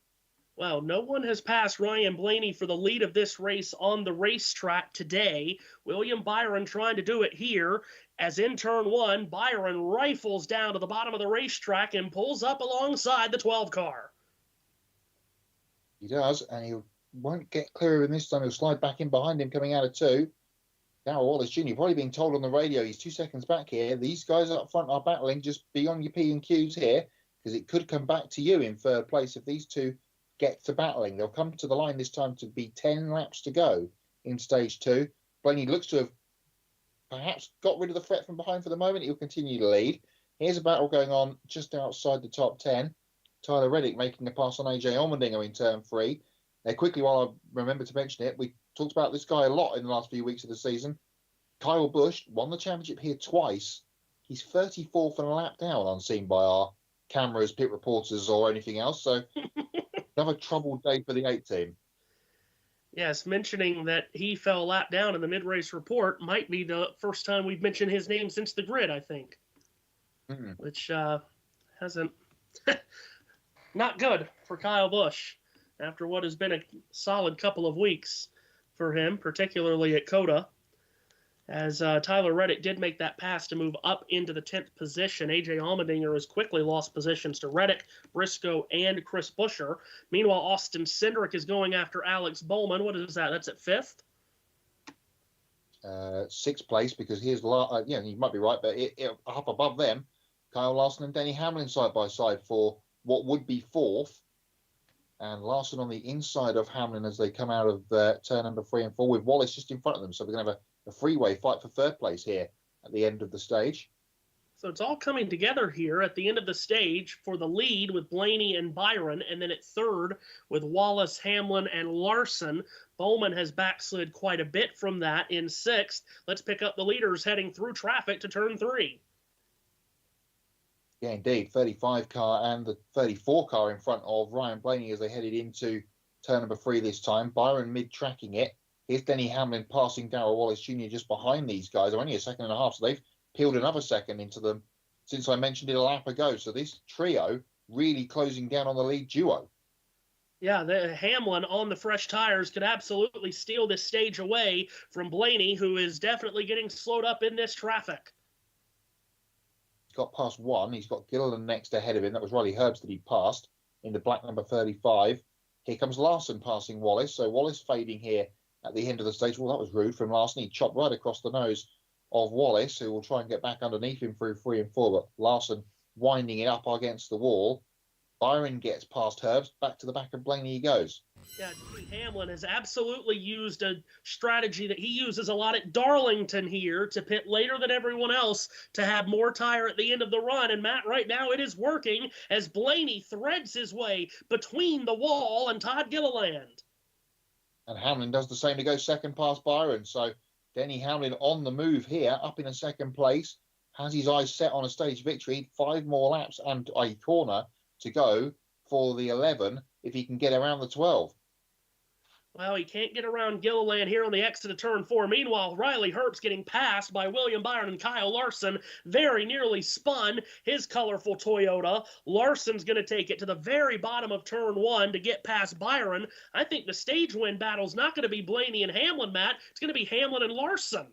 Wow, no one has passed Ryan Blaney for the lead of this race on the racetrack today. William Byron trying to do it here. As in turn 1, Byron rifles down to the bottom of the racetrack and pulls up alongside the 12 car. He does, and he won't get clear of him this time. He'll slide back in behind him coming out of 2. Darrell Wallace Jr. probably being told on the radio he's 2 seconds back here. These guys up front are battling. Just be on your P and Qs here, because it could come back to you in 3rd place if these two get to battling. They'll come to the line this time to be 10 laps to go in stage 2. Blaney looks to have perhaps got rid of the threat from behind for the moment. He'll continue to lead. Here's a battle going on just outside the top 10. Tyler Reddick making a pass on AJ Allmendinger in turn 3. Quickly, while I remember to mention it, we talked about this guy a lot in the last few weeks of the season. Kyle Busch won the championship here twice. He's 34th and a lap down, unseen by our cameras, pit reporters, or anything else. So another troubled day for the 8 team. Yes, mentioning that he fell a lap down in the mid-race report might be the first time we've mentioned his name since the grid, I think. Which hasn't... not good for Kyle Busch after what has been a solid couple of weeks for him, particularly at COTA. As Tyler Reddick did make that pass to move up into the 10th position, A.J. Allmendinger has quickly lost positions to Reddick, Briscoe, and Chris Buescher. Meanwhile, Austin Cindric is going after Alex Bowman. What is that? That's at 5th? 6th place, because here's, you might be right, but up above them, Kyle Larson and Denny Hamlin side by side for what would be 4th. And Larson on the inside of Hamlin as they come out of turn number 3 and 4, with Wallace just in front of them. So we're going to have a freeway fight for 3rd place here at the end of the stage. So it's all coming together here at the end of the stage for the lead with Blaney and Byron, and then at 3rd with Wallace, Hamlin, and Larson. Bowman has backslid quite a bit from that in 6th. Let's pick up the leaders heading through traffic to turn 3. Yeah, indeed. 35 car and the 34 car in front of Ryan Blaney as they headed into turn number 3 this time. Byron mid-tracking it. Here's Denny Hamlin passing Darrell Wallace Jr. just behind these guys. They're only a second and a half, so they've peeled another second into them since I mentioned it a lap ago. So this trio really closing down on the lead duo. Yeah, the Hamlin on the fresh tires could absolutely steal this stage away from Blaney, who is definitely getting slowed up in this traffic. He's got past 1. He's got Gilliland next ahead of him. That was Riley Herbst that he passed in the black number 35. Here comes Larson passing Wallace. So Wallace fading here at the end of the stage. Well, that was rude from Larson. He chopped right across the nose of Wallace, who will try and get back underneath him through 3 and 4. But Larson winding it up against the wall. Byron gets past Herbst. Back to the back of Blaney he goes. Yeah, Hamlin has absolutely used a strategy that he uses a lot at Darlington here to pit later than everyone else to have more tire at the end of the run. And Matt, right now it is working as Blaney threads his way between the wall and Todd Gilliland. And Hamlin does the same to go second past Byron. So Denny Hamlin on the move here, up in a 2nd place, has his eyes set on a stage victory. 5 more laps and a corner to go for the 11 if he can get around the 12. Well, he can't get around Gilliland here on the exit of turn 4. Meanwhile, Riley Herbst getting passed by William Byron and Kyle Larson. Very nearly spun his colorful Toyota. Larson's going to take it to the very bottom of turn 1 to get past Byron. I think the stage win battle's not going to be Blaney and Hamlin, Matt. It's going to be Hamlin and Larson.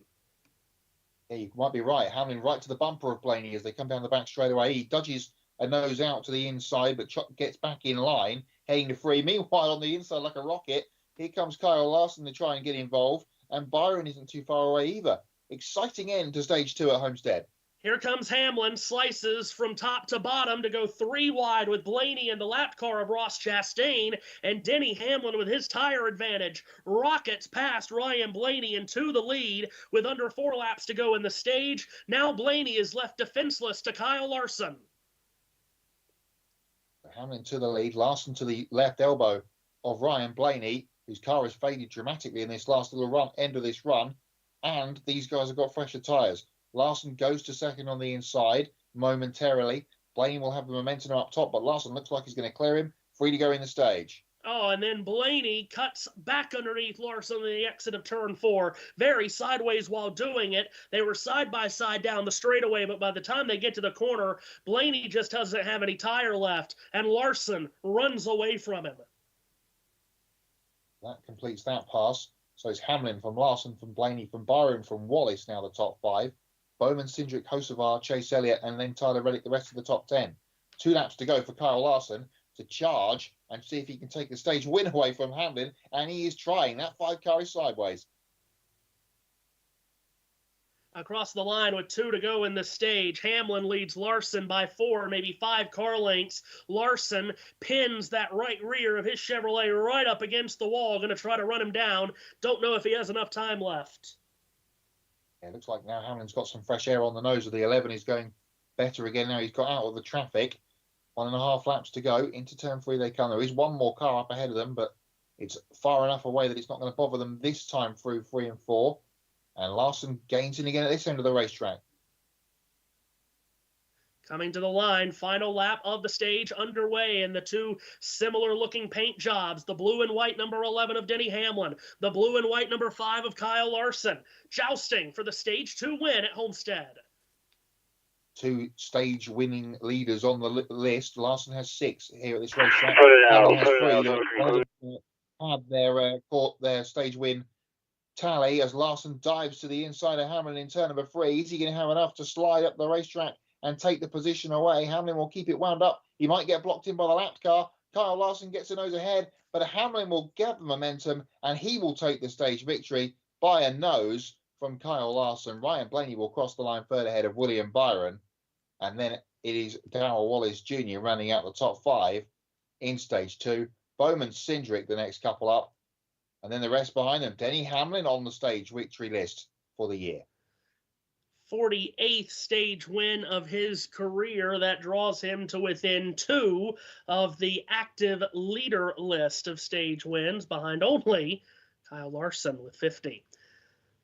Yeah, you might be right. Hamlin right to the bumper of Blaney as they come down the back straightaway. He dodges a nose out to the inside, but gets back in line, heading to 3. Meanwhile, on the inside, like a rocket, here comes Kyle Larson to try and get involved, and Byron isn't too far away either. Exciting end to stage 2 at Homestead. Here comes Hamlin, slices from top to bottom to go 3 wide with Blaney in the lap car of Ross Chastain, and Denny Hamlin with his tire advantage rockets past Ryan Blaney into the lead with under 4 laps to go in the stage. Now Blaney is left defenseless to Kyle Larson. Hamlin to the lead, Larson to the left elbow of Ryan Blaney, whose car has faded dramatically in this last little end of this run, and these guys have got fresher tyres. Larson goes to 2nd on the inside momentarily. Blaney will have the momentum up top, but Larson looks like he's going to clear him. Free to go in the stage. Oh, and then Blaney cuts back underneath Larson on the exit of turn 4. Very sideways while doing it. They were side by side down the straightaway, but by the time they get to the corner, Blaney just doesn't have any tire left, and Larson runs away from him. That completes that pass. So it's Hamlin from Larson, from Blaney, from Byron, from Wallace now the top 5. Bowman, Cindric, Hocevar, Chase Elliott, and then Tyler Reddick the rest of the top 10. 2 laps to go for Kyle Larson to charge and see if he can take the stage win away from Hamlin, and he is trying. That 5 car is sideways. Across the line with 2 to go in the stage. Hamlin leads Larson by 4, maybe 5 car lengths. Larson pins that right rear of his Chevrolet right up against the wall, going to try to run him down. Don't know if he has enough time left. Yeah, it looks like now Hamlin's got some fresh air on the nose of the 11. He's going better again now. He's got out of the traffic. 1.5 laps to go. Into turn 3 they come. There is 1 more car up ahead of them, but it's far enough away that it's not going to bother them this time through 3 and 4. And Larson gains in again at this end of the racetrack. Coming to the line, final lap of the stage underway, and the two similar-looking paint jobs, the blue and white number 11 of Denny Hamlin, the blue and white number 5 of Kyle Larson, jousting for the Stage 2 win at Homestead. 2 stage winning leaders on the list. Larson has 6 here at this racetrack. Put it out, Hamlin has put it 3. out. One of them had their stage win tally as Larson dives to the inside of Hamlin in turn number 3. Is he going to have enough to slide up the racetrack and take the position away? Hamlin will keep it wound up. He might get blocked in by the lapped car. Kyle Larson gets a nose ahead, but Hamlin will get the momentum and he will take the stage victory by a nose from Kyle Larson. Ryan Blaney will cross the line third ahead of William Byron. And then it is Darrell Wallace Jr. running out the top 5 in stage 2. Bowman Cindric the next couple up. And then the rest behind them. Denny Hamlin on the stage victory list for the year. 48th stage win of his career. That draws him to within 2 of the active leader list of stage wins, behind only Kyle Larson with 50.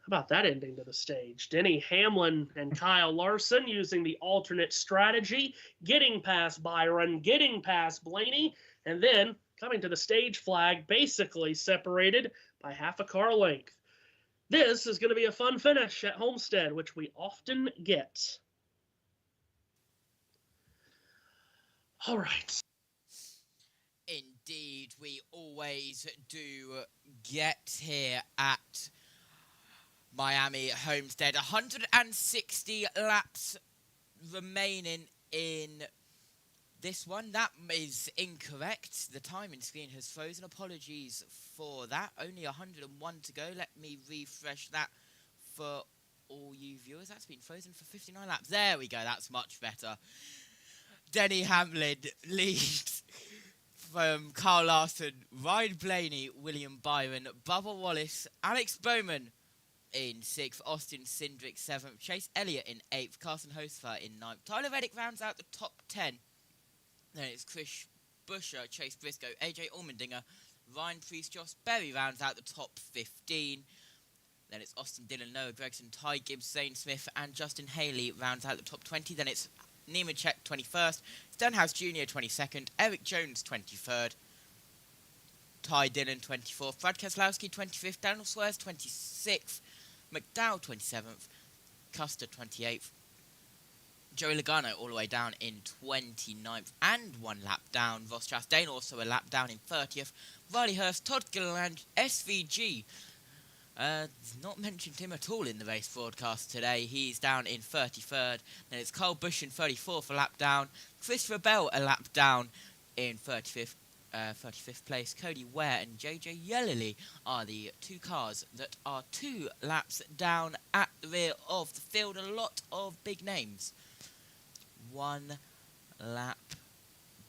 How about that ending to the stage? Denny Hamlin and Kyle Larson using the alternate strategy, getting past Byron, getting past Blaney, and then coming to the stage flag, basically separated by half a car length. This is going to be a fun finish at Homestead, which we often get. All right. Indeed, we always do get here at Miami Homestead. 160 laps remaining in this one. That is incorrect. The timing screen has frozen. Apologies for that. Only 101 to go. Let me refresh that for all you viewers. That's been frozen for 59 laps. There we go. That's much better. Denny Hamlin leads from Kyle Larson, Ryan Blaney, William Byron, Bubba Wallace, Alex Bowman in 6th, Austin Cindric 7th, Chase Elliott in 8th, Carson Hocefer in 9th. Tyler Reddick rounds out the top 10. Then it's Chris Buescher, Chase Briscoe, AJ Allmendinger, Ryan Priest, Josh Berry rounds out the top 15. Then it's Austin Dillon, Noah Gregson, Ty Gibbs, Zane Smith, and Justin Haley rounds out the top 20. Then it's Nemechek 21st, Stenhouse Jr. 22nd, Eric Jones 23rd, Ty Dillon 24th, Brad Keselowski 25th, Daniel Suarez 26th, McDowell 27th, Custer 28th, Joey Logano all the way down in 29th and 1 lap down. Ross Chastain also a lap down in 30th. Riley Hurst, Todd Gilliland, SVG. Not mentioned him at all in the race broadcast today. He's down in 33rd. Then it's Kyle Busch in 34th, a lap down. Christopher Bell a lap down in 35th place. Cody Ware and JJ Yellowly are the 2 cars that are 2 laps down at the rear of the field. A lot of big names. 1 lap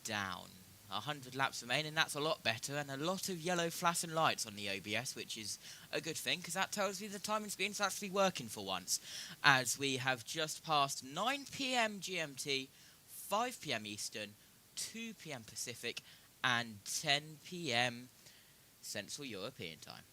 down. 100 laps remaining, that's a lot better, and a lot of yellow flashing lights on the OBS, which is a good thing, because that tells me the timing screen's actually working for once, as we have just passed 9 PM GMT, 5 PM Eastern, 2 PM Pacific, and 10 PM Central European time.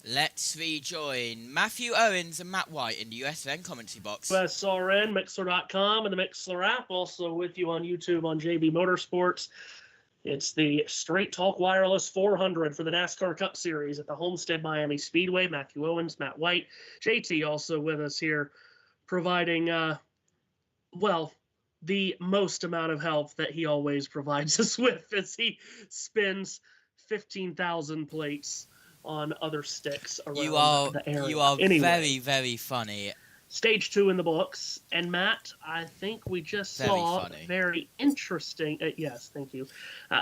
Let's rejoin Matthew Owens and Matt White in the USN commentary box. USRN, Mixler.com, and the Mixler app. Also with you on YouTube on JB Motorsports. It's the Straight Talk Wireless 400 for the NASCAR Cup Series at the Homestead Miami Speedway. Matthew Owens, Matt White, JT also with us here, providing, well, the most amount of help that he always provides us with as he spins 15,000 plates on other sticks around the area. You are anyway. very, very funny. Stage 2 in the books. And Matt, I think we just saw a very interesting. Yes, thank you.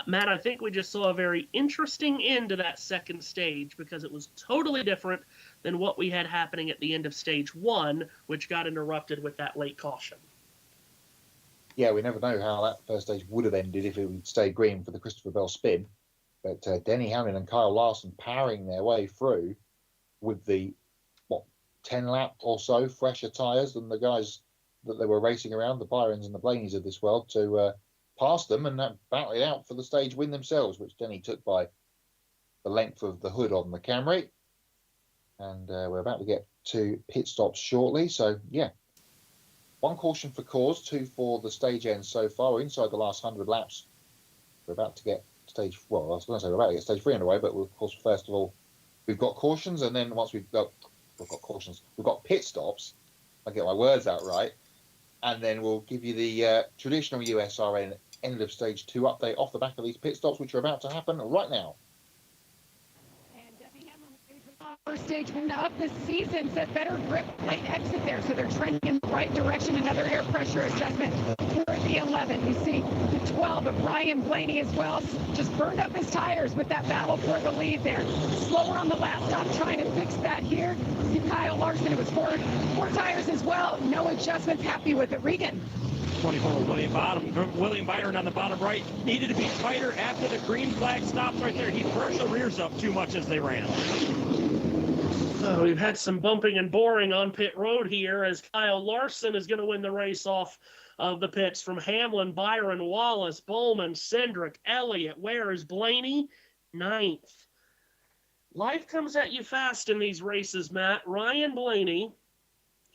Matt, I think we just saw a very interesting end to that second stage because it was totally different than what we had happening at the end of stage 1, which got interrupted with that late caution. Yeah, we never know how that first stage would have ended if it would stay green for the Christopher Bell spin. But Denny Hamlin and Kyle Larson powering their way through with the 10 lap or so fresher tyres than the guys that they were racing around, the Byrons and the Blaneys of this world, to pass them and battle it out for the stage win themselves, which Denny took by the length of the hood on the Camry. And we're about to get to pit stops shortly. So, yeah, 1 caution for cause, 2 for the stage end so far. We're inside the last 100 laps. We're about to get stage, well, I was going to say we're about to get stage 3 underway, but of course, first of all, we've got cautions, and then once we've got cautions, we've got pit stops. I get my words out right, and then we'll give you the traditional USRN end of stage 2 update off the back of these pit stops, which are about to happen right now. First stage win of the season, said better grip late exit there, so they're trending in the right direction. Another air pressure assessment for the 11. You see the 12 of Ryan Blaney as well, just burned up his tires with that battle for the lead there. Slower on the last stop, trying to fix that here. See Kyle Larson, it was four tires as well. No adjustments, happy with it. Regan. 24 William Byron on the bottom right needed to be tighter after the green flag stops right there. He brushed the rears up too much as they ran. So we've had some bumping and boring on pit road here as Kyle Larson is going to win the race off of the pits from Hamlin, Byron, Wallace, Bowman, Cindric, Elliott. Where is Blaney? 9th. Life comes at you fast in these races, Matt. Ryan Blaney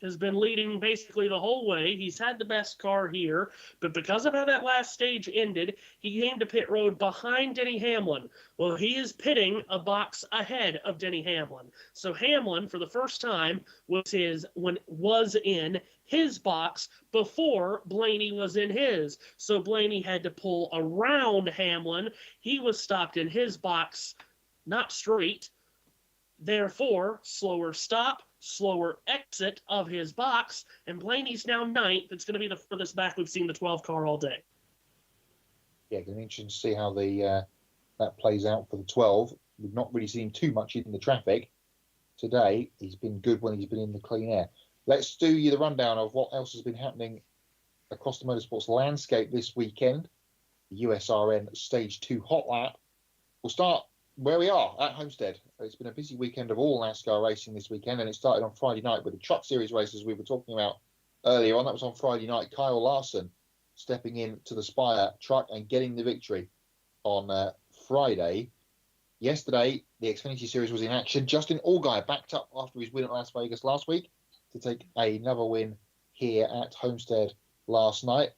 has been leading basically the whole way. He's had the best car here, but because of how that last stage ended, he came to pit road behind Denny Hamlin. Well, he is pitting a box ahead of Denny Hamlin. So Hamlin, for the first time, was in his box before Blaney was in his. So Blaney had to pull around Hamlin. He was stopped in his box, not straight. Therefore, slower stop, slower exit of his box, and Blaney's now 9th. It's going to be the furthest back we've seen the 12 car all day. Yeah, it's interesting to see how that plays out for the 12. We've not really seen too much in the traffic today. He's been good when he's been in the clean air. Let's do you the rundown of what else has been happening across the motorsports landscape this weekend. The USRN Stage 2 Hot Lap. We'll start where we are at Homestead. It's been a busy weekend of all NASCAR racing this weekend, and it started on Friday night with the Truck Series races we were talking about earlier on. That was on Friday night. Kyle Larson stepping in to the Spire truck and getting the victory on Friday. Yesterday, the Xfinity Series was in action. Justin Allgaier backed up after his win at Las Vegas last week to take another win here at Homestead last night.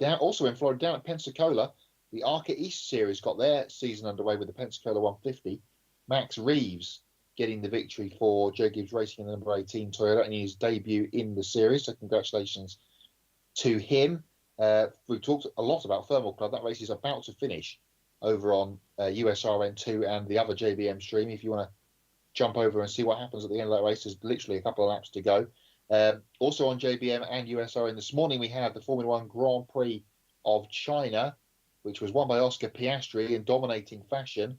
Also in Florida, down at Pensacola, the ARCA East Series got their season underway with the Pensacola 150. Max Reeves getting the victory for Joe Gibbs Racing in the number 18 Toyota and his debut in the series. So congratulations to him. We've talked a lot about Thermal Club. That race is about to finish over on USRN2 and the other JBM stream. If you want to jump over and see what happens at the end of that race, there's literally a couple of laps to go. Also on JBM and USRN this morning, we had the Formula One Grand Prix of China, which was won by Oscar Piastri in dominating fashion.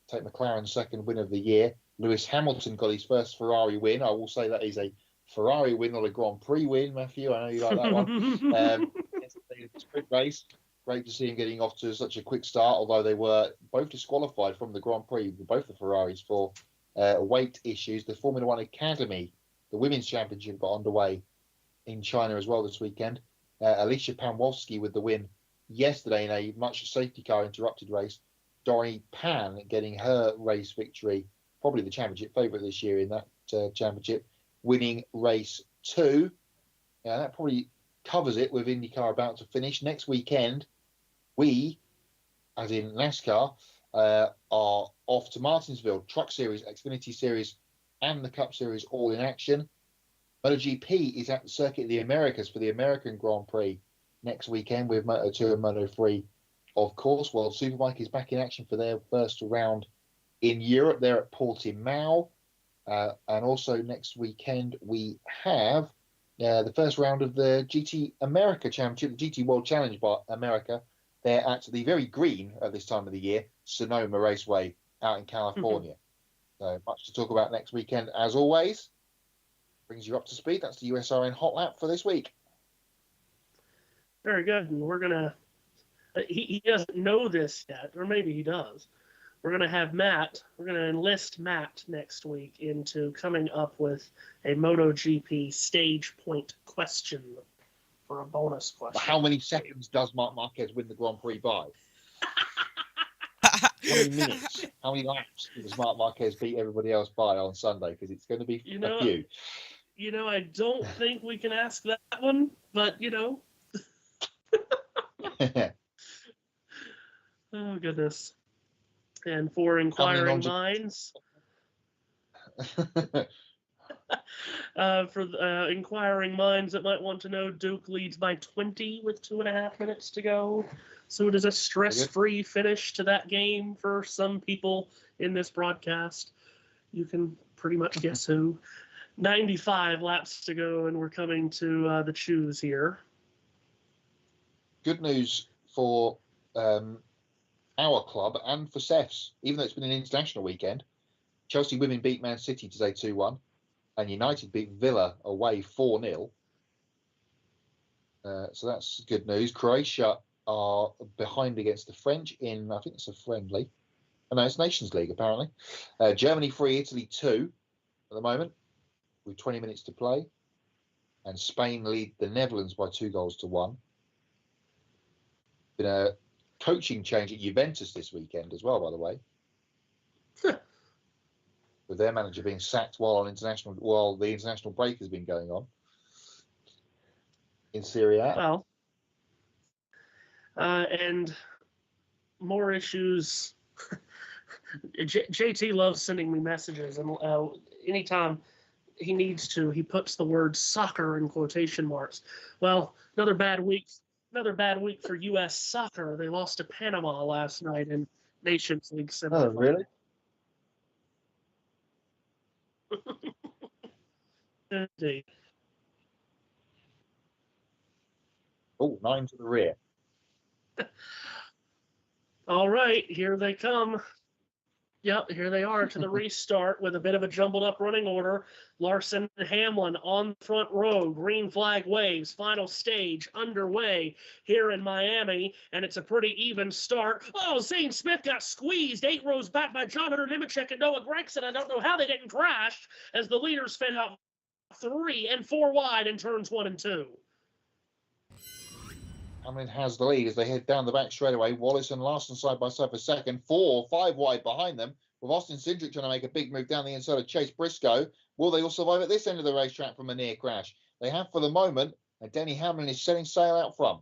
Take McLaren's second win of the year. Lewis Hamilton got his first Ferrari win. I will say that is a Ferrari win, not a Grand Prix win, Matthew. I know you like that one. It's a sprint race. Great to see him getting off to such a quick start, although they were both disqualified from the Grand Prix, both the Ferraris, for weight issues. The Formula One Academy, the Women's Championship, got underway in China as well this weekend. Alicia Pamwowski with the win yesterday in a much safety car interrupted race. Dory Pan getting her race victory, probably the championship favourite this year in that championship, winning race 2. That probably covers it with IndyCar about to finish. Next weekend, we, as in NASCAR, are off to Martinsville. Truck Series, Xfinity Series and the Cup Series all in action. MotoGP is at the Circuit of the Americas for the American Grand Prix next weekend with Moto2 and Moto3. Of course, World Superbike is back in action for their first round in Europe. They're at Portimao. And also next weekend, we have the first round of the GT America Championship, the GT World Challenge by America. They're at the very green at this time of the year, Sonoma Raceway out in California. So much to talk about next weekend, as always. Brings you up to speed. That's the USRN Hot Lap for this week. Very good. And we're going to, he doesn't know this yet, or maybe he does. We're going to have Matt, we're going to enlist Matt next week into coming up with a MotoGP stage point question for a bonus question. How many seconds does Marc Marquez win the Grand Prix by? How many minutes? How many laps does Marc Marquez beat everybody else by on Sunday? Because it's going to be a few. I don't think we can ask that one, but, Oh, goodness. And for inquiring minds, inquiring minds that might want to know, Duke leads by 20 with 2.5 minutes to go. So it is a stress-free finish to that game for some people in this broadcast. You can pretty much guess who. 95 laps to go, and we're coming to the choose here. Good news for our club and for Seth's, even though it's been an international weekend. Chelsea women beat Man City today 2-1, and United beat Villa away 4-0. So that's good news. Croatia are behind against the French in, I think it's a friendly. Oh, no, it's Nations League, apparently. Germany 3, Italy 2 at the moment, with 20 minutes to play. And Spain lead the Netherlands by 2-1. Been a coaching change at Juventus this weekend as well, by the way. With their manager being sacked while the international break has been going on in Serie A. Well, and more issues. JT loves sending me messages, and anytime he needs to, he puts the word soccer in quotation marks. Well, another bad week for U.S. soccer. They lost to Panama last night in Nations League semifinal. Oh, really? Indeed. Oh, 9 to the rear. All right, here they come. Yep, here they are to the restart with a bit of a jumbled up running order. Larson and Hamlin on the front row. Green flag waves. Final stage underway here in Miami, and it's a pretty even start. Oh, Zane Smith got squeezed 8 rows back by John Hunter Nemechek and Noah Gregson. I don't know how they didn't crash as the leaders fed out 3 and 4 wide in turns 1 and 2. Hamlin has the lead as they head down the back straightaway. Wallace and Larson side by side for second. 4, 5 wide behind them, with Austin Cindric trying to make a big move down the inside of Chase Briscoe. Will they all survive at this end of the racetrack from a near crash? They have for the moment, and Denny Hamlin is setting sail out front.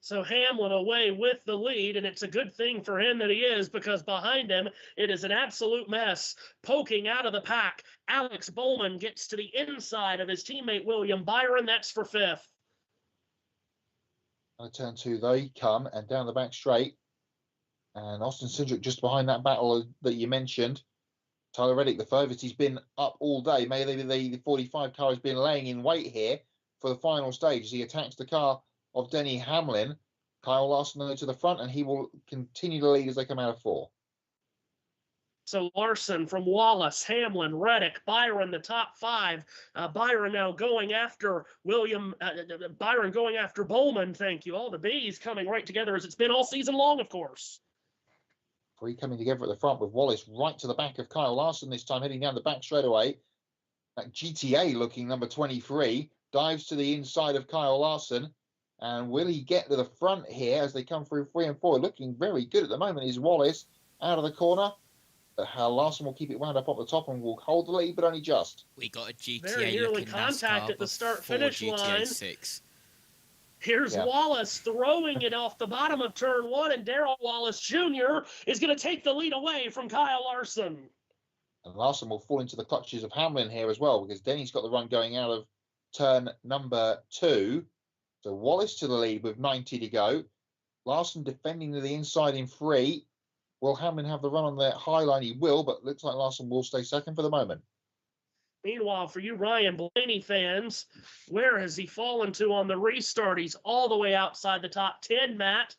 So Hamlin away with the lead, and it's a good thing for him that he is, because behind him it is an absolute mess. Poking out of the pack, Alex Bowman gets to the inside of his teammate William Byron. That's for 5th. Turn 2, they come, and down the back straight. And Austin Cindric just behind that battle that you mentioned. Tyler Reddick, the furthest he's been up all day. Maybe the 45 car has been laying in wait here for the final stage as he attacks the car of Denny Hamlin. Kyle Larson to the front, and he will continue to lead as they come out of 4. So Larson from Wallace, Hamlin, Reddick, Byron, the top 5. Byron now going after Byron going after Bowman. Thank you. All the B's coming right together as it's been all season long, of course. 3 coming together at the front with Wallace right to the back of Kyle Larson this time, heading down the back straight away. That GTA looking number 23 dives to the inside of Kyle Larson. And will he get to the front here as they come through 3 and 4? Looking very good at the moment is Wallace out of the corner. Larson will keep it wound up the top and will hold the lead, but only just. We got a GTA very nearly contact NASCAR at the start-finish line. 6. Here's Wallace throwing it off the bottom of turn 1, and Darrell Wallace Jr. is going to take the lead away from Kyle Larson. And Larson will fall into the clutches of Hamlin here as well, because Denny's got the run going out of turn number 2. So Wallace to the lead with 90 to go. Larson defending to the inside in 3. Will Hamlin have the run on the high line? He will, but looks like Larson will stay second for the moment. Meanwhile, for you Ryan Blaney fans, where has he fallen to on the restart? He's all the way outside the top 10, Matt.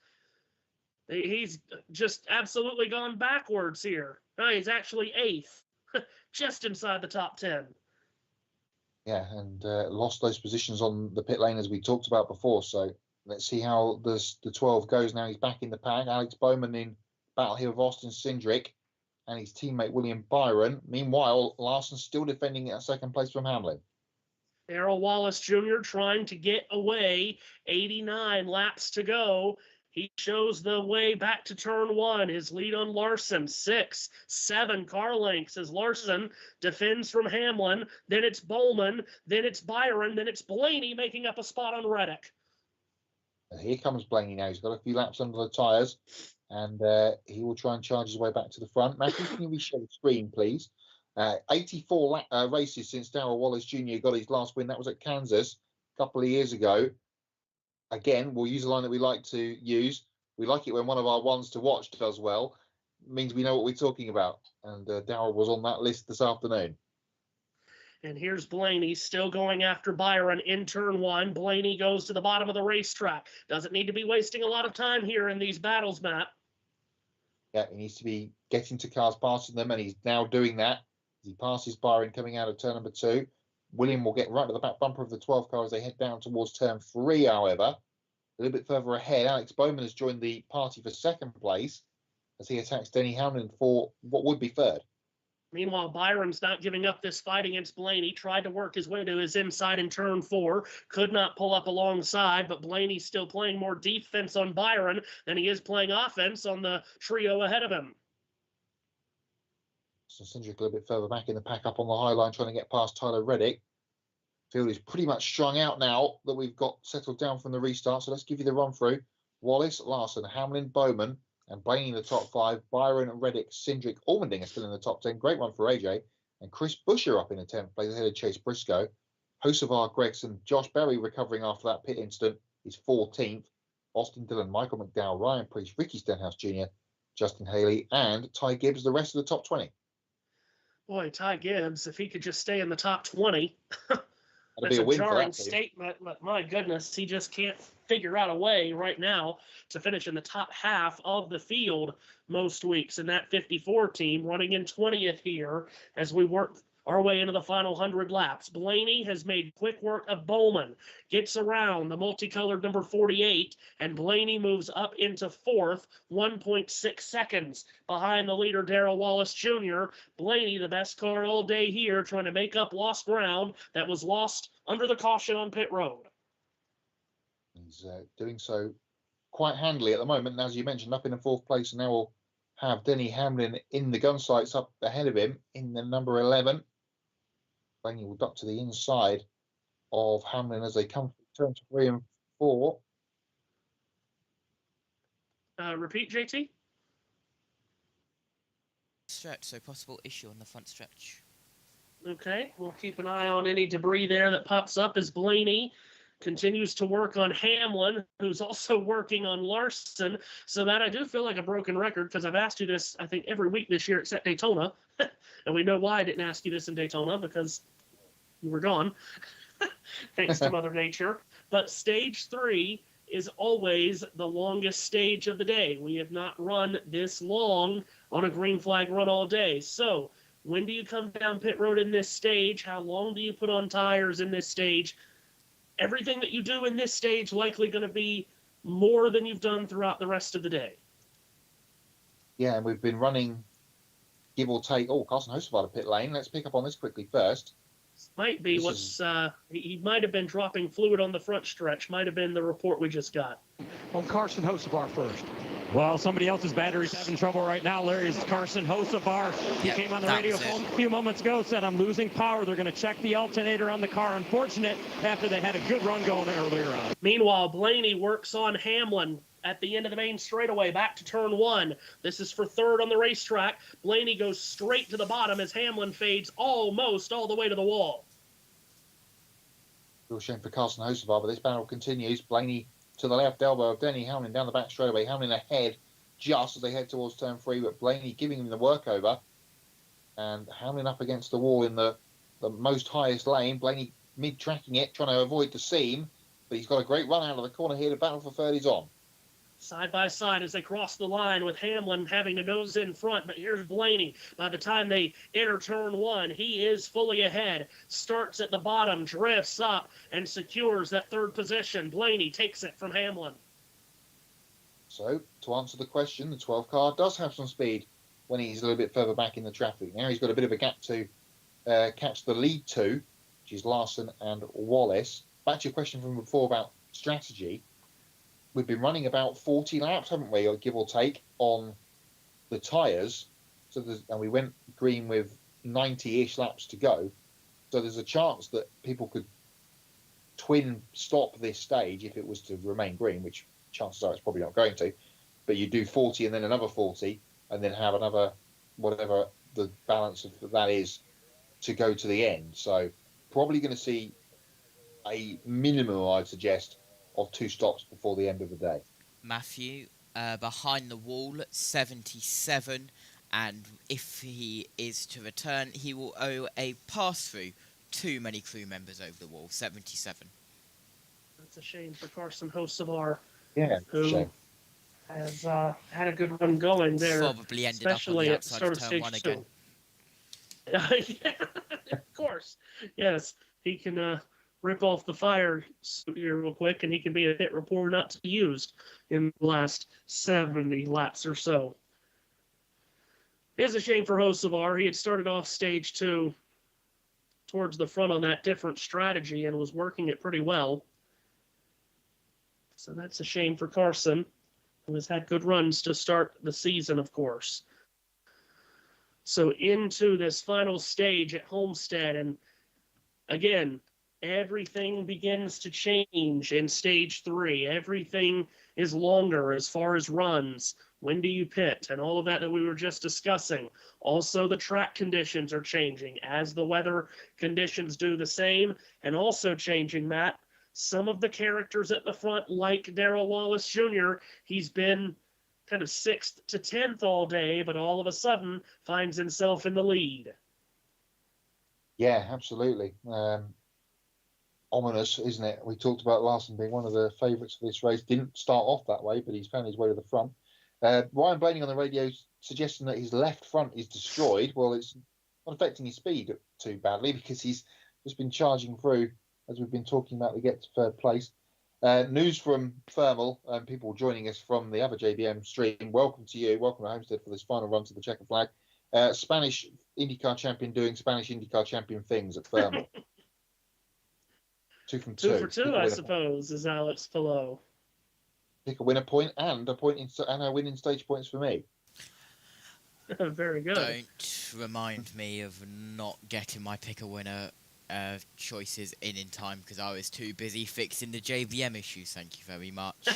He's just absolutely gone backwards here. No, he's actually 8th, just inside the top 10. Yeah, and lost those positions on the pit lane as we talked about before. So let's see how the 12 goes now. He's back in the pack. Alex Bowman in battle here with Austin Cindric and his teammate William Byron. Meanwhile, Larson still defending at second place from Hamlin. Darrell Wallace Jr. trying to get away. 89 laps to go. He shows the way back to turn 1. His lead on Larson, 6, 7 car lengths as Larson defends from Hamlin. Then it's Bowman. Then it's Byron. Then it's Blaney making up a spot on Reddick. Here comes Blaney now. He's got a few laps under the tyres, and he will try and charge his way back to the front. Matthew, can you reshare the screen, please? 84 races since Darrell Wallace Jr. got his last win. That was at Kansas a couple of years ago. Again, we'll use a line that we like to use. We like it when one of our ones to watch does well. It means we know what we're talking about. And Darrell was on that list this afternoon. And here's Blaney still going after Byron in turn 1. Blaney goes to the bottom of the racetrack. Doesn't need to be wasting a lot of time here in these battles, Matt. Yeah, he needs to be getting to cars, passing them, and he's now doing that. He passes Byron coming out of turn number 2. William will get right to the back bumper of the 12 car as they head down towards turn 3, however. A little bit further ahead, Alex Bowman has joined the party for second place as he attacks Denny Hamlin for what would be third. Meanwhile, Byron's not giving up this fight against Blaney. Tried to work his way to his inside in turn 4. Could not pull up alongside, but Blaney's still playing more defense on Byron than he is playing offense on the trio ahead of him. So Cindric a little bit further back in the pack up on the high line, trying to get past Tyler Reddick. Field is pretty much strung out now that we've got settled down from the restart. So let's give you the run through. Wallace, Larson, Hamlin, Bowman, and Blaney in the top 5. Byron, Reddick, Cindric, Allmendinger still in the top 10. Great one for AJ. And Chris Buescher up in the 10th place ahead of Chase Briscoe. Hocevar, Gregson, Josh Berry recovering after that pit incident is 14th. Austin Dillon, Michael McDowell, Ryan Preece, Ricky Stenhouse Jr., Justin Haley, and Ty Gibbs, the rest of the top 20. Boy, Ty Gibbs, if he could just stay in the top 20, that's a jarring statement. But my goodness, he just can't figure out a way right now to finish in the top half of the field most weeks. And that 54 team running in 20th here as we work our way into the final 100 laps. Blaney has made quick work of Bowman, gets around the multicolored number 48, and Blaney moves up into 4th, 1.6 seconds behind the leader, Darrell Wallace Jr. Blaney, the best car all day here, trying to make up lost ground that was lost under the caution on pit road. He's doing so quite handily at the moment. And as you mentioned, up in the 4th place, and now we'll have Denny Hamlin in the gun sights up ahead of him in the number 11. Blaney will duck to the inside of Hamlin as they come from turn 3 and 4. Repeat, JT? Stretch, so possible issue on the front stretch. Okay, we'll keep an eye on any debris there that pops up as Blaney continues to work on Hamlin, who's also working on Larson. So that I do feel like a broken record because I've asked you this, I think, every week this year except Daytona. And we know why I didn't ask you this in Daytona, because you were gone, thanks to Mother Nature. But stage 3 is always the longest stage of the day. We have not run this long on a green flag run all day. So when do you come down pit road in this stage? How long do you put on tires in this stage? Everything that you do in this stage likely going to be more than you've done throughout the rest of the day. Yeah, and we've been running, give or take. Oh, Carson Hocevar to pit lane. Let's pick up on this quickly first. Might be he might have been dropping fluid on the front stretch. Might have been the report we just got. On Carson Hocevar first. Well, somebody else's battery's having trouble right now, Larry. Is Carson Hocevar. He came on the radio phone a few moments ago, said, I'm losing power. They're going to check the alternator on the car. Unfortunate, after they had a good run going earlier on. Meanwhile, Blaney works on Hamlin at the end of the main straightaway, back to turn 1. This is for 3rd on the racetrack. Blaney goes straight to the bottom as Hamlin fades almost all the way to the wall. Real shame for Carson Hocevar, but this battle continues. Blaney to the left elbow of Denny Hamlin down the back straightaway. Hamlin ahead just as they head towards turn 3, but Blaney giving him the workover. And Hamlin up against the wall in the the most highest lane. Blaney mid-tracking it, trying to avoid the seam, but he's got a great run out of the corner here. The battle for third is on. Side by side as they cross the line with Hamlin having to nose in front, but here's Blaney. By the time they enter turn one, he is fully ahead. Starts at the bottom, drifts up, and secures that third position. Blaney takes it from Hamlin. So, to answer the question, the 12 car does have some speed when he's a little bit further back in the traffic. Now he's got a bit of a gap to catch the lead to, which is Larson and Wallace. Back to your question from before about strategy. We've been running about 40 laps, haven't we, or give or take, on the tyres. And we went green with 90-ish laps to go. So there's a chance that people could twin stop this stage if it was to remain green, which chances are it's probably not going to. But you do 40 and then another 40, and then have another, whatever the balance of that is, to go to the end. So probably going to see a minimum, I'd suggest, of 2 stops before the end of the day. Matthew, behind the wall, 77, and if he is to return, he will owe a pass-through. Too many crew members over the wall, 77. That's a shame for Carson Hocevar, Yeah, who shame. has had a good run going there. Probably ended up on especially the at the outside start of of turn stage 1 two. again. Yeah, of course. Yes, he can rip off the fire suit here real quick, and he can be a pit reporter not to be used in the last 70 laps or so. It is a shame for Hocevar. He had started off stage 2 towards the front on that different strategy and was working it pretty well. So that's a shame for Carson, who has had good runs to start the season, of course. So into this final stage at Homestead, and again, everything begins to change in stage 3. Everything is longer as far as runs. When do you pit? And all of that we were just discussing. Also, the track conditions are changing as the weather conditions do the same. And also changing, Matt, some of the characters at the front, like Darrell Wallace Jr., he's been kind of 6th to 10th all day, but all of a sudden finds himself in the lead. Yeah, absolutely. Ominous, isn't it? We talked about Larson being one of the favourites for this race. Didn't start off that way, but he's found his way to the front. Ryan Blaney on the radio suggesting that his left front is destroyed. Well, it's not affecting his speed too badly because he's just been charging through, as we've been talking about, to get to third place. News from Thermal and people joining us from the other JBM stream. Welcome to you. Welcome to Homestead for this final run to the checkered flag. Spanish IndyCar champion doing Spanish IndyCar champion things at Thermal. 2 from 2. 2 for 2, I suppose, is Alex Pillow. Pick a winner point and a point and a win in stage points for me. Very good. Don't remind me of not getting my pick a winner choices in time because I was too busy fixing the JBM issues. Thank you very much.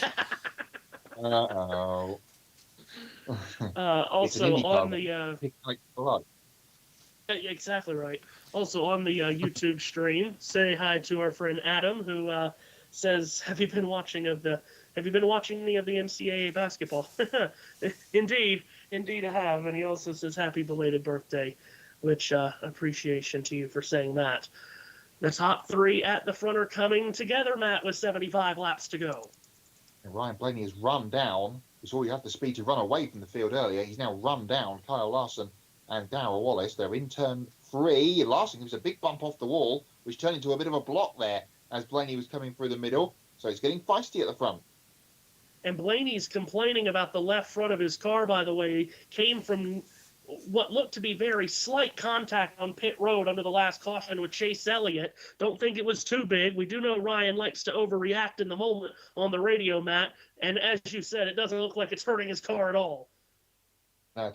Uh-oh. Also on the blood. exactly right. Also on the YouTube stream, say hi to our friend Adam, who says, "Have you been watching any of the NCAA basketball?" Indeed I have. And he also says, "Happy belated birthday," which appreciation to you for saying that. The top 3 at the front are coming together, Matt, with 75 laps to go. And Ryan Blaney has run down. We saw he had the speed to run away from the field earlier. He's now run down Kyle Larson and Darrell Wallace. They're in turn 3. Larson gives a big bump off the wall, which turned into a bit of a block there as Blaney was coming through the middle. So it's getting feisty at the front. And Blaney's complaining about the left front of his car, by the way, came from what looked to be very slight contact on pit road under the last caution with Chase Elliott. Don't think it was too big. We do know Ryan likes to overreact in the moment on the radio, Matt. And as you said, it doesn't look like it's hurting his car at all.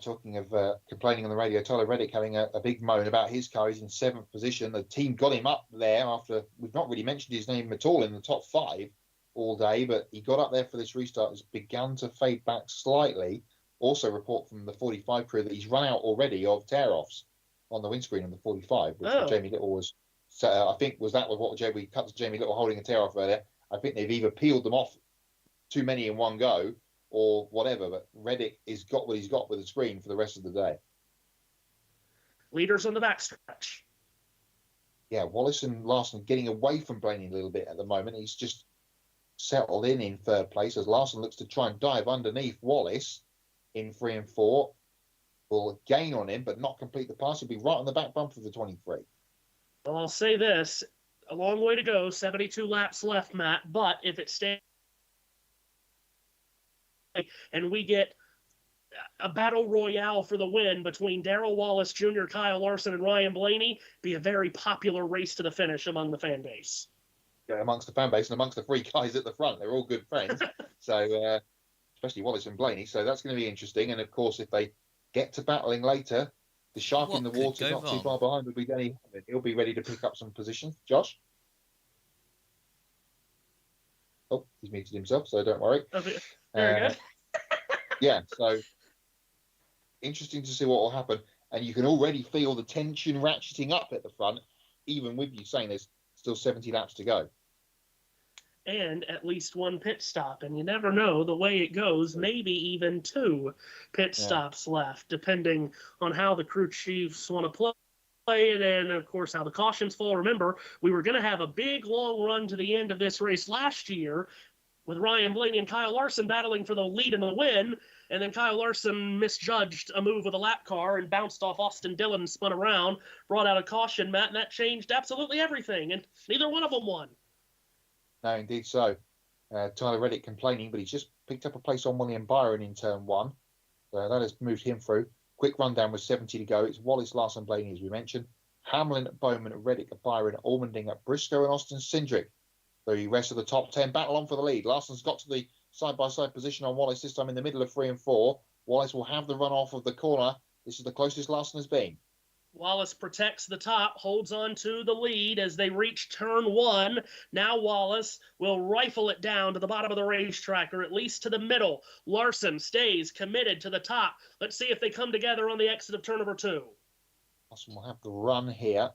Talking of complaining on the radio, Tyler Reddick having a big moan about his car. He's in 7th position. The team got him up there after we've not really mentioned his name at all in the top 5 all day, but he got up there for this restart. Has begun to fade back slightly. Also, report from the 45 crew that he's run out already of tear-offs on the windscreen on the 45, which Jamie Little was. I think what we cut to Jamie Little holding a tear-off earlier. I think they've either peeled them off too many in one go or whatever. But Reddick has got what he's got with the screen for the rest of the day. Leaders on the backstretch. yeah, Wallace and Larson getting away from Blaney a little bit at the moment. He's just settled in third place as Larson looks to try and dive underneath Wallace in 3 and 4. Will gain on him, but not complete the pass. He'll be right on the back bumper for 23. Well, I'll say this. A long way to go, 72 laps left, Matt, but if it stays and we get a battle royale for the win between Darrell Wallace Jr., Kyle Larson, and Ryan Blaney, be a very popular race to the finish among the fan base. Yeah, amongst the fan base and amongst the 3 guys at the front. They're all good friends. So, especially Wallace and Blaney. So that's going to be interesting. And of course, if they get to battling later, the shark in the water not too far behind will be Danny Hamlin. He'll be ready to pick up some position. Josh? Oh, he's muted himself, so don't worry. Very good. Yeah, so interesting to see what will happen. And you can already feel the tension ratcheting up at the front, even with you saying there's still 70 laps to go. And at least 1 pit stop. And you never know the way it goes, maybe even 2 pit stops left, depending on how the crew chiefs want to play it and, of course, how the cautions fall. Remember, we were going to have a big, long run to the end of this race last year with Ryan Blaney and Kyle Larson battling for the lead and the win. And then Kyle Larson misjudged a move with a lap car and bounced off Austin Dillon and spun around, brought out a caution, Matt, and that changed absolutely everything. And neither one of them won. No, indeed so. Tyler Reddick complaining, but he's just picked up a place on William Byron in turn 1. So that has moved him through. Quick rundown with 70 to go. It's Wallace, Larson, Blaney, as we mentioned. Hamlin, Bowman, Reddick, Byron, Allmending, Briscoe, and Austin Cindric. The rest of the top 10 battle on for the lead. Larson's got to the side-by-side position on Wallace, this time in the middle of 3 and 4. Wallace will have the run off of the corner. This is the closest Larson has been. Wallace protects the top, holds on to the lead as they reach turn 1. Now Wallace will rifle it down to the bottom of the racetrack, or at least to the middle. Larson stays committed to the top. Let's see if they come together on the exit of turn number 2. Larson will have the run here.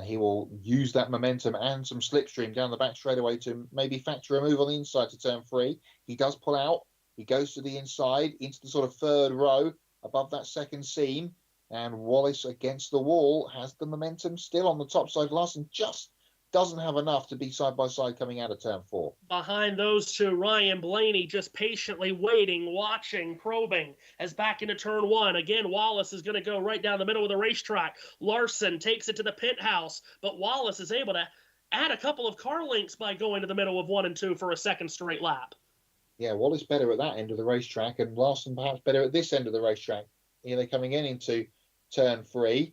He will use that momentum and some slipstream down the back straightaway to maybe factor a move on the inside to turn 3. He does pull out. He goes to the inside, into the sort of 3rd row above that 2nd seam. And Wallace against the wall has the momentum still on the top side. Larson just doesn't have enough to be side-by-side coming out of turn 4. Behind those 2, Ryan Blaney just patiently waiting, watching, probing as back into turn 1. Again, Wallace is going to go right down the middle of the racetrack. Larson takes it to the pit house, but Wallace is able to add a couple of car lengths by going to the middle of 1 and 2 for a 2nd straight lap. Yeah, Wallace better at that end of the racetrack and Larson perhaps better at this end of the racetrack. Here they're coming into turn 3.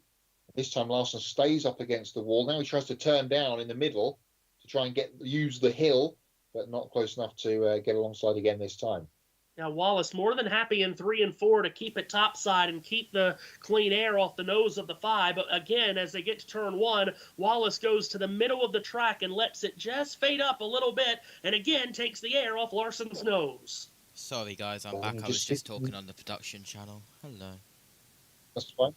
This time Larson stays up against the wall. Now he tries to turn down in the middle to try and use the hill, but not close enough to get alongside again this time. Now Wallace more than happy in 3 and 4 to keep it topside and keep the clean air off the nose of the 5. But again, as they get to turn 1, Wallace goes to the middle of the track and lets it just fade up a little bit, and again takes the air off Larson's nose. Sorry guys, I'm back. I was just talking on the production channel. Hello. That's fine.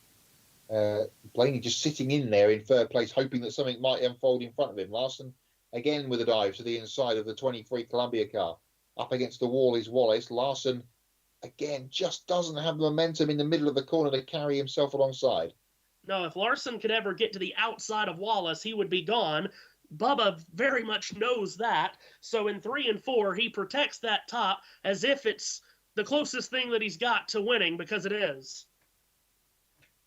Blaney just sitting in there in 3rd place, hoping that something might unfold in front of him. Larson again with a dive to the inside of the 23 Columbia car. Up against the wall is Wallace. Larson again just doesn't have the momentum in the middle of the corner to carry himself alongside. No, if Larson could ever get to the outside of Wallace, he would be gone. Bubba very much knows that. So in 3 and 4, he protects that top as if it's the closest thing that he's got to winning, because it is.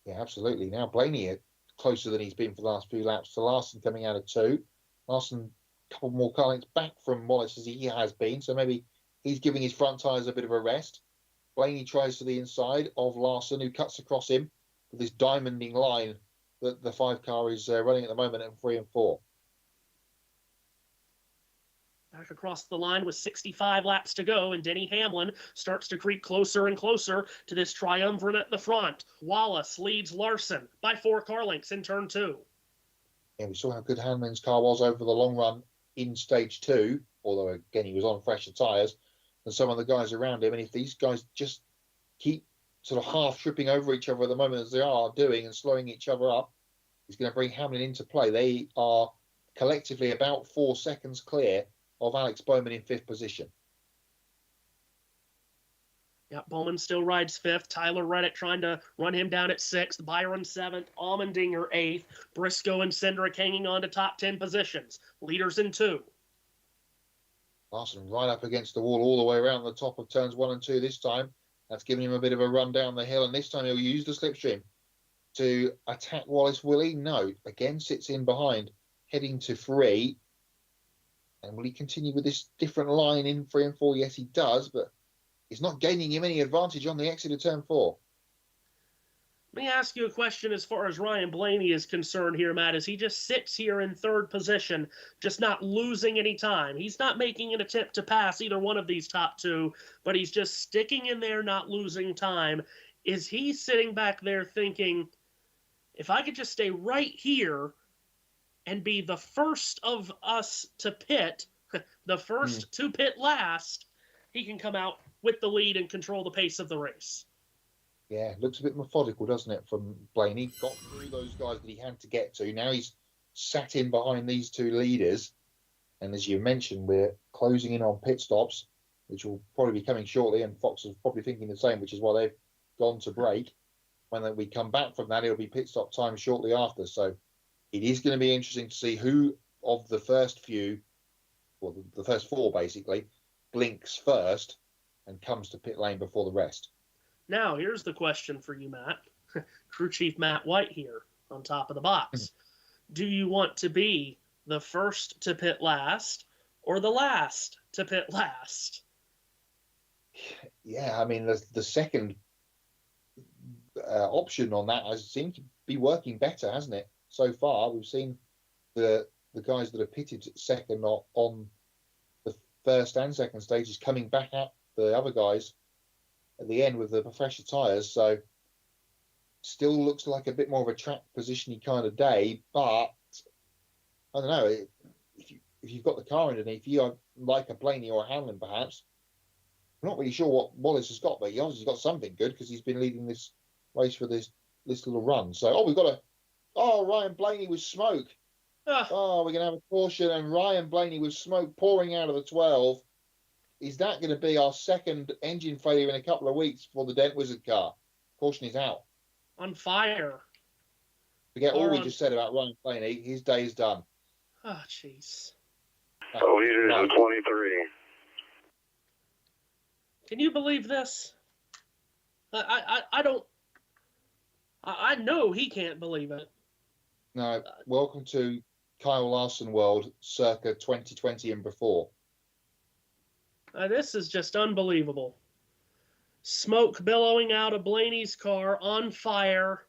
Yeah, absolutely. Now Blaney closer than he's been for the last few laps to Larson coming out of 2. Larson a couple more car lengths back from Wallace as he has been, so maybe he's giving his front tyres a bit of a rest. Blaney tries to the inside of Larson, who cuts across him with this diamonding line that the 5 car is running at the moment at 3 and 4. Back across the line with 65 laps to go, and Denny Hamlin starts to creep closer and closer to this triumvirate at the front. Wallace leads Larson by 4 car lengths in turn 2. Yeah, we saw how good Hamlin's car was over the long run in stage 2, although again he was on fresher tyres than some of the guys around him. And if these guys just keep sort of half tripping over each other at the moment as they are doing and slowing each other up, he's going to bring Hamlin into play. They are collectively about 4 seconds clear of Alex Bowman in 5th position. Yeah, Bowman still rides 5th. Tyler Reddick trying to run him down at 6th. Byron 7th. Almendinger 8th. Briscoe and Cindric hanging on to top 10 positions. Leaders in 2. Larson right up against the wall all the way around the top of turns 1 and 2 this time. That's giving him a bit of a run down the hill, and this time he'll use the slipstream to attack Wallace. Will he? No. Again, sits in behind, heading to 3. And will he continue with this different line in 3 and 4? Yes, he does, but it's not gaining him any advantage on the exit of turn 4. Let me ask you a question as far as Ryan Blaney is concerned here, Matt, as he just sits here in 3rd position, just not losing any time. He's not making an attempt to pass either one of these top 2, but he's just sticking in there, not losing time. Is he sitting back there thinking, if I could just stay right here and be the first of us to pit, the first to pit last, he can come out with the lead and control the pace of the race? Yeah, looks a bit methodical, doesn't it, from Blaney? Got through those guys that he had to get to. Now he's sat in behind these 2 leaders. And as you mentioned, we're closing in on pit stops, which will probably be coming shortly. And Fox is probably thinking the same, which is why they've gone to break. When we come back from that, it'll be pit stop time shortly after. So it is going to be interesting to see who of the first few, well, the first 4 basically, blinks first and comes to pit lane before the rest. Now, here's the question for you, Matt. Crew Chief Matt White here on top of the box. Do you want to be the first to pit last or the last to pit last? Yeah, I mean, the second option on that has seemed to be working better, hasn't it? So far, we've seen the guys that are pitted second on the first and second stages coming back at the other guys at the end with the fresher tyres, so still looks like a bit more of a track positiony kind of day. But I don't know, if you've got the car underneath you, like a Blaney or a Hamlin perhaps, I'm not really sure what Wallace has got, but he obviously got something good because he's been leading this race for this little run. So we've got Ryan Blaney with smoke. We're gonna have a caution, and Ryan Blaney with smoke pouring out of the 12. Is that going to be our second engine failure in a couple of weeks for the Dent Wizard car? Caution is out. On fire. Forget all we just said about Ryan Blaney. His day is done. Oh, jeez. Leaders of 23. Can you believe this? I don't. I know he can't believe it. No. Welcome to Kyle Larson world circa 2020 and before. This is just unbelievable. Smoke billowing out of Blaney's car, on fire.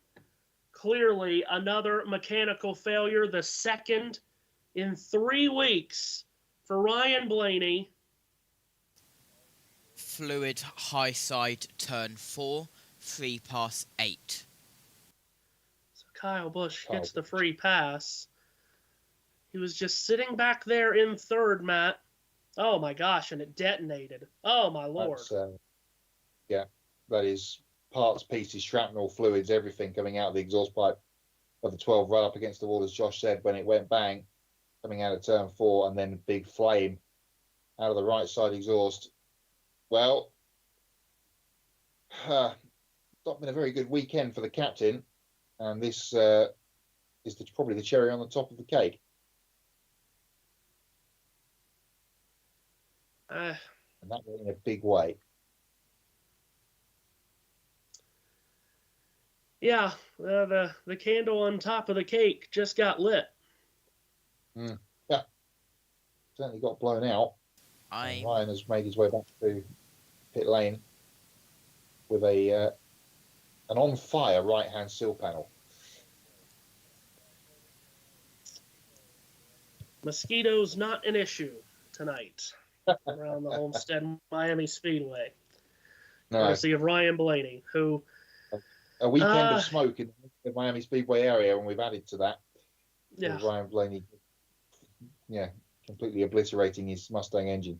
Clearly another mechanical failure, the second in 3 weeks for Ryan Blaney. Fluid high side turn 4, 3 past 8. So Kyle Busch gets the free pass. He was just sitting back there in 3rd, Matt. Oh my gosh, and it detonated. Oh my lord. Yeah, that is parts, pieces, shrapnel, fluids, everything coming out of the exhaust pipe of the 12 right up against the wall, as Josh said, when it went bang, coming out of turn 4, and then big flame out of the right side exhaust. Well, not been a very good weekend for the captain, and this is probably the cherry on the top of the cake. And that went in a big way. Yeah, the candle on top of the cake just got lit. Yeah, certainly got blown out. Ryan has made his way back to pit lane with an on fire right hand sill panel. Mosquitoes not an issue tonight around the Homestead Miami Speedway. No. Courtesy of Ryan Blaney, who a weekend of smoke in the Miami Speedway area, and we've added to that. Yeah, Ryan Blaney, completely obliterating his Mustang engine.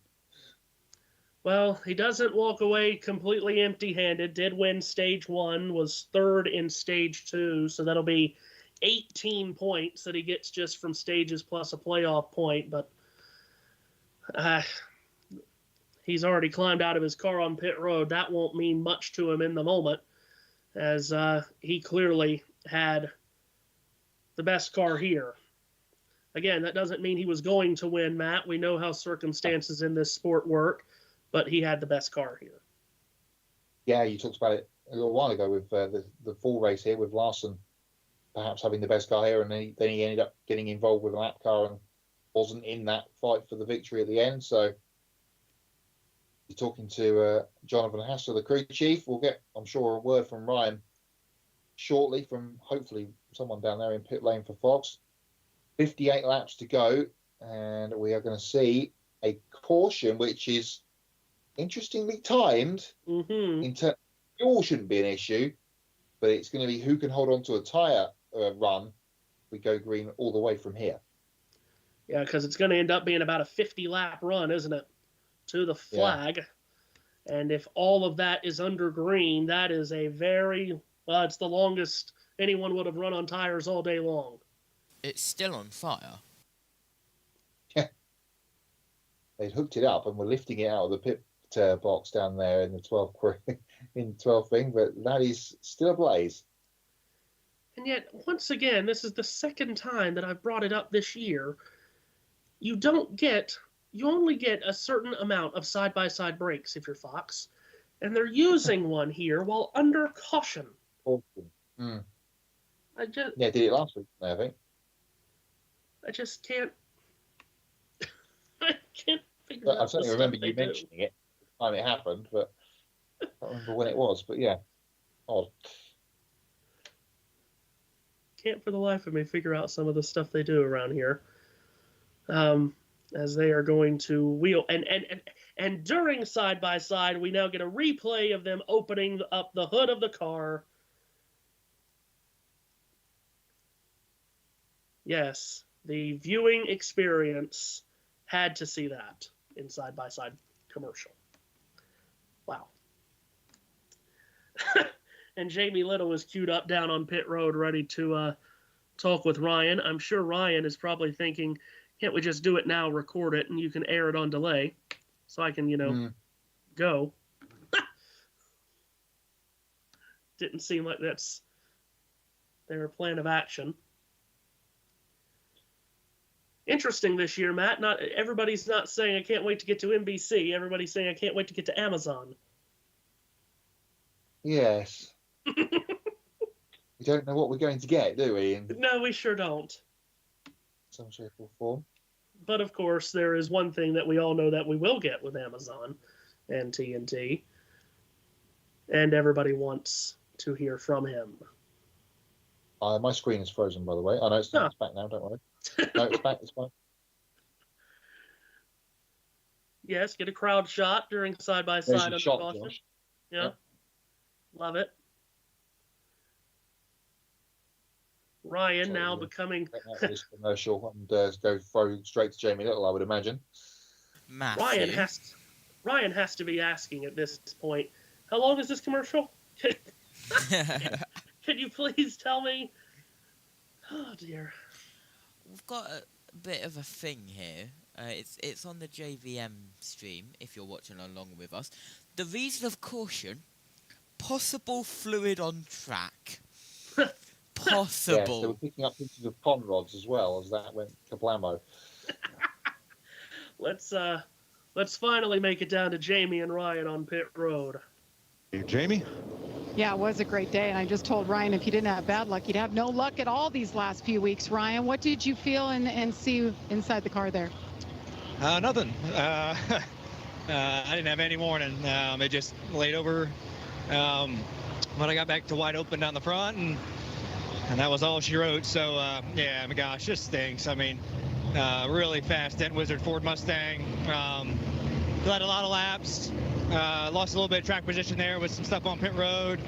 Well, he doesn't walk away completely empty-handed. Did win stage 1, was 3rd in stage 2, so that'll be 18 points that he gets just from stages plus a playoff point. But he's already climbed out of his car on pit road. That won't mean much to him in the moment, as he clearly had the best car here. Again, that doesn't mean he was going to win, Matt. We know how circumstances in this sport work, but he had the best car here. Yeah, you talked about it a little while ago with the full race here with Larson perhaps having the best car here, and then he ended up getting involved with a lap car and wasn't in that fight for the victory at the end. So you're talking to Jonathan Hassler, the crew chief. We'll get, I'm sure, a word from Ryan shortly from hopefully someone down there in pit lane for Fox. 58 laps to go, and we are going to see a caution which is interestingly timed. In terms, fuel shouldn't be an issue, but it's going to be who can hold on to a tyre run. We go green all the way from here. Yeah, because it's going to end up being about a 50-lap run, isn't it, to the flag? Yeah. And if all of that is under green, that is a very, it's the longest anyone would have run on tires all day long. It's still on fire. Yeah. They'd hooked it up and were lifting it out of the pit box down there in the 12th thing, but that is still ablaze. And yet, once again, this is the second time that I've brought it up this year. You only get a certain amount of side-by-side brakes if you're Fox, and they're using one here while under caution. Mm. Did it last week, I think. I just can't. I can't figure out. I certainly remember you mentioning it the time it happened, but I don't remember when it was. But yeah, odd. Can't for the life of me figure out some of the stuff they do around here. As they are going to wheel and during side by side, we now get a replay of them opening up the hood of the car. Yes, the viewing experience had to see that in side by side commercial. Wow. And Jamie Little is queued up down on pit road, ready to talk with Ryan. I'm sure Ryan is probably thinking, can't we just do it now, record it, and you can air it on delay so I can, go. Didn't seem like that's their plan of action. Interesting this year, Matt. Not everybody's not saying I can't wait to get to NBC. Everybody's saying I can't wait to get to Amazon. Yes. We don't know what we're going to get, do we? No, we sure don't. Some shape or form. But of course, there is one thing that we all know that we will get with Amazon and TNT. And everybody wants to hear from him. My screen is frozen, by the way. I know it's back now, don't worry. No, it's back, it's fine. Yes, get a crowd shot during side-by-side. Yeah. Love it. Ryan now becoming this commercial and go throw straight to Jamie Little, I would imagine. Ryan has to be asking at this point, how long is this commercial? Can you please tell me? Oh dear. We've got a bit of a thing here. It's on the JVM stream if you're watching along with us. The reason of caution: possible fluid on track. Possible. Yes, they were picking up pieces of pond rods as well as that went kablamo. Let's finally make it down to Jamie and Ryan on pit road. Jamie? Yeah, it was a great day, and I just told Ryan if you didn't have bad luck, you'd have no luck at all these last few weeks. Ryan, what did you feel and see inside the car there? Nothing. I didn't have any warning. It just laid over when I got back to wide open down the front, and that was all she wrote. So, yeah, my gosh, just stinks. I mean, really fast Dent Wizard Ford Mustang. Led a lot of laps. Lost a little bit of track position there with some stuff on pit road.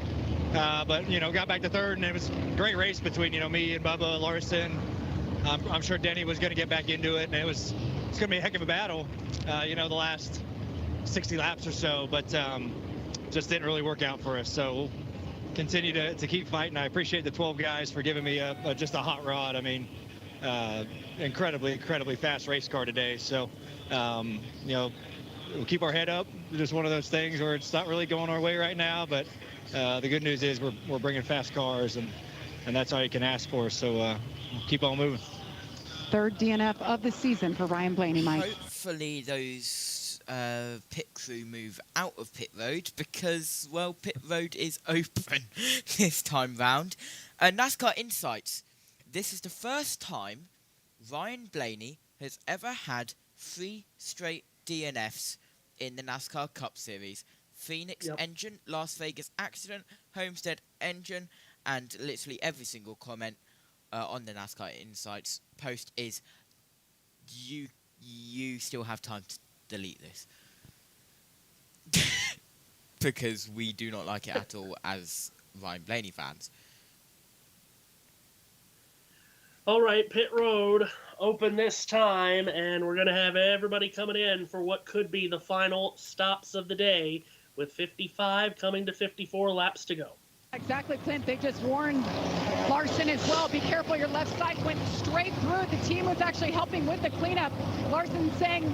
But, got back to third, and it was a great race between, me and Bubba Larson. I'm sure Denny was going to get back into it, and it's going to be a heck of a battle, the last 60 laps or so. But just didn't really work out for us. So we'll continue to keep fighting. I appreciate the 12 guys for giving me just a hot rod. I mean, incredibly fast race car today. So, we'll keep our head up. It's just one of those things where it's not really going our way right now, but the good news is we're bringing fast cars, and that's all you can ask for. So we'll keep on moving. Third DNF of the season for Ryan Blaney, Mike. Hopefully those pit crew move out of pit road because, well, pit road is open this time round. NASCAR Insights. This is the first time Ryan Blaney has ever had 3 straight DNFs in the NASCAR Cup Series. Phoenix engine, Las Vegas accident, Homestead engine, and literally every single comment on the NASCAR Insights post is you still have time to delete this. Because we do not like it at all as Ryan Blaney fans. All right, pit road open this time, and we're going to have everybody coming in for what could be the final stops of the day, with 55 coming to 54 laps to go. Exactly, Clint. They just warned Larson as well. Be careful, your left side went straight through. The team was actually helping with the cleanup. Larson saying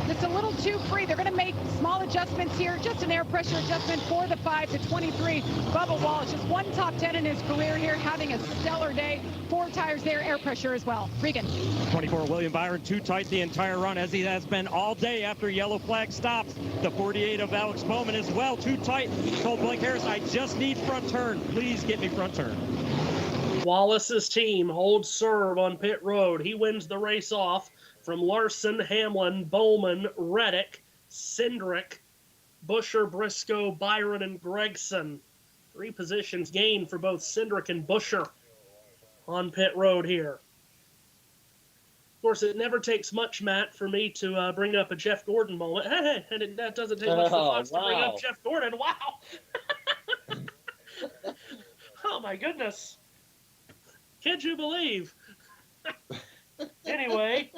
it's a little too free. They're going to make small adjustments here. Just an air pressure adjustment for the 5 to 23. Bubba Wallace, just 1 top 10 in his career here, having a stellar day. 4 tires there, air pressure as well. Regan. 24, William Byron, too tight the entire run, as he has been all day after yellow flag stops. The 48 of Alex Bowman as well, too tight. Told Blake Harris, I just need front turn. Please get me front turn. Wallace's team holds serve on pit road. He wins the race off from Larson, Hamlin, Bowman, Reddick, Cindric, Busher, Briscoe, Byron, and Gregson. 3 positions gained for both Cindric and Busher on pit road here. Of course, it never takes much, Matt, for me to bring up a Jeff Gordon moment. Hey, and that doesn't take much for Fox to bring up Jeff Gordon. Wow! Oh, my goodness. Can't you believe? Anyway,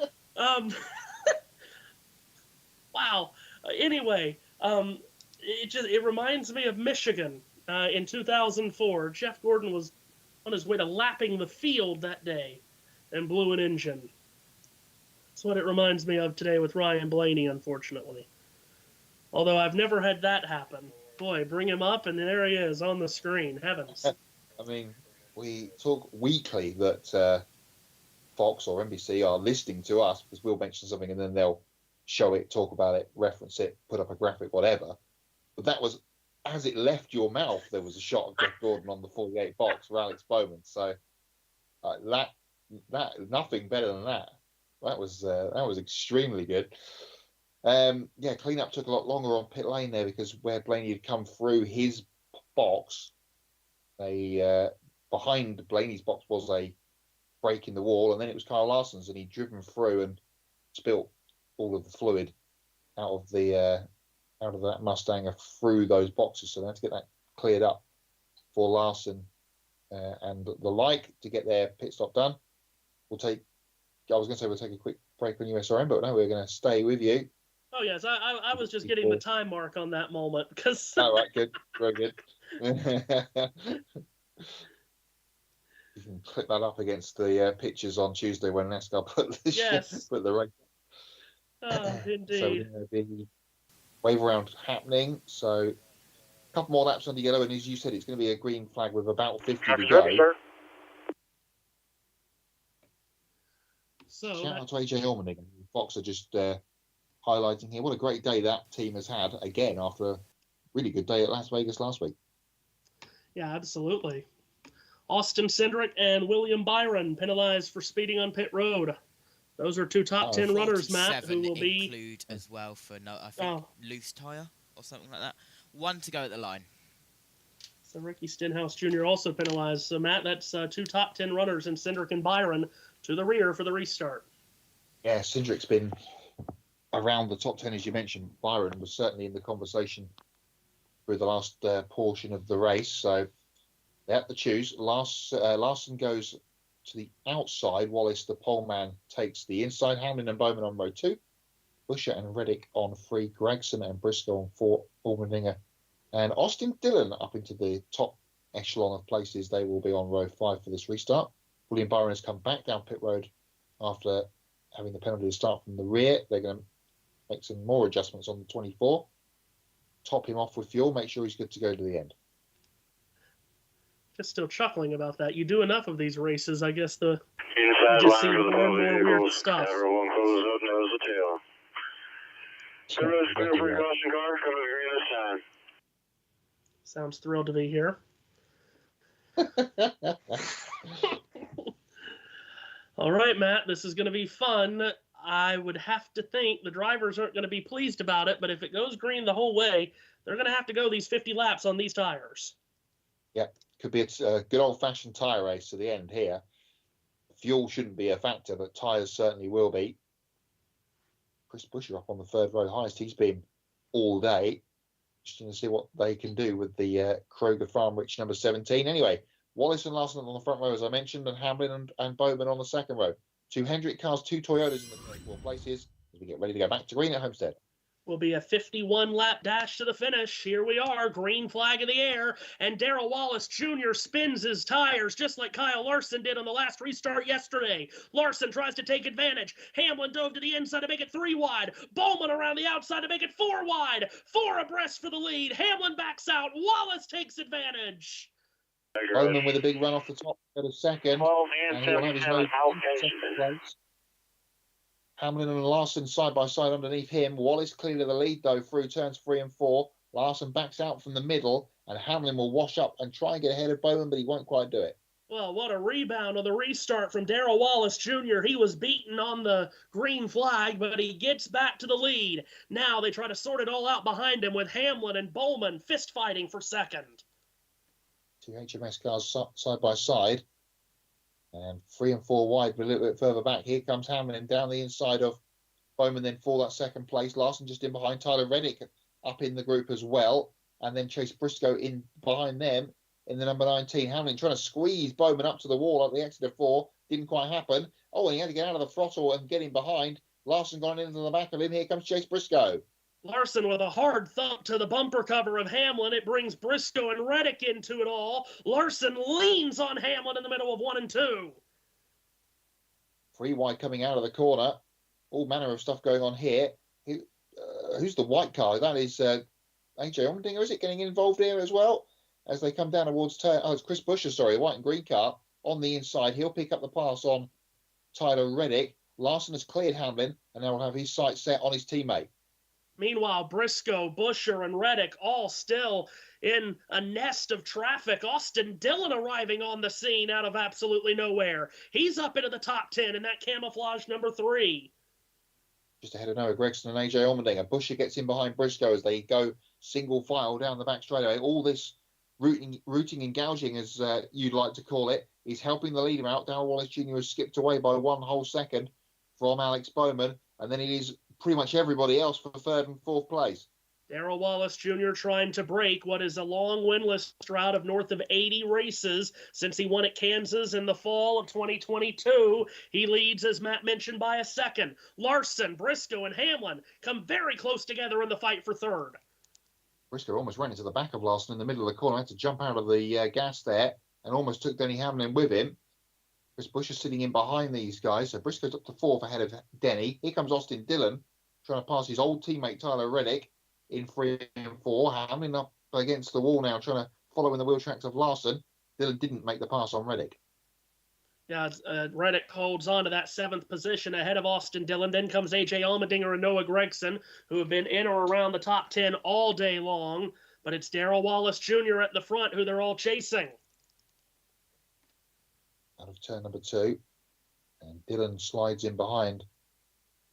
wow. Anyway, it reminds me of Michigan in 2004. Jeff Gordon was on his way to lapping the field that day and blew an engine. That's what it reminds me of today with Ryan Blaney, unfortunately. Although I've never had that happen. Boy, bring him up, and there he is on the screen. Heavens. I mean, we talk weekly that Fox or NBC are listening to us because we'll mention something and then they'll show it, talk about it, reference it, put up a graphic, whatever. But that was, as it left your mouth, there was a shot of Jeff Gordon on the 48 box for Alex Bowman. So that nothing better than that. That was extremely good. Cleanup took a lot longer on pit lane there because where Blaney had come through his box, behind Blaney's box was a break in the wall, and then it was Kyle Larson's, and he'd driven through and spilt all of the fluid out of that Mustang through those boxes. So they had to get that cleared up for Larson and the like to get their pit stop done. We'll take a quick break on USRM, but no, we're going to stay with you. Oh, yes, I was just getting the time mark on that moment. Because... All right, good. Very good. You can click that up against the pictures on Tuesday when NASCAR put the race. Oh, indeed. So we're going to be wave around happening. So a couple more laps under yellow, and as you said, it's going to be a green flag with about 50 to go. Sir. So shout out to AJ Allman again. Fox are just highlighting here what a great day that team has had again after a really good day at Las Vegas last week. Yeah, absolutely. Austin Cindric and William Byron penalized for speeding on pit road. Those are 2 top 10 runners, Matt, who will be include as well for loose tire or something like that. 1 to go at the line. So Ricky Stenhouse Jr. also penalized. So Matt, that's 2 top 10 runners in Cindric and Byron to the rear for the restart. Yeah, Cindric's been around the top 10 as you mentioned. Byron was certainly in the conversation through the last portion of the race. So they have to choose. Larson goes to the outside. Wallace, the pole man, takes the inside. Hamlin and Bowman on row 2. Busher and Reddick on 3. Gregson and Briscoe on 4. Allmendinger and Austin Dillon up into the top echelon of places. They will be on row 5 for this restart. William Byron has come back down pit road after having the penalty to start from the rear. They're going to make some more adjustments on the 24. Top him off with fuel, make sure he's good to go to the end. Just still chuckling about that. You do enough of these races, I guess you Inside just see line for the more and more weird vehicles. stuff. Everyone close up, nose to tail. Everyone's clear for your caution car. Come to the green this time. Sounds thrilled to be here. All right, Matt, this is going to be fun. I would have to think the drivers aren't going to be pleased about it, but if it goes green the whole way, they're going to have to go these 50 laps on these tires. Yeah, could be a good old-fashioned tyre race to the end here. Fuel shouldn't be a factor, but tyres certainly will be. Chris Buescher up on the third row highest. He's been all day. Just going to see what they can do with the Kroger Farm Rich number 17. Anyway, Wallace and Larson on the front row, as I mentioned, and Hamlin and Bowman on the second row. 2 Hendrick cars, 2 Toyotas in the 24 places as we get ready to go back to green at Homestead. Will be a 51-lap dash to the finish. Here we are, green flag in the air, and Darrell Wallace Jr. spins his tires just like Kyle Larson did on the last restart yesterday. Larson tries to take advantage. Hamlin dove to the inside to make it 3 wide. Bowman around the outside to make it 4 wide. 4 abreast for the lead. Hamlin backs out. Wallace takes advantage. Bowman with a big run off the top at a second, and he will have his nose in second place. Hamlin and Larson side by side underneath him. Wallace clear to the lead though through turns 3 and 4. Larson backs out from the middle, and Hamlin will wash up and try and get ahead of Bowman, but he won't quite do it. Well, what a rebound on the restart from Darrell Wallace Jr. He was beaten on the green flag, but he gets back to the lead. Now they try to sort it all out behind him with Hamlin and Bowman fist fighting for second. 2 HMS cars side by side. And 3 and 4 wide, but a little bit further back. Here comes Hamlin down the inside of Bowman, then for that second place. Larson just in behind. Tyler Reddick up in the group as well. And then Chase Briscoe in behind them in the number 19. Hamlin trying to squeeze Bowman up to the wall at the exit of 4. Didn't quite happen. Oh, and he had to get out of the throttle and get in behind. Larson gone into the back of him. Here comes Chase Briscoe. Larson with a hard thump to the bumper cover of Hamlin. It brings Briscoe and Reddick into it all. Larson leans on Hamlin in the middle of 1 and 2. 3 wide coming out of the corner. All manner of stuff going on here. Who's the white car? That is AJ Allmendinger, is it, getting involved here as well? As they come down towards turn. Oh, it's Chris Buescher, sorry, the white and green car on the inside. He'll pick up the pass on Tyler Reddick. Larson has cleared Hamlin, and now will have his sights set on his teammate. Meanwhile, Briscoe, Buescher, and Reddick all still in a nest of traffic. Austin Dillon arriving on the scene out of absolutely nowhere. He's up into the top 10 in that camouflage number 3. Just ahead of Noah Gregson and AJ Allmendinger. Buescher gets in behind Briscoe as they go single file down the back straightaway. All this rooting and gouging, as you'd like to call it, is helping the leader out. Darrell Wallace Jr. has skipped away by 1 whole second from Alex Bowman, and then it is pretty much everybody else for 3rd and 4th place. Darrell Wallace Jr. trying to break what is a long winless drought of north of 80 races since he won at Kansas in the fall of 2022. He leads, as Matt mentioned, by a second. Larson, Briscoe, and Hamlin come very close together in the fight for 3rd. Briscoe almost ran into the back of Larson in the middle of the corner. Had to jump out of the gas there and almost took Denny Hamlin with him. Chris Buescher sitting in behind these guys. So Briscoe's up to 4th ahead of Denny. Here comes Austin Dillon trying to pass his old teammate Tyler Reddick in 3 and 4. Hamlin up against the wall now trying to follow in the wheel tracks of Larson. Dillon didn't make the pass on Reddick. Yeah, Reddick holds on to that 7th position ahead of Austin Dillon. Then comes AJ Allmendinger and Noah Gregson, who have been in or around the top 10 all day long. But it's Darrell Wallace Jr. at the front who they're all chasing. Out of turn number 2. And Dillon slides in behind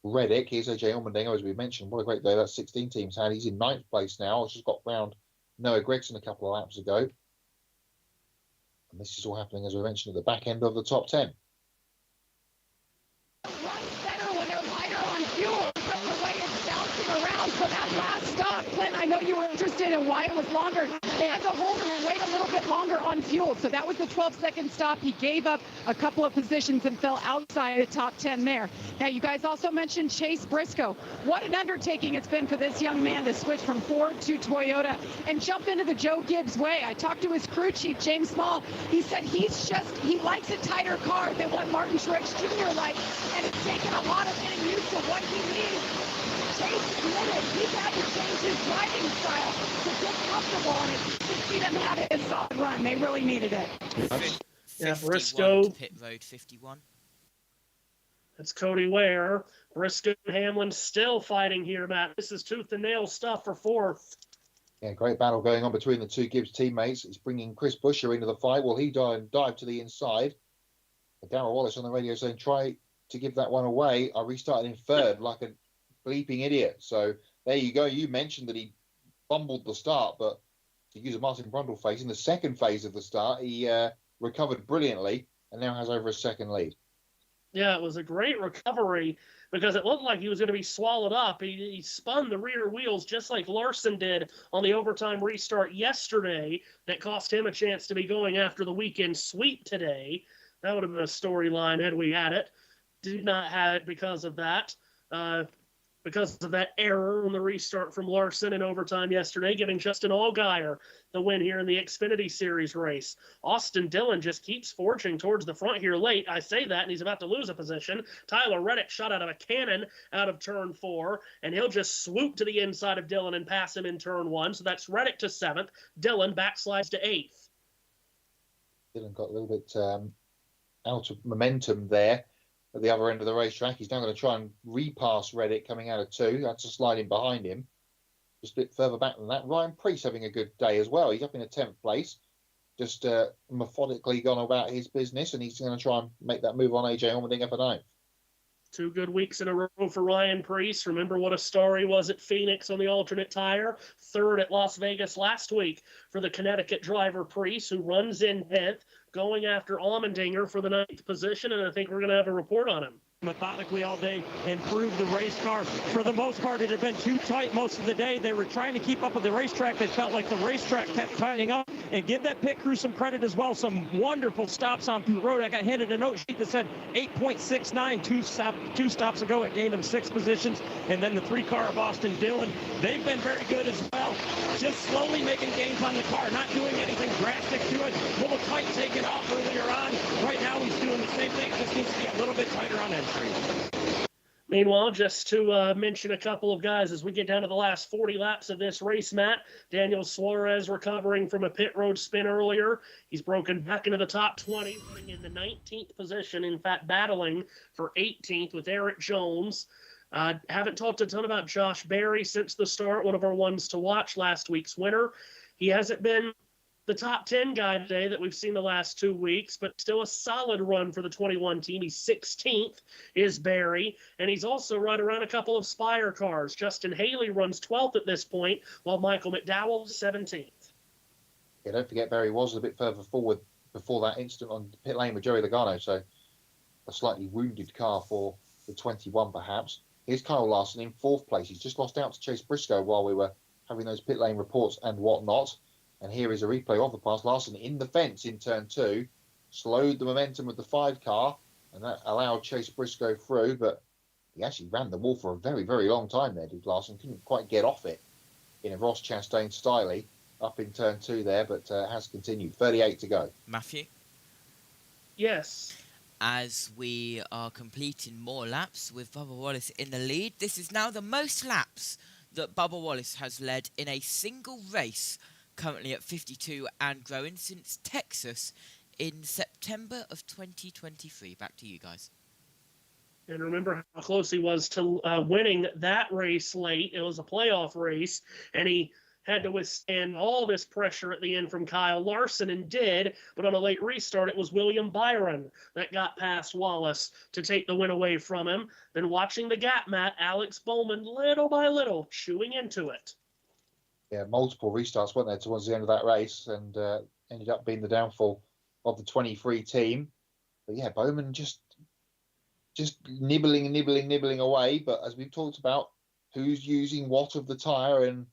Reddick. Here's AJ Allmendinger, as we mentioned. What a great day that 16 teams had. He's in 9th place now. Just got round Noah Gregson a couple of laps ago. And this is all happening, as we mentioned, at the back end of the top 10. Runs better when they're lighter on fuel, but the way it's bouncing around for that last stop. Clint, I know you were interested in why it was longer. They had to hold and wait a little bit longer on fuel. So that was the 12-second stop. He gave up a couple of positions and fell outside the top 10 there. Now, you guys also mentioned Chase Briscoe. What an undertaking it's been for this young man to switch from Ford to Toyota and jump into the Joe Gibbs way. I talked to his crew chief, James Small. He said he likes a tighter car than what Martin Truex Jr. likes, and it's taken a lot of getting used to what he needs Chase committed. He's had to change his driving style to get comfortable, and it's good to see them have a solid run. They really needed it. Yeah, 51 Briscoe. to pit road 51. That's Cody Ware. Briscoe and Hamlin still fighting here, Matt. This is tooth and nail stuff for fourth. Yeah, great battle going on between the two Gibbs teammates. It's bringing Chris Buescher into the fight. Will he dive to the inside? Darrell Wallace on the radio saying, try to give that one away. I restarted in third like a bleeping idiot. So there you go. You mentioned that he fumbled the start, but to use a Martin Brundle phrase, in the second phase of the start, he recovered brilliantly and now has over a second lead. Yeah, it was a great recovery because it looked like he was going to be swallowed up. He spun the rear wheels just like Larson did on the overtime restart yesterday. That cost him a chance to be going after the weekend sweep today. That would have been a storyline had we had it. Did not have it because of that. Because of that error on the restart from Larson in overtime yesterday, giving Justin Allgaier the win here in the Xfinity Series race. Austin Dillon just keeps forging towards the front here late. I say that, and he's about to lose a position. Tyler Reddick shot out of a cannon out of turn 4, and he'll just swoop to the inside of Dillon and pass him in turn 1. So that's Reddick to 7th. Dillon backslides to 8th. Dillon got a little bit out of momentum there at the other end of the racetrack. He's now going to try and repass Reddick coming out of 2. That's a slide in behind him. Just a bit further back than that. Ryan Preece having a good day as well. He's up in a 10th place. Just methodically gone about his business, and he's going to try and make that move on AJ Allmendinger for 9th. 2 good weeks in a row for Ryan Preece. Remember what a star he was at Phoenix on the alternate tire. 3rd at Las Vegas last week for the Connecticut driver Preece, who runs in 10th, going after Allmendinger for the 9th position, and I think we're going to have a report on him. Methodically all day, improve the race car. For the most part, it had been too tight most of the day. They were trying to keep up with the racetrack. They felt like the racetrack kept tightening up. And give that pit crew some credit as well. Some wonderful stops on pit road. I got handed a note sheet that said 8.69, two stops ago. It gained them 6 positions. And then the 3-car of Austin Dillon. They've been very good as well. Just slowly making gains on the car, not doing anything drastic to it. A little tight taking off earlier on. Right now he's doing the same thing. Just needs to be a little bit tighter on entry. Meanwhile, just to mention a couple of guys as we get down to the last 40 laps of this race, Matt. Daniel Suarez recovering from a pit road spin earlier. He's broken back into the top 20, running in the 19th position. In fact, battling for 18th with Eric Jones. Haven't talked a ton about Josh Berry since the start, one of our ones to watch, last week's winner. He hasn't been the top 10 guy today that we've seen the last 2 weeks, but still a solid run for the 21 team. He's 16th is Barry, and he's also right around a couple of Spire cars. Justin Haley runs 12th at this point, while Michael McDowell is 17th. Yeah, don't forget Barry was a bit further forward before that incident on pit lane with Joey Logano, so a slightly wounded car for the 21 perhaps. Here's Kyle Larson in 4th place. He's just lost out to Chase Briscoe while we were having those pit lane reports and whatnot. And here is a replay of the pass. Larson in the fence in turn 2, slowed the momentum of the 5 car, and that allowed Chase Briscoe through, but he actually ran the wall for a very, very long time there, did Larson. Couldn't quite get off it in a Ross Chastain style up in turn 2 there, but has continued. 38 to go. Matthew? Yes. As we are completing more laps with Bubba Wallace in the lead, this is now the most laps that Bubba Wallace has led in a single race, currently at 52 and growing, since Texas in September of 2023. Back to you guys. And remember how close he was to winning that race late. It was a playoff race, and he had to withstand all this pressure at the end from Kyle Larson, and did, but on a late restart, it was William Byron that got past Wallace to take the win away from him. Then watching the gap, Matt, Alex Bowman, little by little, chewing into it. Yeah, multiple restarts weren't there towards the end of that race, and ended up being the downfall of the 23 team. But yeah, Bowman just nibbling away. But as we've talked about, who's using what of the tyre and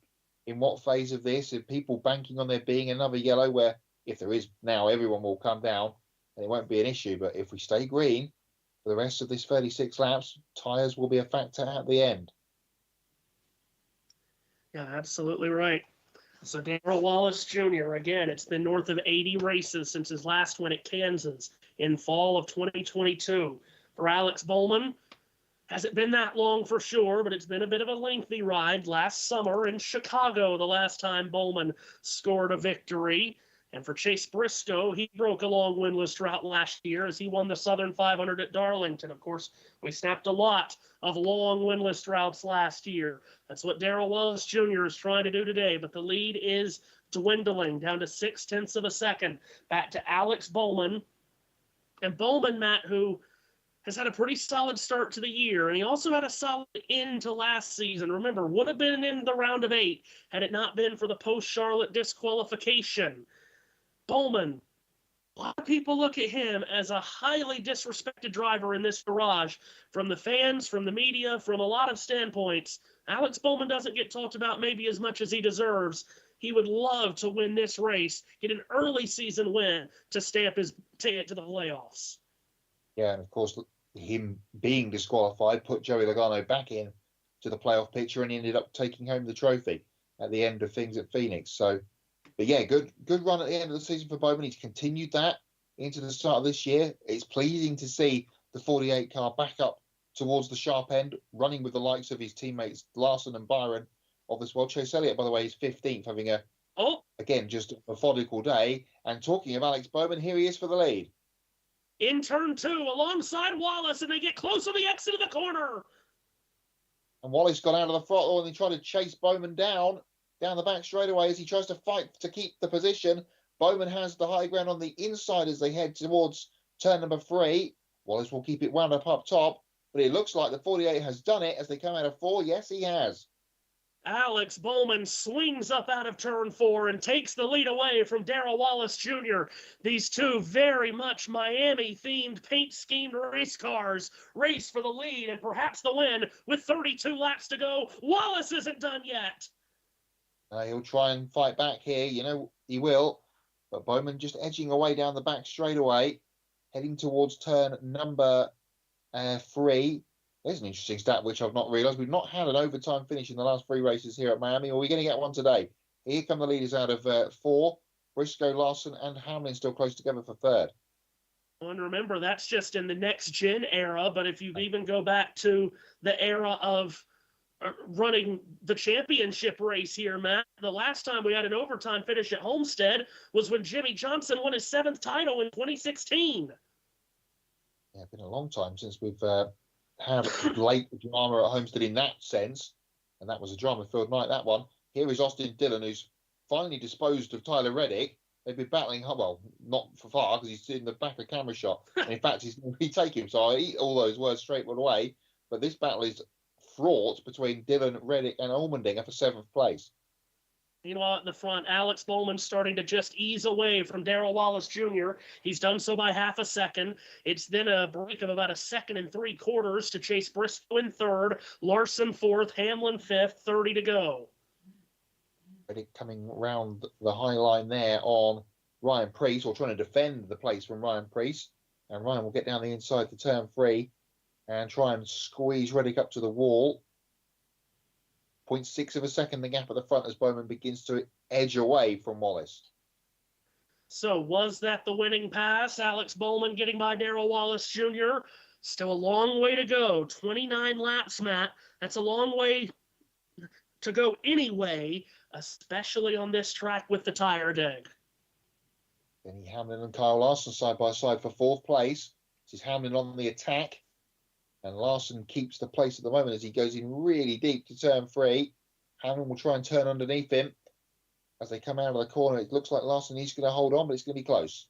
in what phase of this? Are people banking on there being another yellow, where if there is now, everyone will come down and it won't be an issue. But if we stay green for the rest of this 36 laps, tyres will be a factor at the end. Yeah, absolutely right. So Darrell Wallace Jr., again, it's been north of 80 races since his last win at Kansas in fall of 2022. For Alex Bowman, Hasn't been that long for sure, but it's been a bit of a lengthy ride. Last summer in Chicago, the last time Bowman scored a victory. And for Chase Briscoe, he broke a long winless drought last year as he won the Southern 500 at Darlington. Of course, we snapped a lot of long winless droughts last year. That's what Darrell Wallace Jr. is trying to do today, but the lead is dwindling down to 0.6 of a second. Back to Alex Bowman. And Bowman, Matt, who has had a pretty solid start to the year, and he also had a solid end to last season. Remember, would have been in the round of 8 had it not been for the post-Charlotte disqualification. Bowman, a lot of people look at him as a highly disrespected driver in this garage, from the fans, from the media, from a lot of standpoints. Alex Bowman doesn't get talked about maybe as much as he deserves. He would love to win this race, get an early season win to stamp his ticket to the playoffs. Yeah, and of course, him being disqualified put Joey Logano back in to the playoff picture, and he ended up taking home the trophy at the end of things at Phoenix. So, but yeah, good run at the end of the season for Bowman. He's continued that into the start of this year. It's pleasing to see the 48 car back up towards the sharp end, running with the likes of his teammates Larson and Byron of this world. Chase Elliott, by the way, is 15th, having again, just a methodical day. And talking of Alex Bowman, here he is for the lead. In turn 2, alongside Wallace, and they get close to the exit of the corner. And Wallace got out of the throttle and he tried to chase Bowman down the back straightaway as he tries to fight to keep the position. Bowman has the high ground on the inside as they head towards turn number 3. Wallace will keep it wound up top, but it looks like the 48 has done it as they come out of 4. Yes, he has. Alex Bowman swings up out of turn 4 and takes the lead away from Darrell Wallace Jr. These two very much Miami-themed, paint-schemed race cars race for the lead and perhaps the win with 32 laps to go. Wallace isn't done yet. He'll try and fight back here. You know, he will. But Bowman just edging away down the back straightaway, heading towards turn number 3. There's an interesting stat which I've not realised. We've not had an overtime finish in the last 3 races here at Miami. Are we going to get one today? Here come the leaders out of 4. Briscoe, Larson and Hamlin still close together for 3rd. And remember, that's just in the next-gen era. But if you even go back to the era of running the championship race here, Matt, the last time we had an overtime finish at Homestead was when Jimmy Johnson won his 7th title in 2016. Yeah, it's been a long time since we've had late drama at Homestead in that sense, and that was a drama-filled night, that one. Here is Austin Dillon, who's finally disposed of Tyler Reddick. They've been battling, well, not for far, because he's in the back of camera shot. And in fact, he's going to retake him, so I eat all those words straight away. But this battle is fraught between Dillon, Reddick and Allmendinger for 7th place. Meanwhile, at the front, Alex Bowman starting to just ease away from Darrell Wallace Jr. He's done so by half a second. It's then a break of about 1 3/4 seconds to Chase Briscoe in 3rd, Larson 4th, Hamlin 5th, 30 to go. Reddick coming round the high line there on Ryan Preece, or trying to defend the place from Ryan Preece. And Ryan will get down the inside to turn 3 and try and squeeze Reddick up to the wall. 0.6 of a second the gap at the front as Bowman begins to edge away from Wallace. So was that the winning pass? Alex Bowman getting by Darrell Wallace Jr. Still a long way to go. 29 laps, Matt. That's a long way to go anyway, especially on this track with the tire dig. Denny Hamlin and Kyle Larson side by side for 4th place. This is Hamlin on the attack. And Larson keeps the place at the moment as he goes in really deep to turn 3. Hamlin will try and turn underneath him. As they come out of the corner, it looks like Larson is going to hold on, but it's going to be close.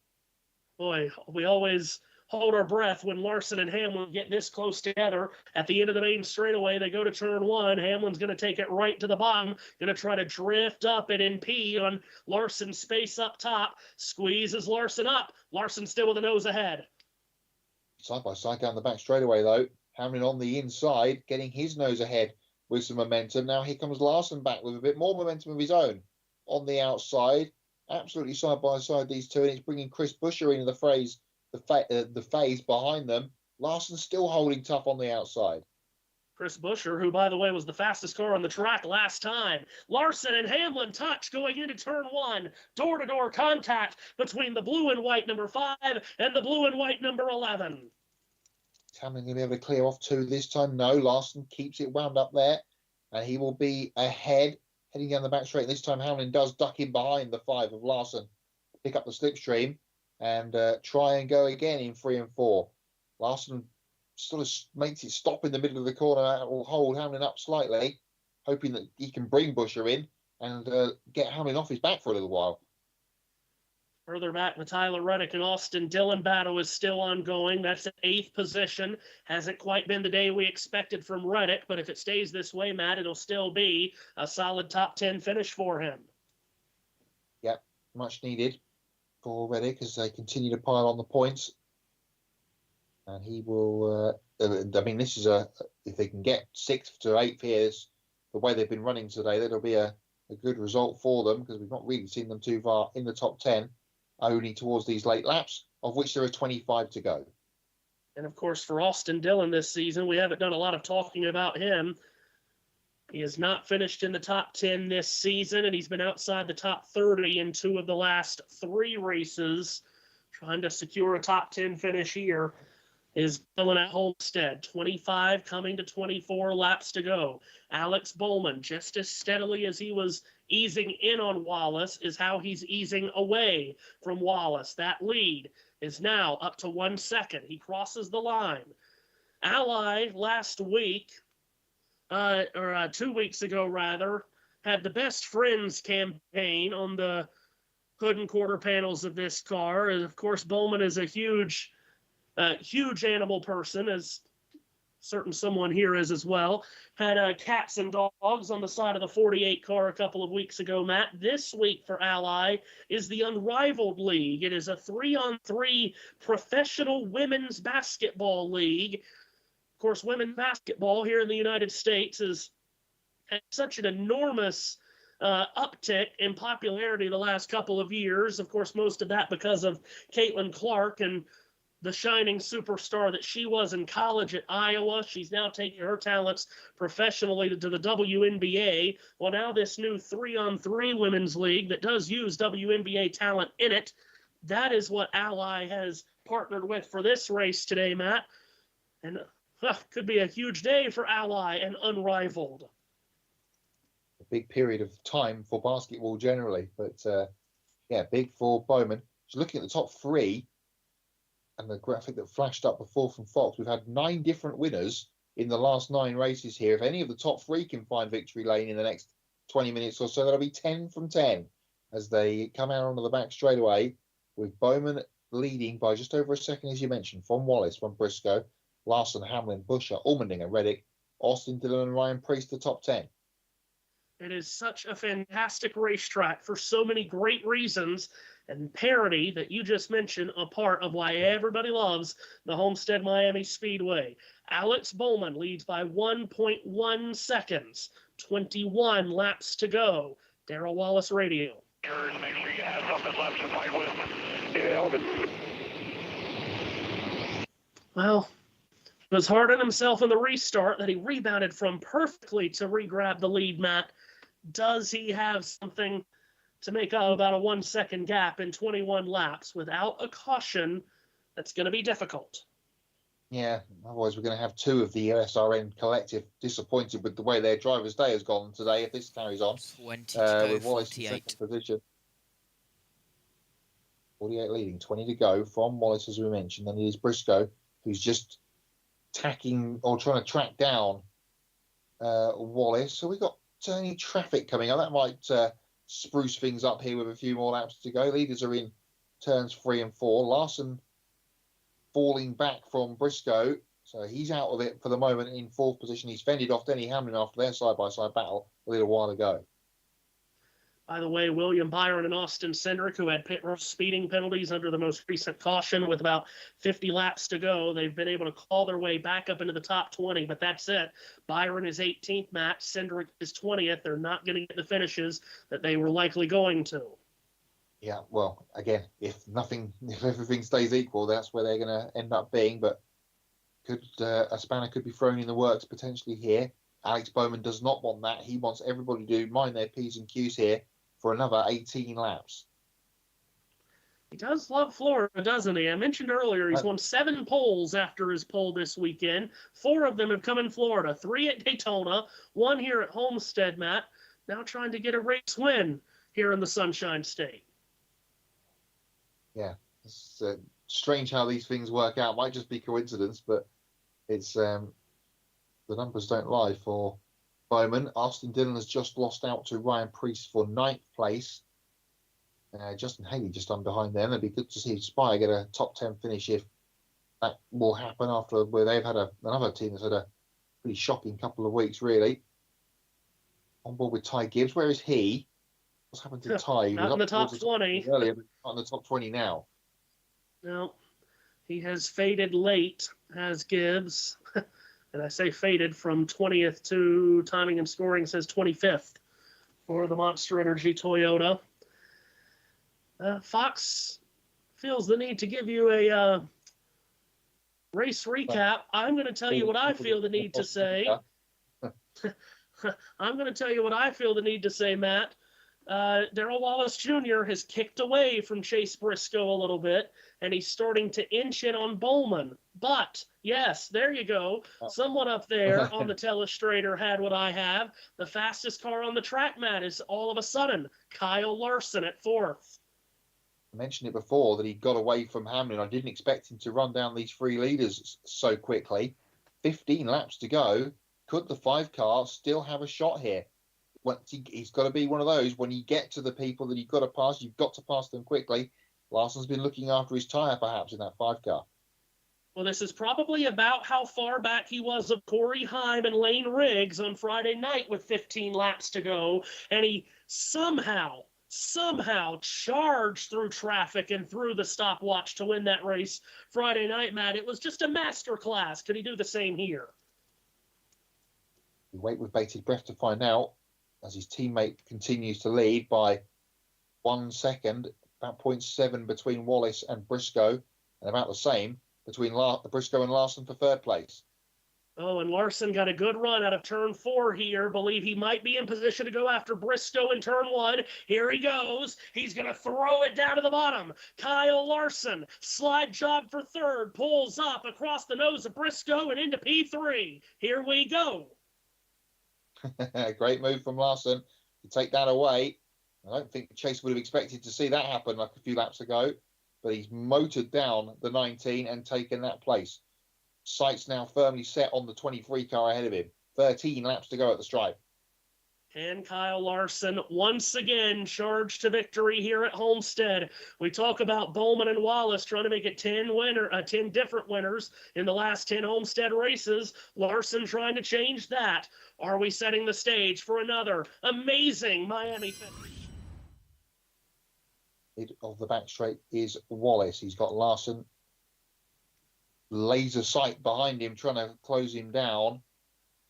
Boy, we always hold our breath when Larson and Hamlin get this close together. At the end of the main straightaway, they go to turn 1. Hamlin's going to take it right to the bottom, going to try to drift up and impede on Larson's space up top. Squeezes Larson up. Larson still with the nose ahead. Side by side down the back straightaway, though. Hamlin on the inside, getting his nose ahead with some momentum. Now here comes Larson back with a bit more momentum of his own on the outside. Absolutely side by side, these two, and it's bringing Chris Buescher into the phase behind them. Larson still holding tough on the outside. Chris Buescher, who, by the way, was the fastest car on the track last time. Larson and Hamlin touch going into turn 1. Door-to-door contact between the blue and white number 5 and the blue and white number 11. Is Hamlin going to be able to clear off 2 this time? No, Larson keeps it wound up there, and he will be ahead, heading down the back straight. This time Hamlin does duck in behind the 5 of Larson, pick up the slipstream, and try and go again in 3 and 4. Larson sort of makes it stop in the middle of the corner. That will hold Hamlin up slightly, hoping that he can bring Buescher in and get Hamlin off his back for a little while. Further back, the Tyler Reddick and Austin Dillon battle is still ongoing. That's at 8th position. Hasn't quite been the day we expected from Reddick, but if it stays this way, Matt, it'll still be a solid top 10 finish for him. Yep, much needed for Reddick as they continue to pile on the points. And he will, I mean, this is if they can get 6th to 8th here, the way they've been running today, that'll be a good result for them, because we've not really seen them too far in the top 10, only towards these late laps, of which there are 25 to go. And of course, for Austin Dillon this season, we haven't done a lot of talking about him. He has not finished in the top 10 this season, and he's been outside the top 30 in 2 of the last 3 races, trying to secure a top 10 finish here. Is Dillon at Homestead, 25 coming to 24 laps to go. Alex Bowman, just as steadily as he was easing in on Wallace, is how he's easing away from Wallace. That lead is now up to 1 second. He crosses the line. Ally last week, or 2 weeks ago rather, had the Best Friends campaign on the hood and quarter panels of this car. And of course, Bowman is a huge animal person, as certain someone here is as well. Had cats and dogs on the side of the 48 car a couple of weeks ago, Matt. This week for Ally is the Unrivaled League. It is a 3-on-3 professional women's basketball league. Of course, women's basketball here in the United States has had such an enormous uptick in popularity the last couple of years. Of course, most of that because of Caitlin Clark and the shining superstar that she was in college at Iowa. She's now taking her talents professionally to the WNBA. Well, now this new 3-on-3 women's league that does use WNBA talent in it, that is what Ally has partnered with for this race today, Matt. And could be a huge day for Ally and Unrivaled. A big period of time for basketball generally, but yeah, big for Bowman. Just looking at the top 3, and the graphic that flashed up before from Fox, we've had 9 different winners in the last 9 races here. If any of the top 3 can find victory lane in the next 20 minutes or so, that'll be 10 from 10 as they come out onto the back straight away, with Bowman leading by just over a second, as you mentioned, from Wallace, from Briscoe, Larson, Hamlin, Buescher, Allmendinger, Reddick, Austin Dillon and Ryan Priest, the top 10. It is such a fantastic racetrack for so many great reasons, and parity that you just mentioned, a part of why everybody loves the Homestead Miami Speedway. Alex Bowman leads by 1.1 seconds, 21 laps to go. Darrell Wallace Radio. Make sure you have something left to fight with. Well, he was hard on himself in the restart that he rebounded from perfectly to re-grab the lead, Matt. Does he have something to make up about a 1 second gap in 21 laps without a caution? That's going to be difficult. Yeah, otherwise we're going to have 2 of the SRN collective disappointed with the way their driver's day has gone today if this carries on. 20 to go, with Wallace 48. in second position. 48 leading, 20 to go from Wallace, as we mentioned. Then it is Briscoe, who's just tacking or trying to track down Wallace. So we've got any traffic coming up. That might spruce things up here with a few more laps to go. Leaders are in turns 3 and 4. Larson falling back from Briscoe, so he's out of it for the moment in 4th position. He's fended off Denny Hamlin after their side-by-side battle a little while ago. By the way, William Byron and Austin Cindric, who had pit road speeding penalties under the most recent caution with about 50 laps to go, they've been able to claw their way back up into the top 20, but that's it. Byron is 18th, Matt. Cindric is 20th. They're not going to get the finishes that they were likely going to. Yeah, well, again, if everything stays equal, that's where they're going to end up being, but a spanner could be thrown in the works potentially here. Alex Bowman does not want that. He wants everybody to mind their P's and Q's here for another 18 laps. He does love Florida, doesn't he? I mentioned earlier he's won 7 poles after his pole this weekend. 4 of them have come in Florida, 3 at Daytona, 1 here at Homestead, Matt. Now trying to get a race win here in the Sunshine State. Yeah, it's strange how these things work out. Might just be coincidence, but it's the numbers don't lie for Bowman. Austin Dillon has just lost out to Ryan Preece for 9th place. Justin Haley just on behind them. It'd be good to see Spire get a top 10 finish if that will happen after where they've had another team that's had a pretty shocking couple of weeks, really. On board with Ty Gibbs. Where is he? What's happened to Ty? Not in the top 20. Earlier, but not in the top 20 now. No, he has faded late, has Gibbs. And I say faded from 20th to timing and scoring says 25th for the Monster Energy Toyota. Fox feels the need to give you a race recap. I'm going to tell you what I feel the need to say. I'm going to tell you what I feel the need to say, Matt. Darrell Wallace Jr. has kicked away from Chase Briscoe a little bit, and he's starting to inch in on Bowman. But, yes, there you go. Someone up there on the telestrator had what I have. The fastest car on the track, Matt, is all of a sudden Kyle Larson at 4th. I mentioned it before that he got away from Hamlin. I didn't expect him to run down these 3 leaders so quickly. 15 laps to go. Could the 5 car still have a shot here? He's got to be one of those. When you get to the people that you've got to pass, you've got to pass them quickly. Larson's been looking after his tyre, perhaps, in that 5 car. Well, this is probably about how far back he was of Corey Heim and Lane Riggs on Friday night with 15 laps to go. And he somehow charged through traffic and through the stopwatch to win that race Friday night, Matt. It was just a masterclass. Could he do the same here? We wait with bated breath to find out as his teammate continues to lead by 1 second, about 0.7 between Wallace and Briscoe, and about the same between Briscoe and Larson for 3rd place. Oh, and Larson got a good run out of turn 4 here. Believe he might be in position to go after Briscoe in turn 1. Here he goes. He's going to throw it down to the bottom. Kyle Larson, slide job for 3rd, pulls up across the nose of Briscoe and into P3. Here we go. Great move from Larson to take that away. I don't think Chase would have expected to see that happen like a few laps ago, but he's motored down the 19 and taken that place. Sights now firmly set on the 23 car ahead of him. 13 laps to go at the stripe. And Kyle Larson once again charged to victory here at Homestead. We talk about Bowman and Wallace trying to make it 10 different winners in the last 10 Homestead races. Larson trying to change that. Are we setting the stage for another amazing Miami finish? Of the back straight is Wallace. He's got Larson laser sight behind him, trying to close him down.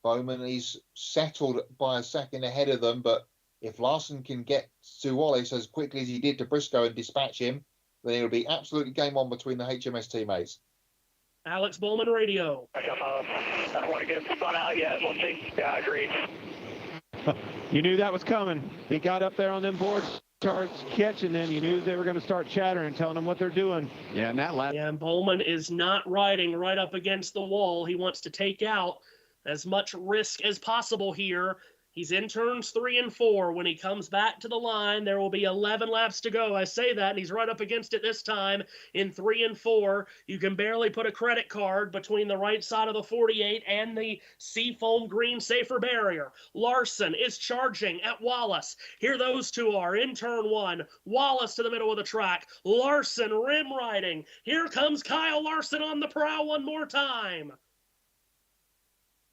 Bowman is settled by a second ahead of them, but if Larson can get to Wallace as quickly as he did to Briscoe and dispatch him, then it'll be absolutely game on between the HMS teammates. Alex Bowman Radio. I don't want to get spun out yet. We'll see. Yeah, agreed. You knew that was coming. He got up there on them boards, starts catching them. You knew they were going to start chattering, telling them what they're doing. Yeah, and that last. Yeah, Bowman is not riding right up against the wall. He wants to take out as much risk as possible here. He's in turns 3 and 4. When he comes back to the line, there will be 11 laps to go. I say that, and he's right up against it this time in 3 and 4. You can barely put a credit card between the right side of the 48 and the seafoam green safer barrier. Larson is charging at Wallace. Here those two are in turn 1. Wallace to the middle of the track. Larson rim riding. Here comes Kyle Larson on the prowl one more time.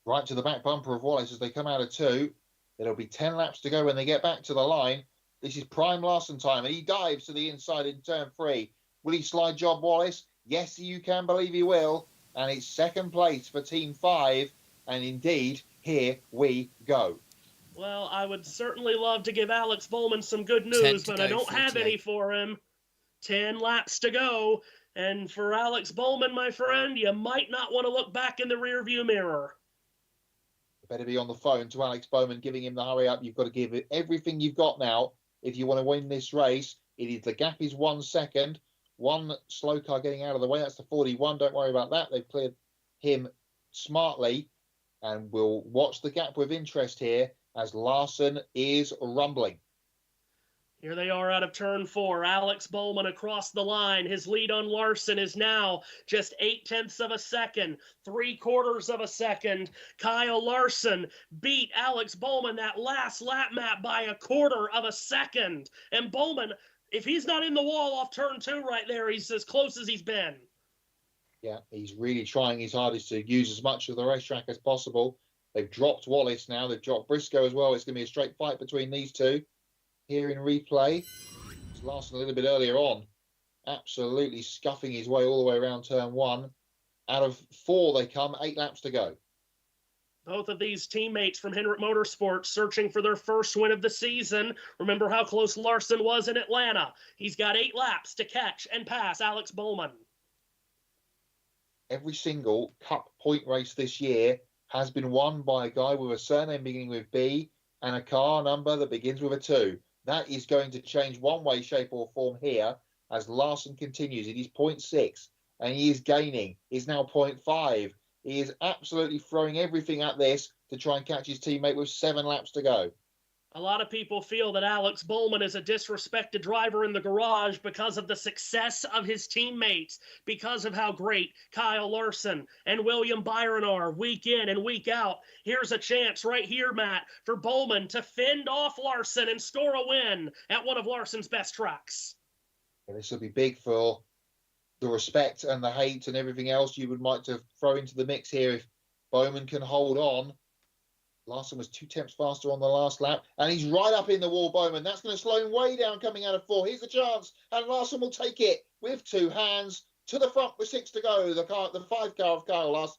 Right to the back bumper of Wallace as they come out of 2. There'll be 10 laps to go when they get back to the line. This is prime Larson time, and he dives to the inside in turn 3. Will he slide job Wallace? Yes, you can believe he will. And it's 2nd place for Team 5. And indeed, here we go. Well, I would certainly love to give Alex Bowman some good news, but I don't have any for him. 10 laps to go. And for Alex Bowman, my friend, you might not want to look back in the rearview mirror. Better be on the phone to Alex Bowman, giving him the hurry up. You've got to give it everything you've got now if you want to win this race. The gap is 1 second. One slow car getting out of the way. That's the 41. Don't worry about that. They've cleared him smartly. And we'll watch the gap with interest here as Larson is rumbling. Here they are out of turn 4. Alex Bowman across the line. His lead on Larson is now just 0.8 of a second, 3/4 of a second. Kyle Larson beat Alex Bowman that last lap map by 1/4 of a second. And Bowman, if he's not in the wall off turn 2 right there, he's as close as he's been. Yeah, he's really trying his hardest to use as much of the racetrack as possible. They've dropped Wallace now. They've dropped Briscoe as well. It's going to be a straight fight between these two. Here in replay, it's Larson a little bit earlier on, absolutely scuffing his way all the way around turn 1. Out of 4 they come, 8 laps to go. Both of these teammates from Hendrick Motorsports searching for their first win of the season. Remember how close Larson was in Atlanta. He's got 8 laps to catch and pass Alex Bowman. Every single Cup point race this year has been won by a guy with a surname beginning with B and a car number that begins with a 2. That is going to change one way, shape or form here as Larson continues. It is 0.6 and he is gaining. He's now 0.5. He is absolutely throwing everything at this to try and catch his teammate with 7 laps to go. A lot of people feel that Alex Bowman is a disrespected driver in the garage because of the success of his teammates, because of how great Kyle Larson and William Byron are week in and week out. Here's a chance right here, Matt, for Bowman to fend off Larson and score a win at one of Larson's best tracks. Yeah, this will be big for the respect and the hate and everything else you would like to throw into the mix here if Bowman can hold on. Larson was 2/10 faster on the last lap, and he's right up in the wall, Bowman. That's going to slow him way down coming out of 4. Here's the chance, and Larson will take it with 2 hands to the front with 6 to go. The 5 car of Kyle Larson.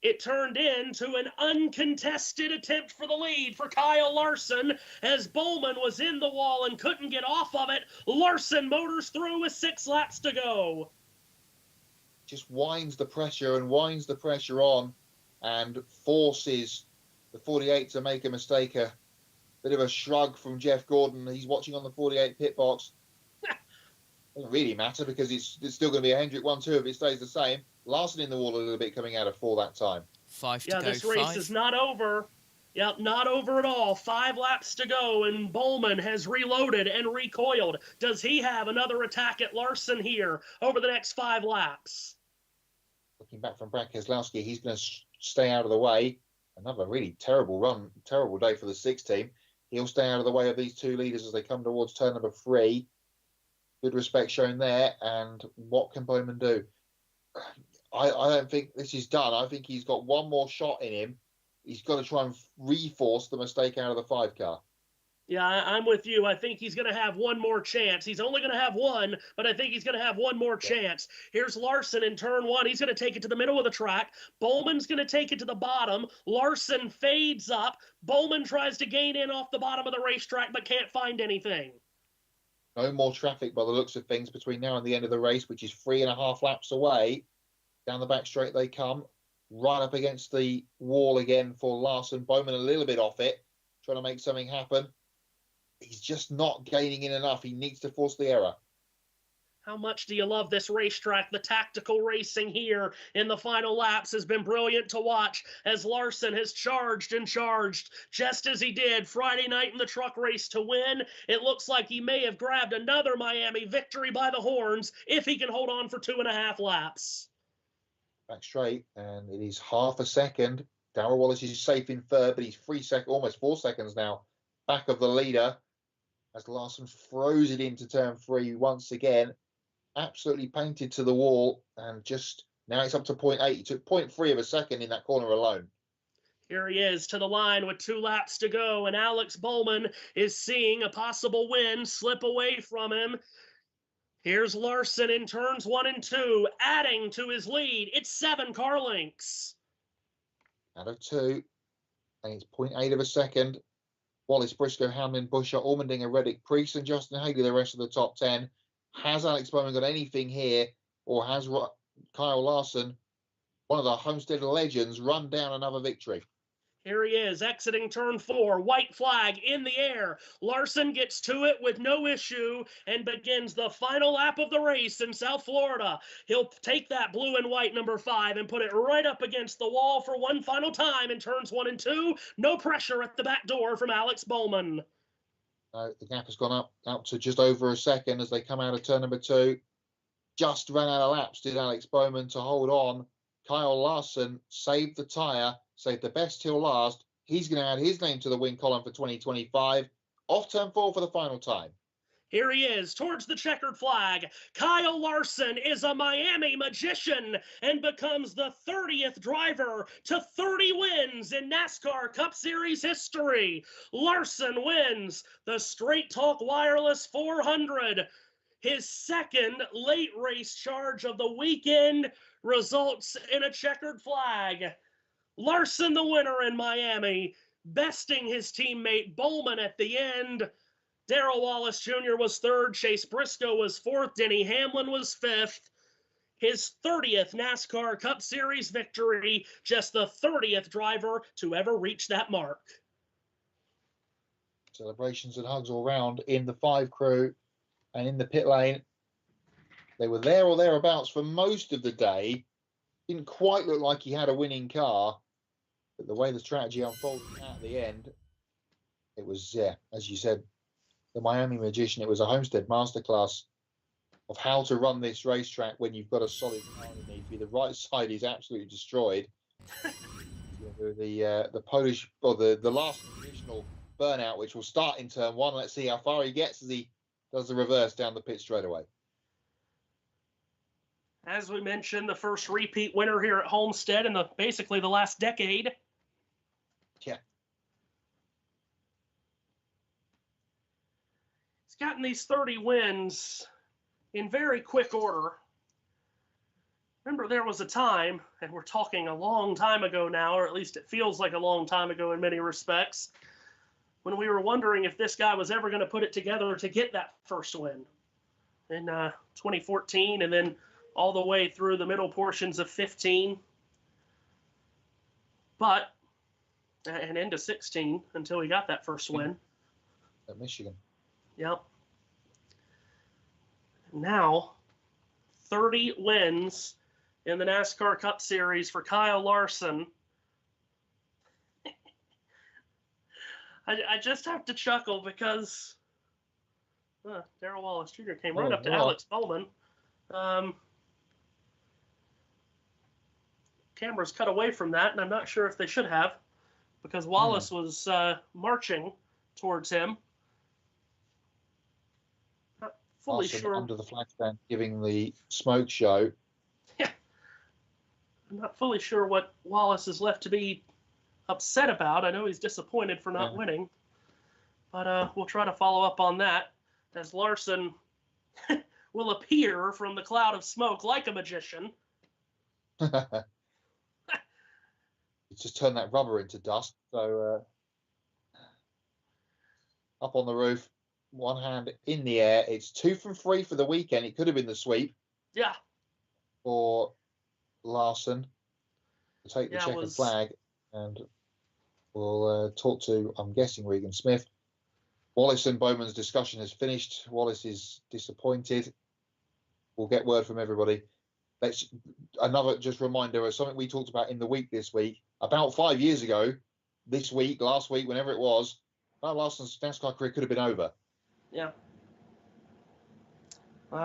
It turned into an uncontested attempt for the lead for Kyle Larson as Bowman was in the wall and couldn't get off of it. Larson motors through with 6 laps to go. Just winds the pressure and winds the pressure on and forces the 48 to make a mistake. A bit of a shrug from Jeff Gordon. He's watching on the 48 pit box. Doesn't really matter because it's still going to be a Hendrick 1-2 if it stays the same. Larson in the wall a little bit coming out of 4 that time. 5 to go. This race is not over. Yeah, not over at all. 5 laps to go, and Bowman has reloaded and recoiled. Does he have another attack at Larson here over the next 5 laps? Looking back from Brad Keselowski, he's going to stay out of the way. Another really terrible run, terrible day for the 6 team. He'll stay out of the way of these 2 leaders as they come towards turn number 3. Good respect shown there. And what can Bowman do? I don't think this is done. I think he's got one more shot in him. He's got to try and reforce the mistake out of the 5 car. Yeah, I'm with you. I think he's going to have one more chance. He's only going to have one, but I think he's going to have one more chance. Here's Larson in turn 1. He's going to take it to the middle of the track. Bowman's going to take it to the bottom. Larson fades up. Bowman tries to gain in off the bottom of the racetrack, but can't find anything. No more traffic by the looks of things between now and the end of the race, which is 3.5 laps away. Down the back straight they come. Right up against the wall again for Larson. Bowman a little bit off it, trying to make something happen. He's just not gaining in enough. He needs to force the error. How much do you love this racetrack? The tactical racing here in the final laps has been brilliant to watch as Larson has charged and charged just as he did Friday night in the truck race to win. It looks like he may have grabbed another Miami victory by the horns if he can hold on for 2.5 laps. Back straight, and it is half a second. Darrell Wallace is safe in 3rd, but he's 3 seconds, almost 4 seconds now, back of the leader. As Larson throws it into turn 3 once again, absolutely painted to the wall, and just now it's up to 0.8. He took 0.3 of a second in that corner alone. Here he is to the line with 2 laps to go, and Alex Bowman is seeing a possible win slip away from him. Here's Larson in turns 1 and 2, adding to his lead. It's 7 car lengths. Out of 2, and it's 0.8 of a second. Wallace, Briscoe, Hamlin, Busher, Allmendinger, Reddick, Priest, and Justin Haley, the rest of the top 10. Has Alex Bowman got anything here, or has Kyle Larson, one of the Homestead legends, run down another victory? Here he is, exiting turn 4, white flag in the air. Larson gets to it with no issue and begins the final lap of the race in South Florida. He'll take that blue and white number 5 and put it right up against the wall for one final time in turns 1 and 2. No pressure at the back door from Alex Bowman. The gap has gone out to just over a second as they come out of turn number 2. Just ran out of laps, did Alex Bowman, to hold on. Kyle Larson saved the tyre, saved the best till last. He's going to add his name to the win column for 2025. Off turn 4 for the final time. Here he is, towards the checkered flag. Kyle Larson is a Miami magician and becomes the 30th driver to 30 wins in NASCAR Cup Series history. Larson wins the Straight Talk Wireless 400. His second late race charge of the weekend results in a checkered flag. Larson the winner in Miami, besting his teammate Bowman at the end. Darrell Wallace Jr. was 3rd, Chase Briscoe was 4th, Denny Hamlin was 5th. His 30th NASCAR Cup Series victory, just the 30th driver to ever reach that mark. Celebrations and hugs all round in the 5 crew and in the pit lane. They were there or thereabouts for most of the day. Didn't quite look like he had a winning car, but the way the strategy unfolded at the end, it was, yeah, as you said, the Miami Magician. It was a Homestead masterclass of how to run this racetrack when you've got a solid car underneath you. The right side is absolutely destroyed. The Polish, or the last additional burnout, which will start in turn 1. Let's see how far he gets as he does the reverse down the pit straight away. As we mentioned, the first repeat winner here at Homestead in basically the last decade. Yeah. He's gotten these 30 wins in very quick order. Remember, there was a time, and we're talking a long time ago now, or at least it feels like a long time ago in many respects, when we were wondering if this guy was ever going to put it together to get that first win in 2014, and then all the way through the middle portions of 15, and into 16 until he got that first win. At Michigan. Yep. Now, 30 wins in the NASCAR Cup Series for Kyle Larson. I just have to chuckle because Darrell Wallace Jr. came right up to Alex Bowman. Cameras cut away from that, and I'm not sure if they should have, because Wallace was marching towards him. Not fully sure. Under the flag stand, giving the smoke show. Yeah. I'm not fully sure what Wallace is left to be upset about. I know he's disappointed for not winning, but we'll try to follow up on that as Larson will appear from the cloud of smoke like a magician. Just turn that rubber into dust. So up on the roof, one hand in the air. It's 2 from 3 for the weekend. It could have been the sweep. Yeah. For Larson to take the checkered flag, and we'll talk to, I'm guessing, Regan Smith. Wallace and Bowman's discussion has finished. Wallace is disappointed. We'll get word from everybody. Let's another just reminder of something we talked about in the week this week. About 5 years ago, this week, last week, whenever it was, Larson's NASCAR career could have been over. Yeah.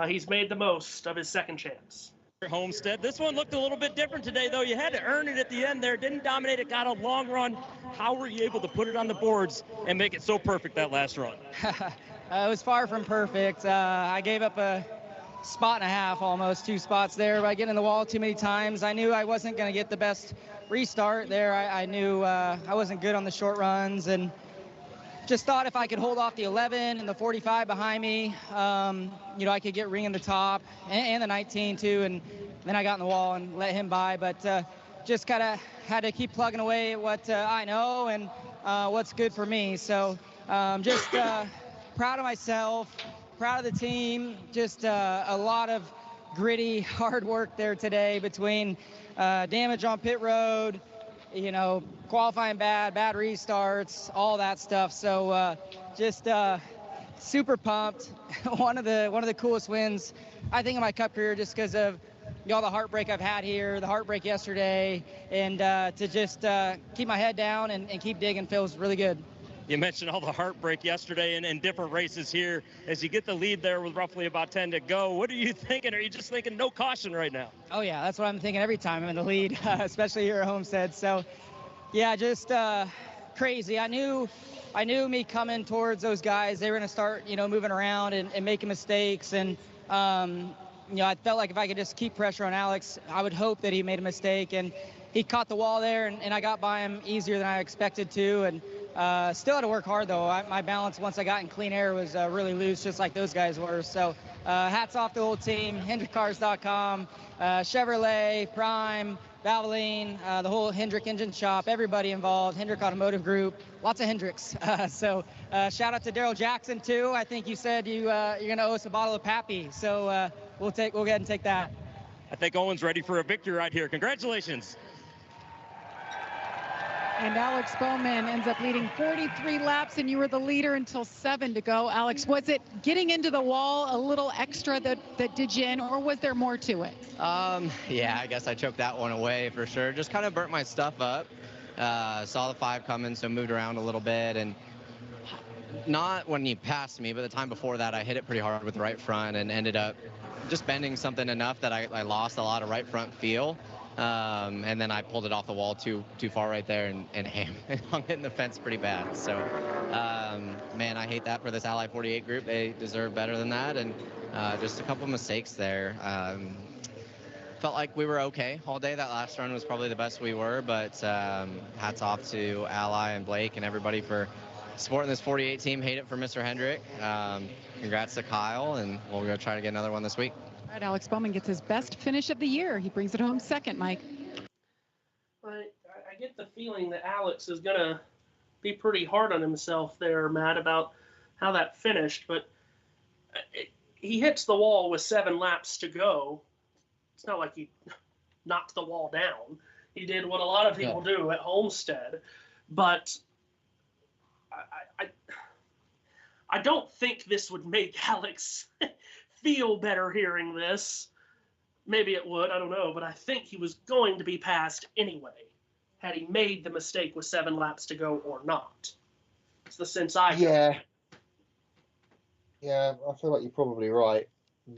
He's made the most of his second chance. Homestead. This one looked a little bit different today, though. You had to earn it at the end there. Didn't dominate it, got a long run. How were you able to put it on the boards and make it so perfect that last run? It was far from perfect. I gave up a spot and a half, almost 2 spots there by getting in the wall too many times. I knew I wasn't going to get the best restart there. I knew I wasn't good on the short runs, and just thought if I could hold off the 11 and the 45 behind me, I could get ring in the top and the 19 too. And then I got in the wall and let him by. But just kind of had to keep plugging away at what I know and what's good for me. So just proud of myself, proud of the team. Just a lot of gritty, hard work there today between damage on pit road, you know, qualifying bad restarts, all that stuff. So just super pumped. one of the coolest wins, I think, in my Cup career, just because of all the heartbreak I've had here, the heartbreak yesterday, and to just keep my head down and keep digging feels really good. You mentioned all the heartbreak yesterday and different races here. As you get the lead there with roughly about 10 to go, what are you thinking? Are you just thinking no caution right now? Oh, yeah, that's what I'm thinking every time I'm in the lead, especially here at Homestead. So, yeah, just crazy. I knew me coming towards those guys, they were going to start, you know, moving around and making mistakes. And, you know, I felt like if I could just keep pressure on Alex, I would hope that he made a mistake. And he caught the wall there, and I got by him easier than I expected to. And still had to work hard, though. My balance, once I got in clean air, was really loose, just like those guys were. So hats off to the whole team, HendrickCars.com, Chevrolet, Prime, Valvoline, the whole Hendrick engine shop, everybody involved, Hendrick Automotive Group, lots of Hendricks. So shout out to Daryl Jackson, too. I think you said you're going to owe us a bottle of Pappy. So we'll go ahead and take that. I think Owen's ready for a victory right here. Congratulations. And Alex Bowman ends up leading 43 laps, and you were the leader until 7 to go. Alex, was it getting into the wall a little extra that did you in, or was there more to it? Yeah, I guess I choked that one away for sure. Just kind of burnt my stuff up. Saw the 5 coming, so moved around a little bit. And not when he passed me, but the time before that, I hit it pretty hard with the right front and ended up just bending something enough that I lost a lot of right front feel. And then I pulled it off the wall too far right there and hung it in the fence pretty bad. So, man, I hate that for this Ally 48 group. They deserve better than that. And just a couple mistakes there. Felt like we were okay all day. That last run was probably the best we were, but hats off to Ally and Blake and everybody for supporting this 48 team. Hate it for Mr. Hendrick. Congrats to Kyle, and we'll go try to get another one this week. All right, Alex Bowman gets his best finish of the year. He brings it home second, Mike. I get the feeling that Alex is going to be pretty hard on himself there, Matt, about how that finished. But he hits the wall with 7 laps to go. It's not like he knocked the wall down. He did what a lot of people do at Homestead. But I don't think this would make Alex feel better hearing this. Maybe it would, I don't know, but I think he was going to be passed anyway, had he made the mistake with 7 laps to go or not. It's the sense I get. Yeah, I feel like you're probably right.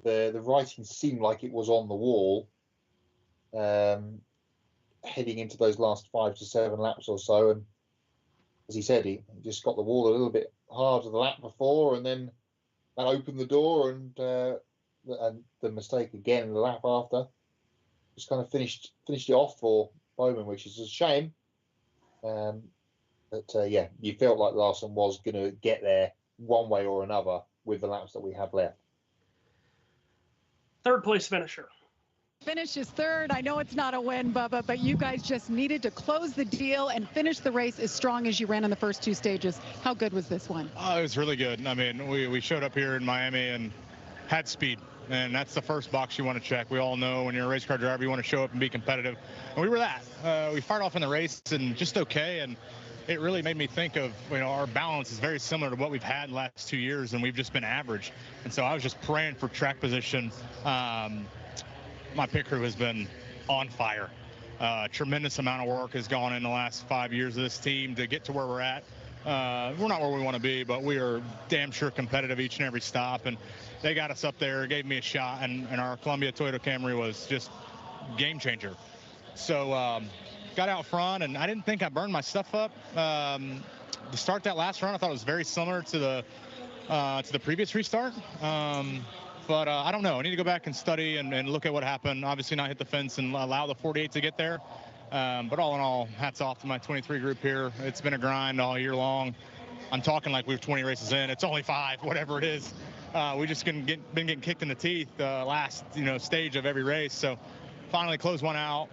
The writing seemed like it was on the wall, heading into those last 5 to 7 laps or so, and as he said, he just got the wall a little bit harder the lap before, and then that opened the door, and the mistake again the lap after just kind of finished it off for Bowman, which is a shame. But yeah, you felt like Larson was going to get there one way or another with the laps that we have left. Third place finisher. Finishes third. I know it's not a win, Bubba, but you guys just needed to close the deal and finish the race as strong as you ran in the first 2 stages. How good was this one? Oh, it was really good. I mean, we showed up here in Miami and had speed, and that's the first box you want to check. We all know when you're a race car driver, you want to show up and be competitive, and we were that. We fired off in the race and just okay, and it really made me think of, you know, our balance is very similar to what we've had the last 2 years, and we've just been average. And so I was just praying for track position. My pit crew has been on fire. Tremendous amount of work has gone in the last 5 years of this team to get to where we're at. We're not where we want to be, but we are damn sure competitive each and every stop, and they got us up there, gave me a shot, and our Columbia Toyota Camry was just game changer. So got out front, and I didn't think I burned my stuff up. To start that last run, I thought it was very similar to the previous restart. But I don't know. I need to go back and study and look at what happened. Obviously not hit the fence and allow the 48 to get there. But all in all, hats off to my 23 group here. It's been a grind all year long. I'm talking like we've 20 races in. It's only 5, whatever it is. We just been getting kicked in the teeth last stage of every race. So finally close one out.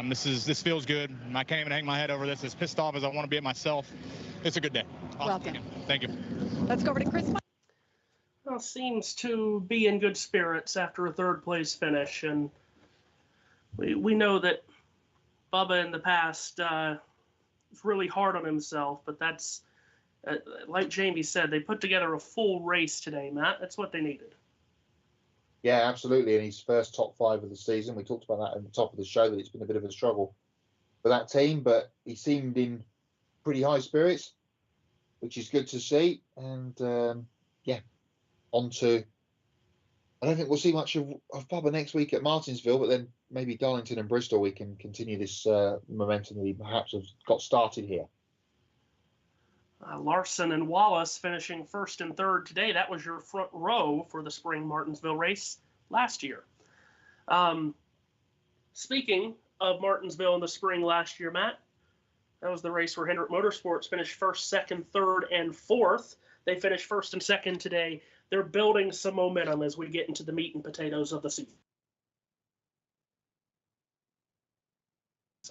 This feels good. I can't even hang my head over this. As pissed off as I want to be at myself, it's a good day. Awesome. Well done. Thank you. Let's go over to Chris. Well, seems to be in good spirits after a third place finish, and we know that Bubba in the past really hard on himself, but that's, like Jamie said, they put together a full race today, Matt. That's what they needed. Yeah, absolutely. And his first top 5 of the season. We talked about that at the top of the show, that it's been a bit of a struggle for that team, but he seemed in pretty high spirits, which is good to see. And yeah, on to, I don't think we'll see much of Bubba next week at Martinsville, but then maybe Darlington and Bristol, we can continue this momentum that he perhaps has got started here. Larson and Wallace finishing first and third today. That was your front row for the spring Martinsville race last year. Speaking of Martinsville in the spring last year, Matt, that was the race where Hendrick Motorsports finished first, second, third, and fourth. They finished first and second today. They're building some momentum as we get into the meat and potatoes of the season.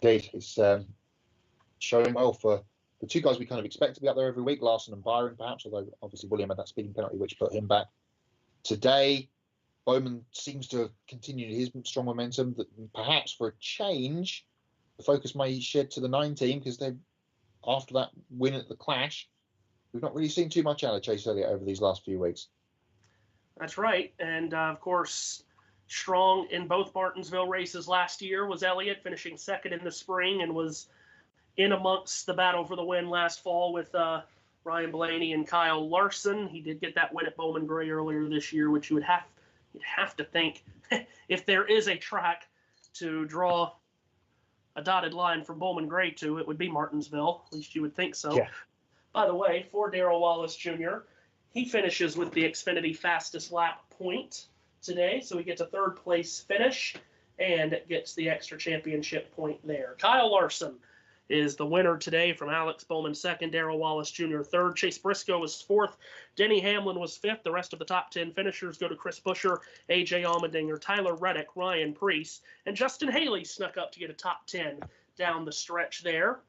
It's showing well for the 2 guys we kind of expect to be up there every week, Larson and Byron, perhaps, although obviously William had that speeding penalty, which put him back. Today, Bowman seems to have continued his strong momentum, that perhaps for a change, the focus may shed to the 9 team, because they, after that win at the Clash, we've not really seen too much out of Chase Elliott over these last few weeks. That's right. And, of course, strong in both Martinsville races last year was Elliott, finishing second in the spring, and was in amongst the battle for the win last fall with Ryan Blaney and Kyle Larson. He did get that win at Bowman Gray earlier this year, which you'd have to think, if there is a track to draw a dotted line from Bowman Gray to, it would be Martinsville. At least you would think so. Yeah. By the way, for Darrell Wallace Jr., he finishes with the Xfinity fastest lap point today, so he gets a third place finish and gets the extra championship point there. Kyle Larson is the winner today, from Alex Bowman second, Darrell Wallace Jr. third, Chase Briscoe was fourth, Denny Hamlin was fifth. The rest of the top 10 finishers go to Chris Buescher, AJ Allmendinger, Tyler Reddick, Ryan Preece, and Justin Haley snuck up to get a top 10 down the stretch there.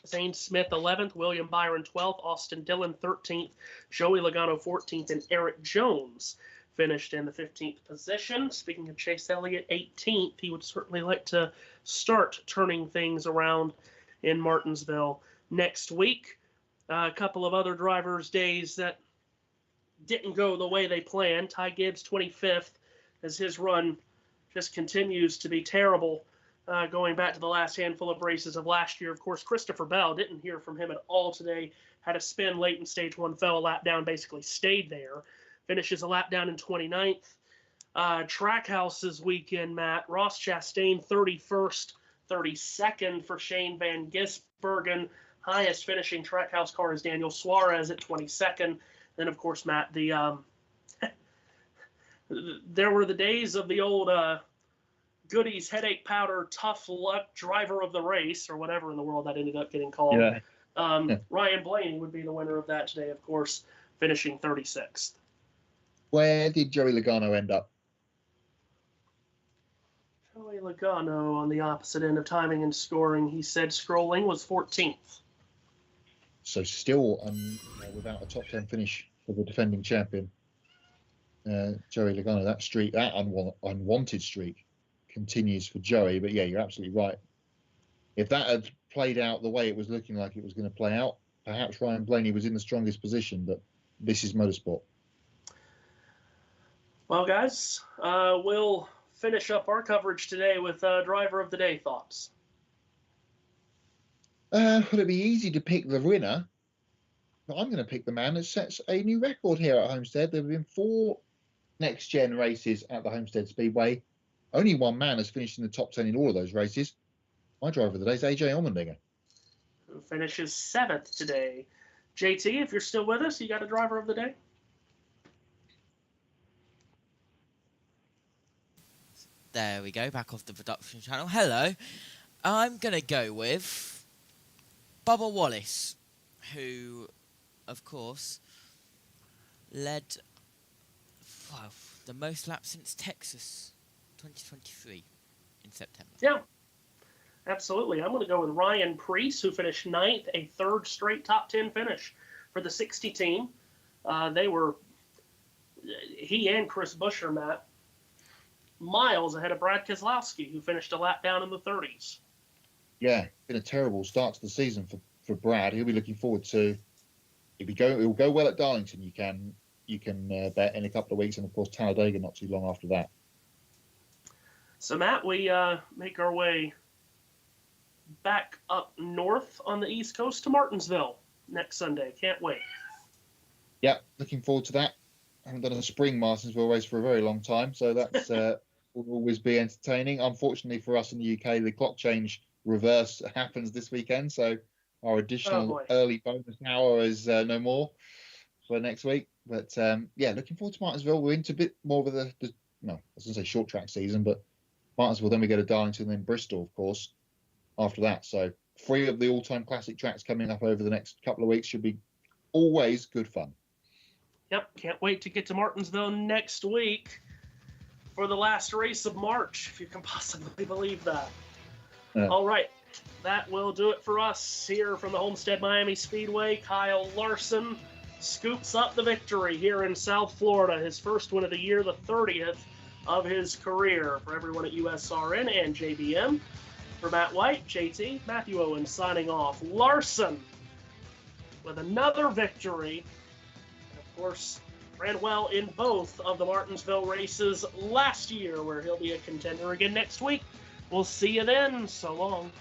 Zane Smith 11th, William Byron 12th, Austin Dillon 13th, Joey Logano 14th, and Eric Jones finished in the 15th position. Speaking of Chase Elliott, 18th, he would certainly like to start turning things around in Martinsville next week. A couple of other drivers' days that didn't go the way they planned. Ty Gibbs 25th, as his run just continues to be terrible. Going back to the last handful of races of last year. Of course, Christopher Bell, didn't hear from him at all today. Had a spin late in stage 1, fell a lap down, basically stayed there. Finishes a lap down in 29th. Trackhouse's weekend, Matt. Ross Chastain, 31st. 32nd for Shane Van Gisbergen. Highest finishing Trackhouse car is Daniel Suarez at 22nd. Then, of course, Matt, there were the days of the old goodies, headache powder, tough luck driver of the race, or whatever in the world that ended up getting called. Yeah. Ryan Blaney would be the winner of that today, of course, finishing 36th. Where did Joey Logano end up? Joey Logano on the opposite end of timing and scoring, he said scrolling, was 14th. So still without a top 10 finish for the defending champion. Joey Logano, that streak, that unwanted streak continues for Joey. But yeah, you're absolutely right. If that had played out the way it was looking like it was going to play out, perhaps Ryan Blaney was in the strongest position, but this is motorsport. Well, guys, we'll finish up our coverage today with driver of the day thoughts. It'd be easy to pick the winner, but I'm going to pick the man that sets a new record here at Homestead. There have been 4 next-gen races at the Homestead Speedway. Only one man has finished in the top 10 in all of those races. My driver of the day is AJ Allmendinger, who finishes 7th today. JT, if you're still with us, you got a driver of the day? There we go, back off the production channel. Hello. I'm going to go with Bubba Wallace, who, of course, led the most laps since Texas 2023 in September. Yeah, absolutely. I'm going to go with Ryan Preece, who finished 9th, a 3rd straight top 10 finish for the 60 team. He and Chris Buescher, Matt, miles ahead of Brad Keselowski, who finished a lap down in the 30s. Yeah, been a terrible start to the season for Brad. He'll be looking forward to. It'll go well at Darlington. You can bet in a couple of weeks, and of course Talladega not too long after that. So Matt, we make our way back up north on the East Coast to Martinsville next Sunday. Can't wait. Yeah, looking forward to that. I haven't done a spring Martinsville race for a very long time, so that's will always be entertaining. Unfortunately for us in the UK, the clock change reverse happens this weekend, so our additional early bonus hour is no more for next week. But yeah, looking forward to Martinsville. We're into a bit more of the no, I was going to say short track season, but Martinsville, then we go to Darlington, then Bristol, of course, after that. So 3 of the all-time classic tracks coming up over the next couple of weeks should be always good fun. Yep, can't wait to get to Martinsville next week for the last race of March, if you can possibly believe that. Yeah. All right, that will do it for us here from the Homestead Miami Speedway. Kyle Larson scoops up the victory here in South Florida, his first win of the year, the 30th of his career. For everyone at USRN and JBM, for Matt White, JT, Matthew Owens signing off. Larson with another victory. Of course, ran well in both of the Martinsville races last year, where he'll be a contender again next week. We'll see you then. So long.